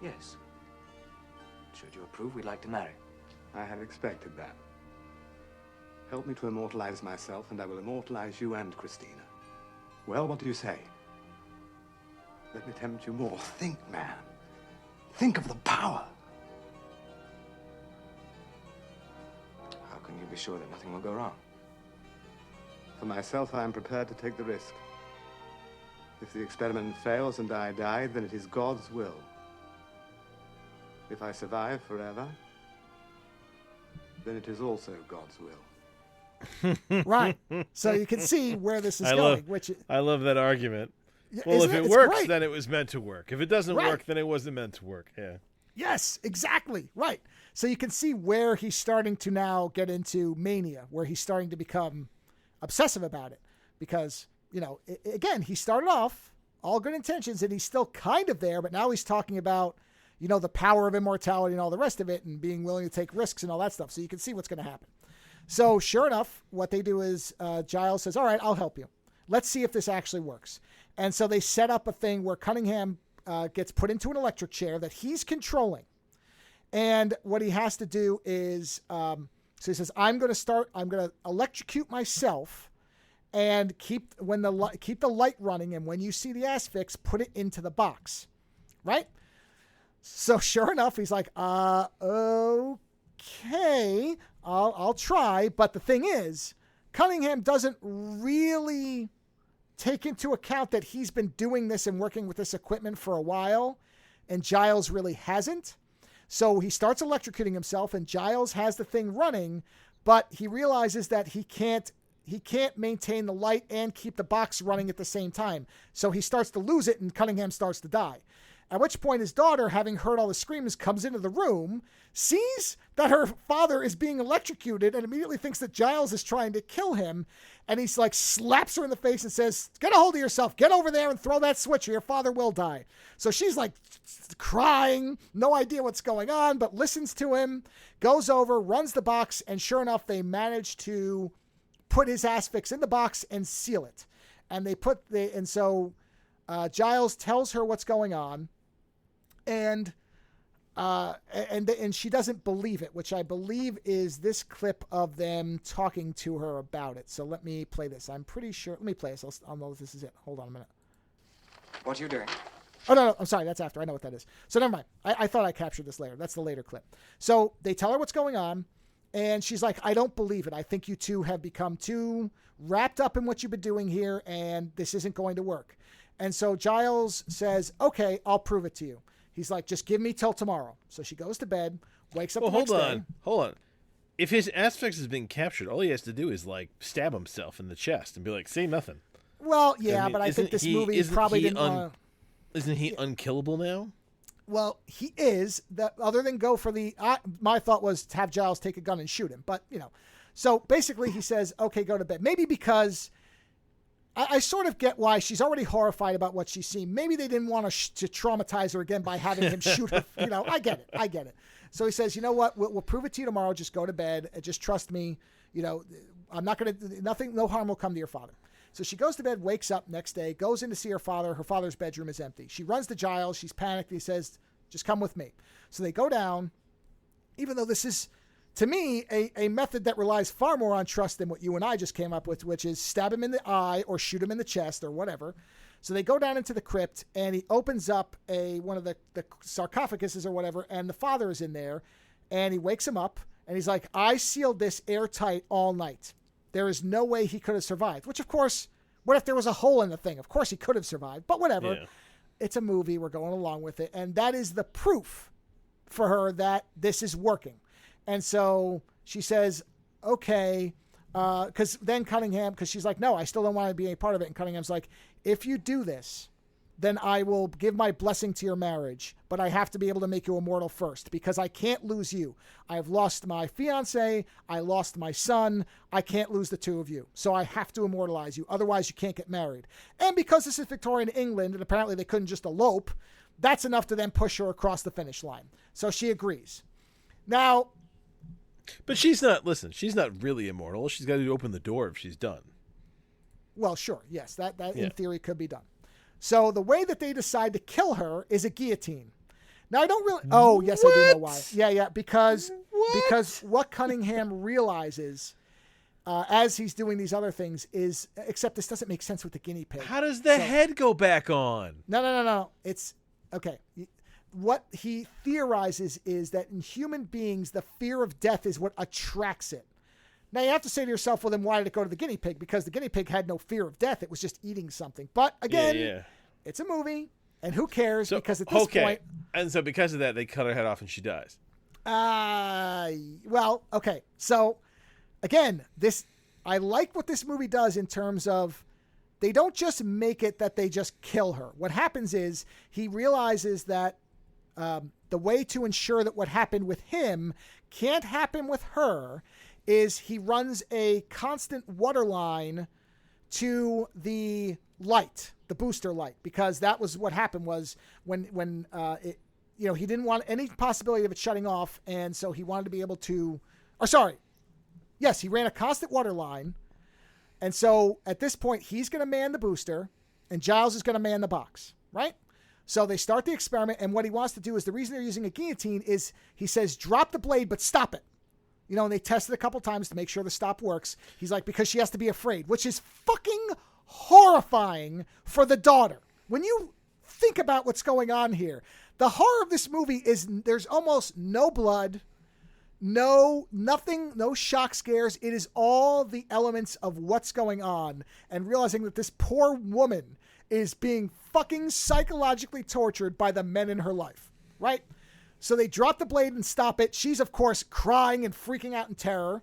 Yes. Should you approve, we'd like to marry. I had expected that. Help me to immortalize myself, and I will immortalize you and Christina. Well, what do you say? Let me tempt you more. Think, man. Think of the power. How can you be sure that nothing will go wrong? For myself, I am prepared to take the risk. If the experiment fails and I die, then it is God's will. If I survive forever, then it is also God's will. Right. So you can see where this is going. I love that argument. Well, if it works, great. then it was meant to work. If it doesn't Right. work, then it wasn't meant to work. Yeah. Yes, exactly. Right. So you can see where he's starting to now get into mania, where he's starting to become obsessive about it. Because, again, he started off all good intentions and he's still kind of there, but now he's talking about, the power of immortality and all the rest of it and being willing to take risks and all that stuff. So you can see what's going to happen. So sure enough, what they do is Giles says, all right, I'll help you. Let's see if this actually works. And so they set up a thing where Cunningham gets put into an electric chair that he's controlling. And what he has to do is, so he says, I'm going to electrocute myself and keep the light running. And when you see the asphyx, put it into the box. Right? So sure enough, he's like, okay, I'll try. But the thing is, Cunningham doesn't really take into account that he's been doing this and working with this equipment for a while, and Giles really hasn't. So he starts electrocuting himself, and Giles has the thing running, but he realizes that he can't maintain the light and keep the box running at the same time. So he starts to lose it, and Cunningham starts to die. At which point his daughter, having heard all the screams, comes into the room, sees that her father is being electrocuted, and immediately thinks that Giles is trying to kill him. And he's like, slaps her in the face and says, get a hold of yourself. Get over there and throw that switch or your father will die. So she's like crying, no idea what's going on, but listens to him, goes over, runs the box, and sure enough, they manage to put his asphyx in the box and seal it. And so Giles tells her what's going on, and she doesn't believe it, which I believe is this clip of them talking to her about it. So let me play this. I'm pretty sure. Let me play this. I'll know if this is it. Hold on a minute. What are you doing? Oh, no, I'm sorry. That's after. I know what that is. So never mind. I thought I captured this later. That's the later clip. So they tell her what's going on, and she's like, I don't believe it. I think you two have become too wrapped up in what you've been doing here, and this isn't going to work. And so Giles says, okay, I'll prove it to you. He's like, just give me till tomorrow. So she goes to bed, wakes up the next day. Hold on. If his asphyx is being captured, all he has to do is stab himself in the chest and be like, say nothing. Well, yeah, but I think this movie probably didn't Isn't he unkillable now? Well, he is. Other than go for my thought was to have Giles take a gun and shoot him. But, so basically he says, okay, go to bed. Maybe because I sort of get why she's already horrified about what she's seen. Maybe they didn't want to traumatize her again by having him shoot her. I get it. So he says, you know what? We'll prove it to you tomorrow. Just go to bed. Just trust me. I'm not going to, no harm will come to your father. So she goes to bed, wakes up next day, goes in to see her father. Her father's bedroom is empty. She runs to Giles. She's panicked. He says, just come with me. So they go down, even though this is, to me, a method that relies far more on trust than what you and I just came up with, which is stab him in the eye or shoot him in the chest or whatever. So they go down into the crypt, and he opens up one of the sarcophaguses or whatever, and the father is in there, and he wakes him up, and he's like, I sealed this airtight all night. There is no way he could have survived, which, of course, what if there was a hole in the thing? Of course he could have survived, but whatever. Yeah. It's a movie. We're going along with it. And that is the proof for her that this is working. And so she says, okay, because then Cunningham, because she's like, no, I still don't want to be a part of it. And Cunningham's like, if you do this, then I will give my blessing to your marriage, but I have to be able to make you immortal first because I can't lose you. I've lost my fiance. I lost my son. I can't lose the two of you. So I have to immortalize you. Otherwise you can't get married. And because this is Victorian England and apparently they couldn't just elope, that's enough to then push her across the finish line. So she agrees. Now, but she's not really immortal. She's got to open the door if she's done. Well, sure. Yes, that in theory could be done. So the way that they decide to kill her is a guillotine. Now I don't really. Oh yes, I do know why. Yeah. Because what Cunningham realizes as he's doing these other things is, except this doesn't make sense with the guinea pig. How does the head go back on? No. It's okay. What he theorizes is that in human beings, the fear of death is what attracts it. Now, you have to say to yourself, well, then why did it go to the guinea pig? Because the guinea pig had no fear of death. It was just eating something. But again, It's a movie, and who cares? So, because at this point... And so because of that, they cut her head off and she dies. Well, okay. So, again, I like what this movie does in terms of they don't just make it that they just kill her. What happens is he realizes that the way to ensure that what happened with him can't happen with her is he runs a constant water line to the light, the booster light, because that was what happened was when he didn't want any possibility of it shutting off, and so he wanted to be able to, he ran a constant water line, and so at this point he's going to man the booster, and Giles is going to man the box, right? So they start the experiment, and what he wants to do is the reason they're using a guillotine is he says, drop the blade, but stop it. And they test it a couple times to make sure the stop works. He's like, because she has to be afraid, which is fucking horrifying for the daughter. When you think about what's going on here, the horror of this movie is there's almost no blood, nothing, no shock scares. It is all the elements of what's going on and realizing that this poor woman is being fucking psychologically tortured by the men in her life, right? So they drop the blade and stop it. She's, of course, crying and freaking out in terror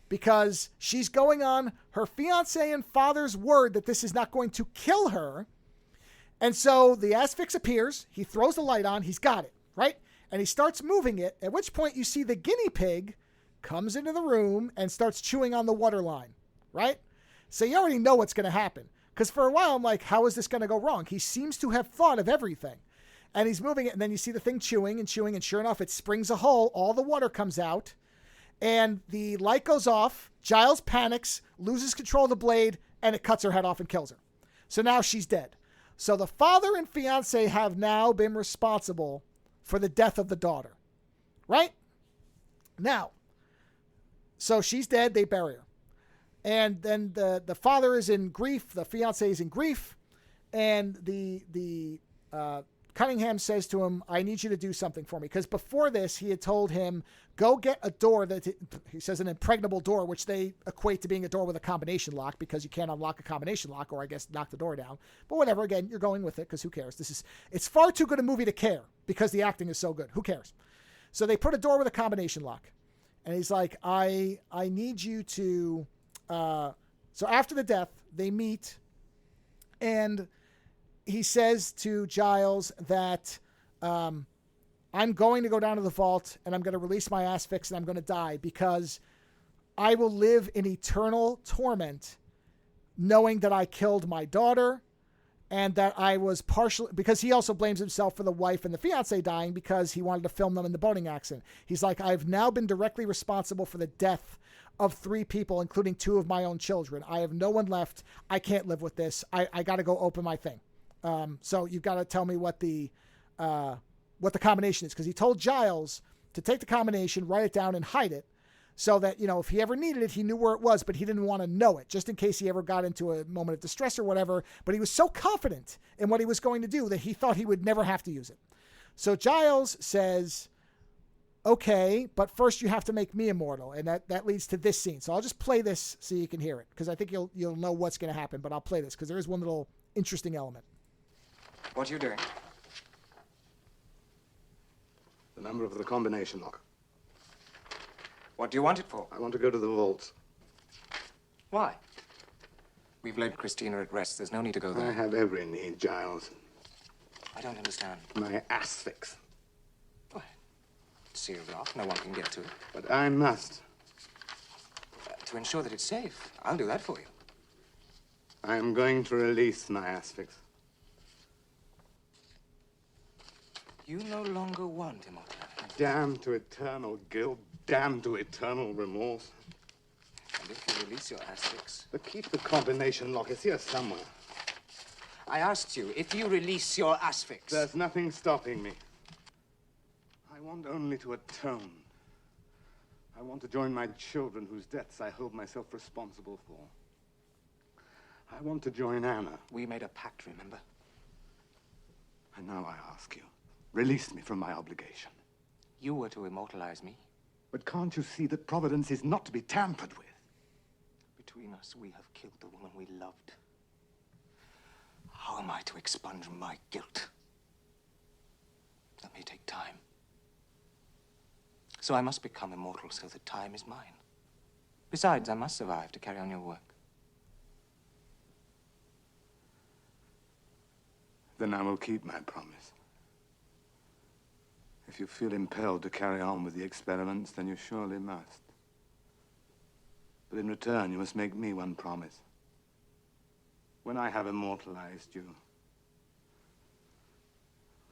because she's going on her fiancé and father's word that this is not going to kill her. And so the asphyx appears. He throws the light on. He's got it, right? And he starts moving it, at which point you see the guinea pig comes into the room and starts chewing on the water line, right? So you already know what's going to happen. Because for a while, I'm like, how is this going to go wrong? He seems to have thought of everything. And he's moving it, and then you see the thing chewing, and sure enough, it springs a hole. All the water comes out, and the light goes off. Giles panics, loses control of the blade, and it cuts her head off and kills her. So now she's dead. So the father and fiancé have now been responsible for the death of the daughter, right? Now, so she's dead. They bury her. And then the father is in grief. The fiancé is in grief. And the Cunningham says to him, I need you to do something for me. Because before this, he had told him, go get a door that, he says, an impregnable door, which they equate to being a door with a combination lock because you can't unlock a combination lock or I guess knock the door down. But whatever, again, you're going with it because who cares? It's far too good a movie to care because the acting is so good. Who cares? So they put a door with a combination lock. And he's like, I need you to, so after the death, they meet and he says to Giles that I'm going to go down to the vault and I'm going to release my asphyx and I'm going to die because I will live in eternal torment knowing that I killed my daughter and that I was partially, because he also blames himself for the wife and the fiance dying because he wanted to film them in the boating accident. He's like, I've now been directly responsible for the death of 3 people, including 2 of my own children. I have no one left. I can't live with this. I got to go open my thing. So you've got to tell me what the combination is, because he told Giles to take the combination, write it down, and hide it, so that, if he ever needed it, he knew where it was, but he didn't want to know it, just in case he ever got into a moment of distress or whatever. But he was so confident in what he was going to do that he thought he would never have to use it. So Giles says, okay, but first you have to make me immortal, and that leads to this scene. So I'll just play this so you can hear it, because I think you'll know what's going to happen, but I'll play this, because there is one little interesting element. What are you doing? The number of the combination lock. What do you want it for? I want to go to the vaults. Why? We've laid Christina at rest. There's no need to go there. I have every need, Giles. I don't understand. My asphyx. What? Sealed off. No one can get to it. But I must. To ensure that it's safe. I'll do that for you. I am going to release my asphyx. You no longer want immortality. Damn to eternal guilt. Damn to eternal remorse. And if you release your asphyx... But keep the combination lock. It's here somewhere. I asked you if you release your asphyx. There's nothing stopping me. I want only to atone. I want to join my children whose deaths I hold myself responsible for. I want to join Anna. We made a pact, remember? And now I ask you, release me from my obligation. You were to immortalize me. But can't you see that Providence is not to be tampered with? Between us, we have killed the woman we loved. How am I to expunge my guilt? That may take time. So I must become immortal so that time is mine. Besides, I must survive to carry on your work. Then I will keep my promise. If you feel impelled to carry on with the experiments, then you surely must. But in return, you must make me one promise. When I have immortalized you,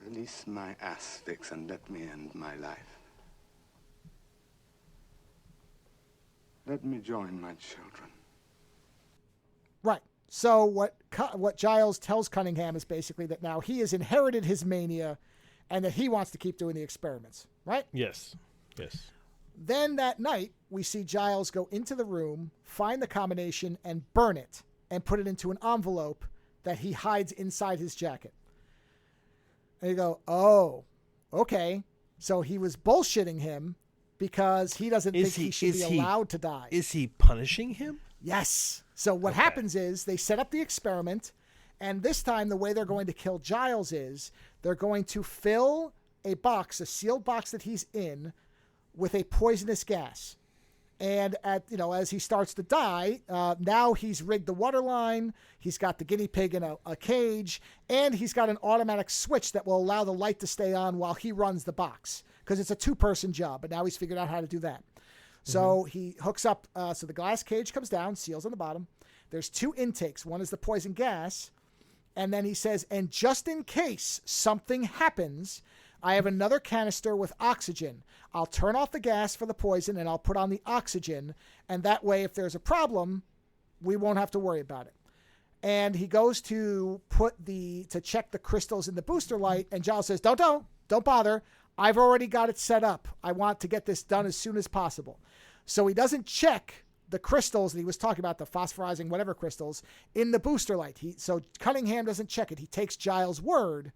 release my asphyx and let me end my life. Let me join my children. Right. So what Giles tells Cunningham is basically that now he has inherited his mania and that he wants to keep doing the experiments, right? Yes. Then that night, we see Giles go into the room, find the combination, and burn it, and put it into an envelope that he hides inside his jacket. And you go, oh, okay. So he was bullshitting him because he doesn't think he should be allowed to die. Is he punishing him? Yes. So what happens is they set up the experiment, and this time the way they're going to kill Giles is they're going to fill a box, a sealed box that he's in, with a poisonous gas. And as he starts to die, now he's rigged the water line, he's got the guinea pig in a cage, and he's got an automatic switch that will allow the light to stay on while he runs the box. Because it's a 2-person job, but now he's figured out how to do that. So he hooks up, so the glass cage comes down, seals on the bottom. There's 2 intakes. One is the poison gas. And then he says, and just in case something happens, I have another canister with oxygen. I'll turn off the gas for the poison and I'll put on the oxygen. And that way, if there's a problem, we won't have to worry about it. And he goes to check the crystals in the booster light. And Giles says, don't bother. I've already got it set up. I want to get this done as soon as possible. So he doesn't check the crystals that he was talking about, the phosphorizing whatever crystals, in the booster light. So Cunningham doesn't check it. He takes Giles' word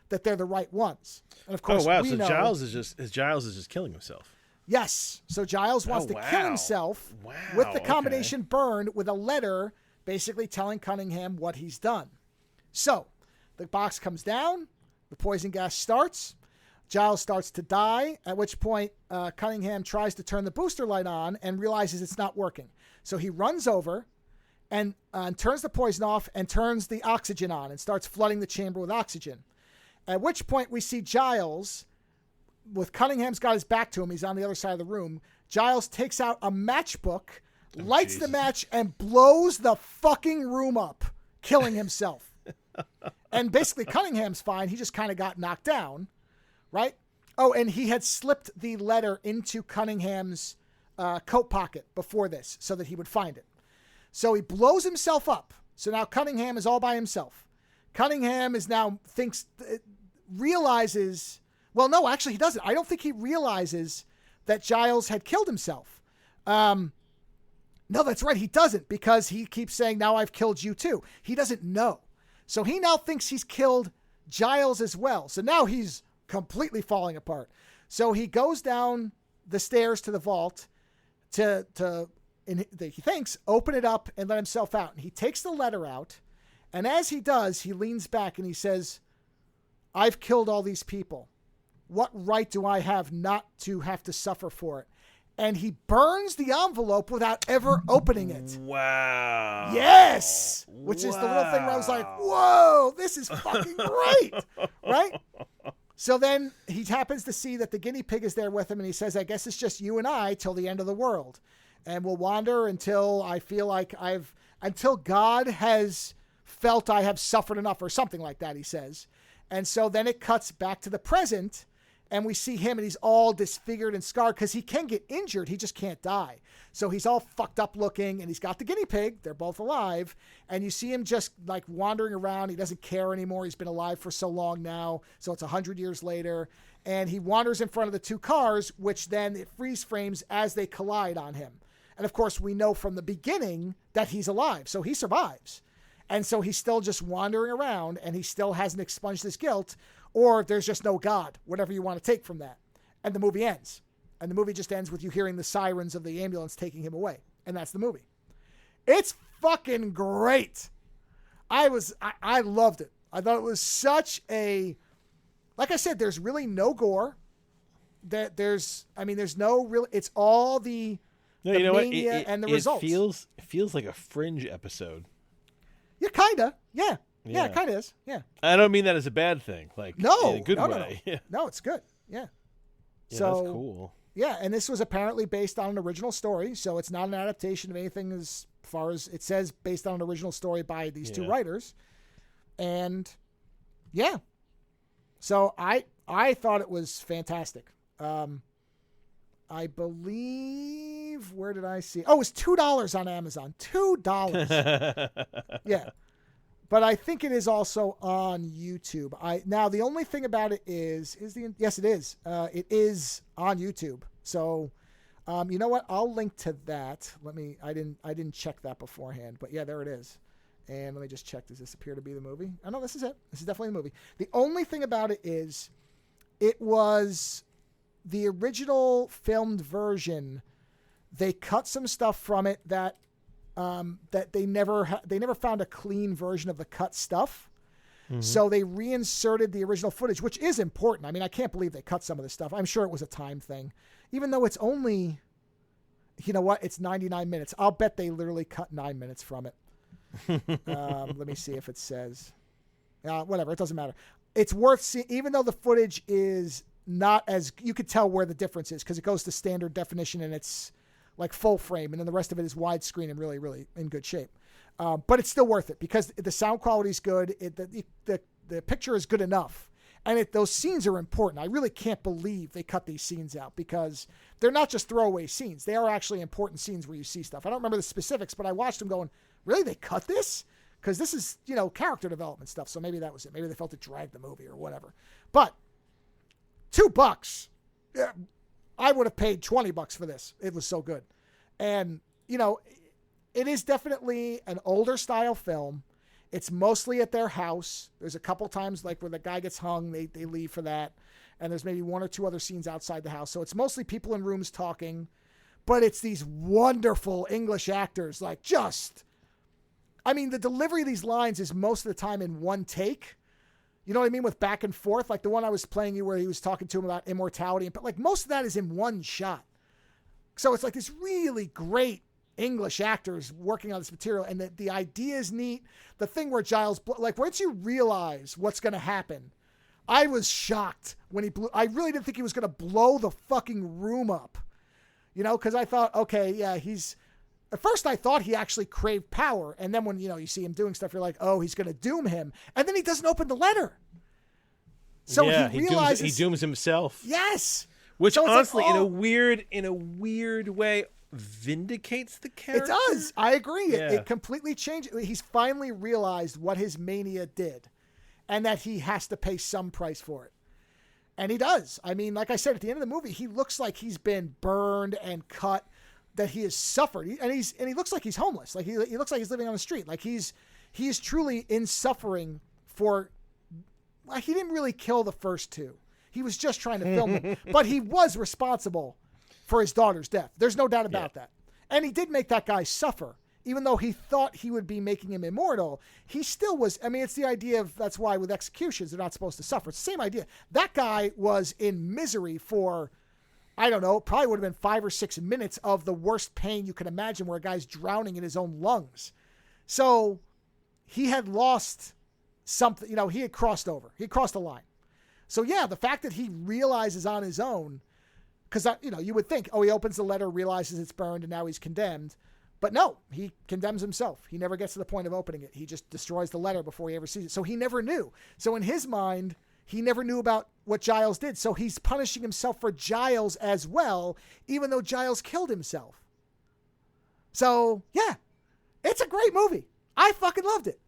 that they're the right ones. And of course, so Giles is just killing himself. Yes. So Giles wants to kill himself with the combination burned with a letter basically telling Cunningham what he's done. So the box comes down, the poison gas starts, Giles starts to die, at which point Cunningham tries to turn the booster light on and realizes it's not working. So he runs over and turns the poison off and turns the oxygen on and starts flooding the chamber with oxygen. At which point we see Giles, with Cunningham's got his back to him, he's on the other side of the room. Giles takes out a matchbook, lights the match, and blows the fucking room up, killing himself. And basically Cunningham's fine. He just kind of got knocked down, right? Oh, and he had slipped the letter into Cunningham's coat pocket before this so that he would find it. So he blows himself up. So now Cunningham is all by himself. Cunningham is now realizes, well, no, actually he doesn't. I don't think he realizes that Giles had killed himself. No, that's right. He doesn't, because he keeps saying, now I've killed you too. He doesn't know. So he now thinks he's killed Giles as well. So now he's completely falling apart. So he goes down the stairs to the vault he thinks, open it up and let himself out. And he takes the letter out. And as he does, he leans back and he says, I've killed all these people. What right do I have not to have to suffer for it? And he burns the envelope without ever opening it. Wow. Yes! Which is the little thing where I was like, whoa, this is fucking great. Right? So then he happens to see that the guinea pig is there with him, and he says, I guess it's just you and I till the end of the world. And we'll wander until I feel like until God has felt I have suffered enough, or something like that, he says. And so then it cuts back to the present, and we see him, and he's all disfigured and scarred because he can get injured. He just can't die. So he's all fucked up looking, and he's got the guinea pig. They're both alive. And you see him just like wandering around. He doesn't care anymore. He's been alive for so long now. So it's 100 years later. And he wanders in front of the two cars, which then it freeze frames as they collide on him. And of course, we know from the beginning that he's alive. So he survives. And so he's still just wandering around, and he still hasn't expunged his guilt, or there's just no God, whatever you want to take from that. And the movie ends. And the movie just ends with you hearing the sirens of the ambulance taking him away. And that's the movie. It's fucking great. I loved it. I thought it was such a, like I said, there's really no gore. There's no real, it's all the mania and the results. It feels like a Fringe episode. Yeah, kind of. Yeah. Yeah, it kind of is. Yeah. I don't mean that as a bad thing. Like, in a good way. No. No, it's good. Yeah. Yeah, so, that's cool. Yeah, and this was apparently based on an original story, so it's not an adaptation of anything as far as it says based on an original story by these two writers. And yeah. So I thought it was fantastic. I believe, where did I see? Oh, it was $2 on Amazon. $2. Yeah. But I think it is also on YouTube. Now the only thing about it is yes, it is. It is on YouTube. So, you know what? I'll link to that. I didn't check that beforehand, but yeah, there it is. And let me just check. Does this appear to be the movie? Oh no, this is it. This is definitely the movie. The only thing about it is, it was the original filmed version. They cut some stuff from it that they never found a clean version of the cut stuff. Mm-hmm. So they reinserted the original footage, which is important. I mean, I can't believe they cut some of this stuff. I'm sure it was a time thing, even though it's only, you know what? It's 99 minutes. I'll bet they literally cut 9 minutes from it. Let me see if it says, whatever. It doesn't matter. It's worth seeing, even though the footage is not as, you could tell where the difference is because it goes to standard definition and it's like full frame, and then the rest of it is widescreen and really, really in good shape. But it's still worth it because the sound quality is good. The picture is good enough, and those scenes are important. I really can't believe they cut these scenes out because they're not just throwaway scenes. They are actually important scenes where you see stuff. I don't remember the specifics, but I watched them going, really, they cut this? Because this is, character development stuff. So maybe that was it. Maybe they felt it dragged the movie or whatever. But $2. Yeah, I would have paid $20 for this. It was so good. And, it is definitely an older style film. It's mostly at their house. There's a couple times like where the guy gets hung, they leave for that. And there's maybe one or two other scenes outside the house. So it's mostly people in rooms talking, but it's these wonderful English actors. The delivery of these lines is most of the time in one take. You know what I mean? With back and forth, like the one I was playing you where he was talking to him about immortality. But like most of that is in one shot. So it's like this really great English actors working on this material. And the idea is neat. The thing where Giles, once you realize what's going to happen, I was shocked when he blew. I really didn't think he was going to blow the fucking room up. Because I thought, okay, yeah, he's At first I thought he actually craved power. And then when, you see him doing stuff, you're like, oh, he's going to doom him. And then he doesn't open the letter. So he realizes. He dooms himself. Yes. Which so honestly, in a weird way, vindicates the character. It does. I agree. Yeah. It completely changed. He's finally realized what his mania did and that he has to pay some price for it. And he does. I mean, like I said, at the end of the movie, he looks like he's been burned and cut, that he has suffered. And he looks like he's homeless. Like he looks like he's living on the street. Like he is truly in suffering for, like, he didn't really kill the first two. He was just trying to film them, but he was responsible for his daughter's death. There's no doubt about that. And he did make that guy suffer. Even though he thought he would be making him immortal, he still was. I mean, it's the idea of, that's why with executions, they're not supposed to suffer. It's the same idea. That guy was in misery for, I don't know, probably would have been 5 or 6 minutes of the worst pain you can imagine, where a guy's drowning in his own lungs. So he had lost something, he had crossed over. He crossed a line. So yeah, the fact that he realizes on his own, because you would think, oh, he opens the letter, realizes it's burned, and now he's condemned. But no, he condemns himself. He never gets to the point of opening it. He just destroys the letter before he ever sees it. So he never knew. So in his mind, he never knew about what Giles did. So he's punishing himself for Giles as well, even though Giles killed himself. So yeah, it's a great movie. I fucking loved it.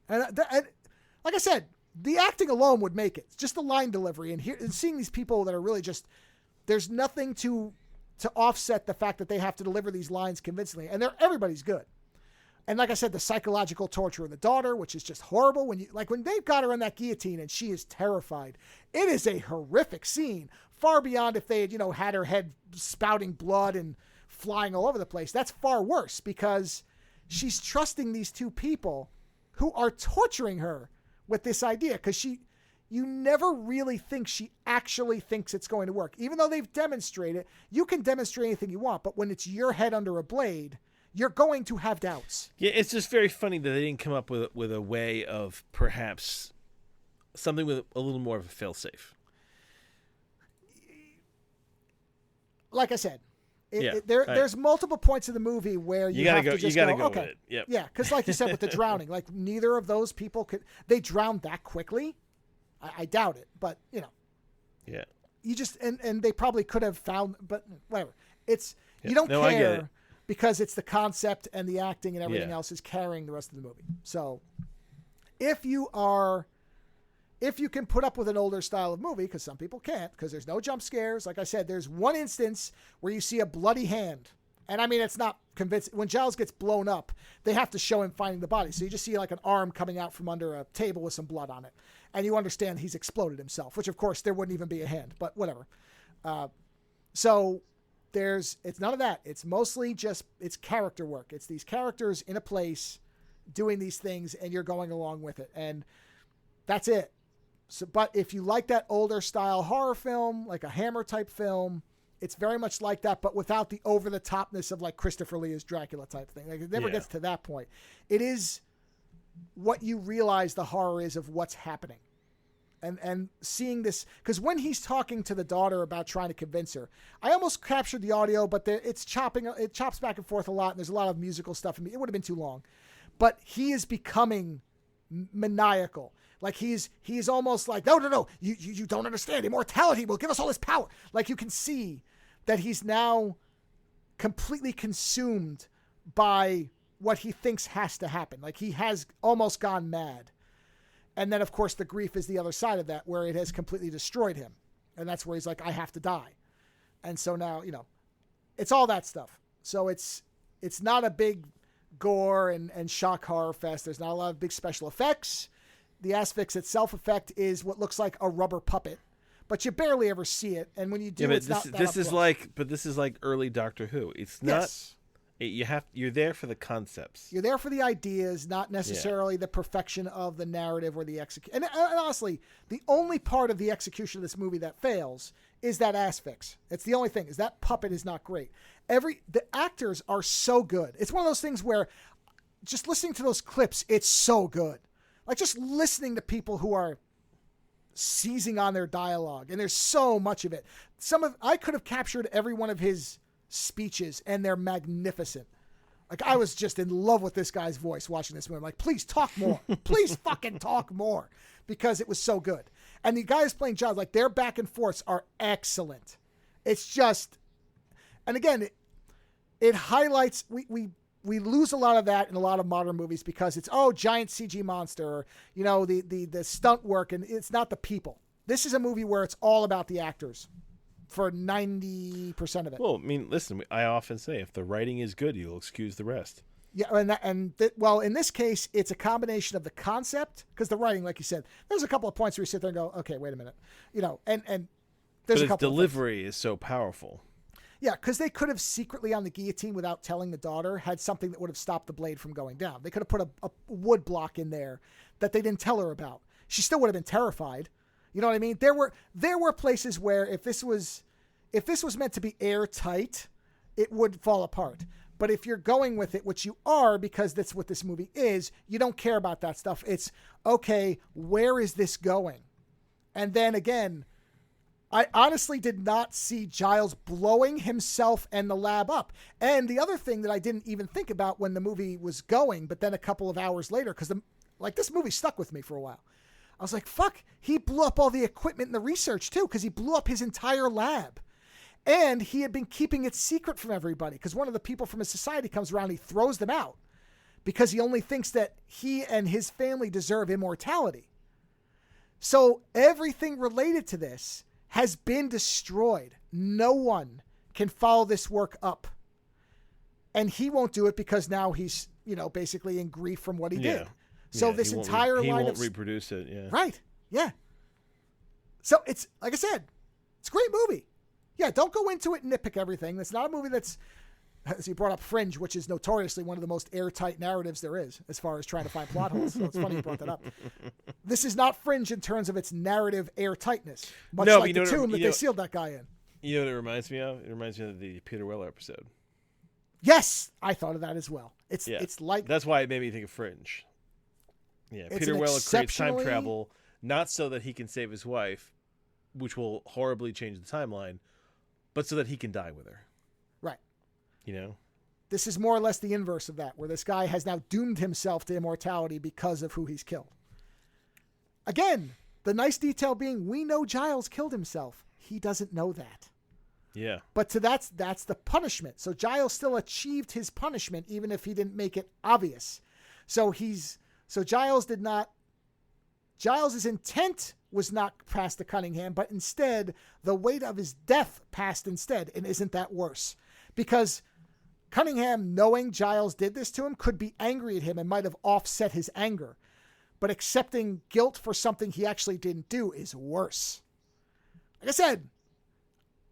And like I said, the acting alone would make it. It's just the line delivery and seeing these people that are really just, there's nothing to offset the fact that they have to deliver these lines convincingly. And everybody's good. And like I said, the psychological torture of the daughter, which is just horrible. When they've got her on that guillotine and she is terrified, it is a horrific scene, far beyond if they had, had her head spouting blood and flying all over the place. That's far worse, because she's trusting these two people who are torturing her with this idea, because you never really think she actually thinks it's going to work. Even though they've demonstrated, you can demonstrate anything you want, but when it's your head under a blade, you're going to have doubts. Yeah, it's just very funny that they didn't come up with a way of perhaps something with a little more of a fail-safe. Like I said, there's multiple points in the movie where you have to just go with it. Yep. Yeah, because like you said with the drowning, like neither of those people they drowned that quickly. I doubt it, but yeah, you just and they probably could have found, but whatever. You don't I get it. care, because it's the concept and the acting and everything else is carrying the rest of the movie. So if you can put up with an older style of movie, because some people can't, because there's no jump scares. Like I said, there's one instance where you see a bloody hand. And I mean, it's not convincing. When Giles gets blown up, they have to show him finding the body. So you just see like an arm coming out from under a table with some blood on it. And you understand he's exploded himself, which of course there wouldn't even be a hand, but whatever. So it's none of that. It's mostly just, it's character work. It's these characters in a place doing these things and you're going along with it. And that's it. So, but if you like that older style horror film, like a Hammer type film, it's very much like that, but without the over the topness of like Christopher Lee as Dracula type thing. Like it never gets to that point. It is what you realize the horror is of what's happening. And seeing this, because when he's talking to the daughter about trying to convince her, I almost captured the audio, but it chops back and forth a lot, and there's a lot of musical stuff in me. It would have been too long. But he is becoming maniacal. Like he's almost like, no, you don't understand. Immortality will give us all this power. Like you can see that he's now completely consumed by what he thinks has to happen. Like he has almost gone mad. And then, of course, the grief is the other side of that, where it has completely destroyed him. And that's where he's like, I have to die. And so now, it's all that stuff. So it's not a big gore and shock horror fest. There's not a lot of big special effects. The Asphyx itself effect is what looks like a rubber puppet, but you barely ever see it. And when you do, it's not that this is like early Doctor Who. It's not. Yes. You're there for the concepts. You're there for the ideas, not necessarily the perfection of the narrative or the execution. And honestly, the only part of the execution of this movie that fails is that Asphyx. It's the only thing, is that puppet is not great. The actors are so good. It's one of those things where just listening to those clips, it's so good. Like just listening to people who are seizing on their dialogue, and there's so much of it. I could have captured every one of his speeches, and they're magnificent. Like, I was just in love with this guy's voice watching this movie. I'm like, please talk more. Please fucking talk more. Because it was so good. And the guys playing Giles, like, their back and forths are excellent. It's just, and again, it highlights, we lose a lot of that in a lot of modern movies because it's, giant CG monster, or, the stunt work, and it's not the people. This is a movie where it's all about the actors for 90% of it. Well, I mean, listen, I often say if the writing is good, you'll excuse the rest. Yeah, well, in this case, it's a combination of the concept, because the writing, like you said, there's a couple of points where you sit there and go, okay, wait a minute, and there's a couple. But delivery is so powerful. Yeah, because they could have secretly on the guillotine, without telling the daughter, had something that would have stopped the blade from going down. They could have put a wood block in there that they didn't tell her about. She still would have been terrified. You know what I mean? There were places where if this was meant to be airtight, it would fall apart. But if you're going with it, which you are, because that's what this movie is, you don't care about that stuff. It's, okay, where is this going? And then again, I honestly did not see Giles blowing himself and the lab up. And the other thing that I didn't even think about when the movie was going, but then a couple of hours later, because this movie stuck with me for a while. I was like, fuck, he blew up all the equipment and the research too, because he blew up his entire lab. And he had been keeping it secret from everybody, because one of the people from his society comes around and he throws them out because he only thinks that he and his family deserve immortality. So everything related to this has been destroyed. No one can follow this work up. And he won't do it because now he's, basically in grief from what he did. So this entire line he won't reproduce it. Yeah. Right. Yeah. So it's, like I said, it's a great movie. Yeah, don't go into it and nitpick everything. It's not a movie that's, as you brought up, Fringe, which is notoriously one of the most airtight narratives there is as far as trying to find plot holes. So it's funny you brought that up. This is not Fringe in terms of its narrative airtightness, much like the tomb that they sealed that guy in. You know what it reminds me of? It reminds me of the Peter Weller episode. Yes, I thought of that as well. It's like, that's why it made me think of Fringe. Yeah, Peter Weller creates time travel not so that he can save his wife, which will horribly change the timeline, but so that he can die with her. Right. This is more or less the inverse of that, where this guy has now doomed himself to immortality because of who he's killed. Again, the nice detail being, we know Giles killed himself. He doesn't know that. Yeah. But that's the punishment. So Giles still achieved his punishment, even if he didn't make it obvious. Giles's intent was not passed to Cunningham, but instead the weight of his death passed instead. And isn't that worse? Because Cunningham, knowing Giles did this to him, could be angry at him and might have offset his anger. But accepting guilt for something he actually didn't do is worse. Like I said,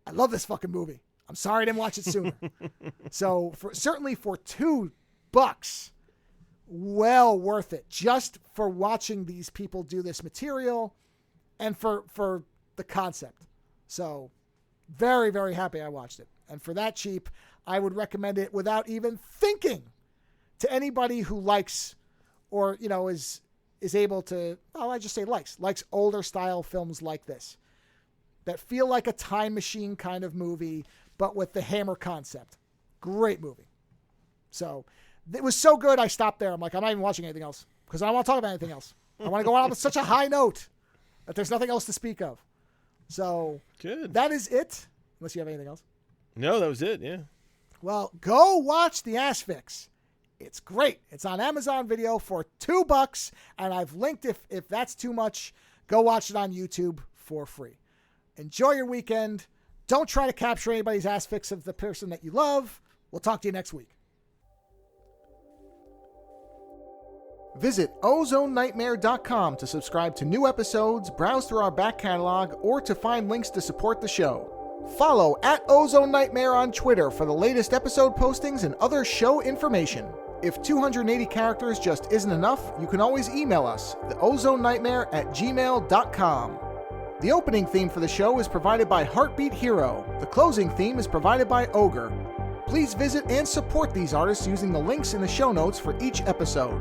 I love this fucking movie. I'm sorry I didn't watch it sooner. So certainly for $2, well worth it, just for watching these people do this material and for the concept. So very, very happy I watched it. And for that cheap, I would recommend it without even thinking to anybody who likes or, is able to, I just say likes older style films like this that feel like a time machine kind of movie, but with the Hammer concept. Great movie. So it was so good, I stopped there. I'm like, I'm not even watching anything else because I don't want to talk about anything else. I want to go out with such a high note that there's nothing else to speak of. So good. That is it. Unless you have anything else. No, that was it. Yeah. Well, go watch The Asphyx. It's great. It's on Amazon Video for $2, and I've linked if that's too much, go watch it on YouTube for free. Enjoy your weekend. Don't try to capture anybody's asphyx of the person that you love. We'll talk to you next week. Visit OzoneNightmare.com to subscribe to new episodes, browse through our back catalog, or to find links to support the show. Follow @OzoneNightmare on Twitter for the latest episode postings and other show information. If 280 characters just isn't enough, you can always email us, theozonenightmare@gmail.com. The opening theme for the show is provided by Heartbeat Hero. The closing theme is provided by Ogre. Please visit and support these artists using the links in the show notes for each episode.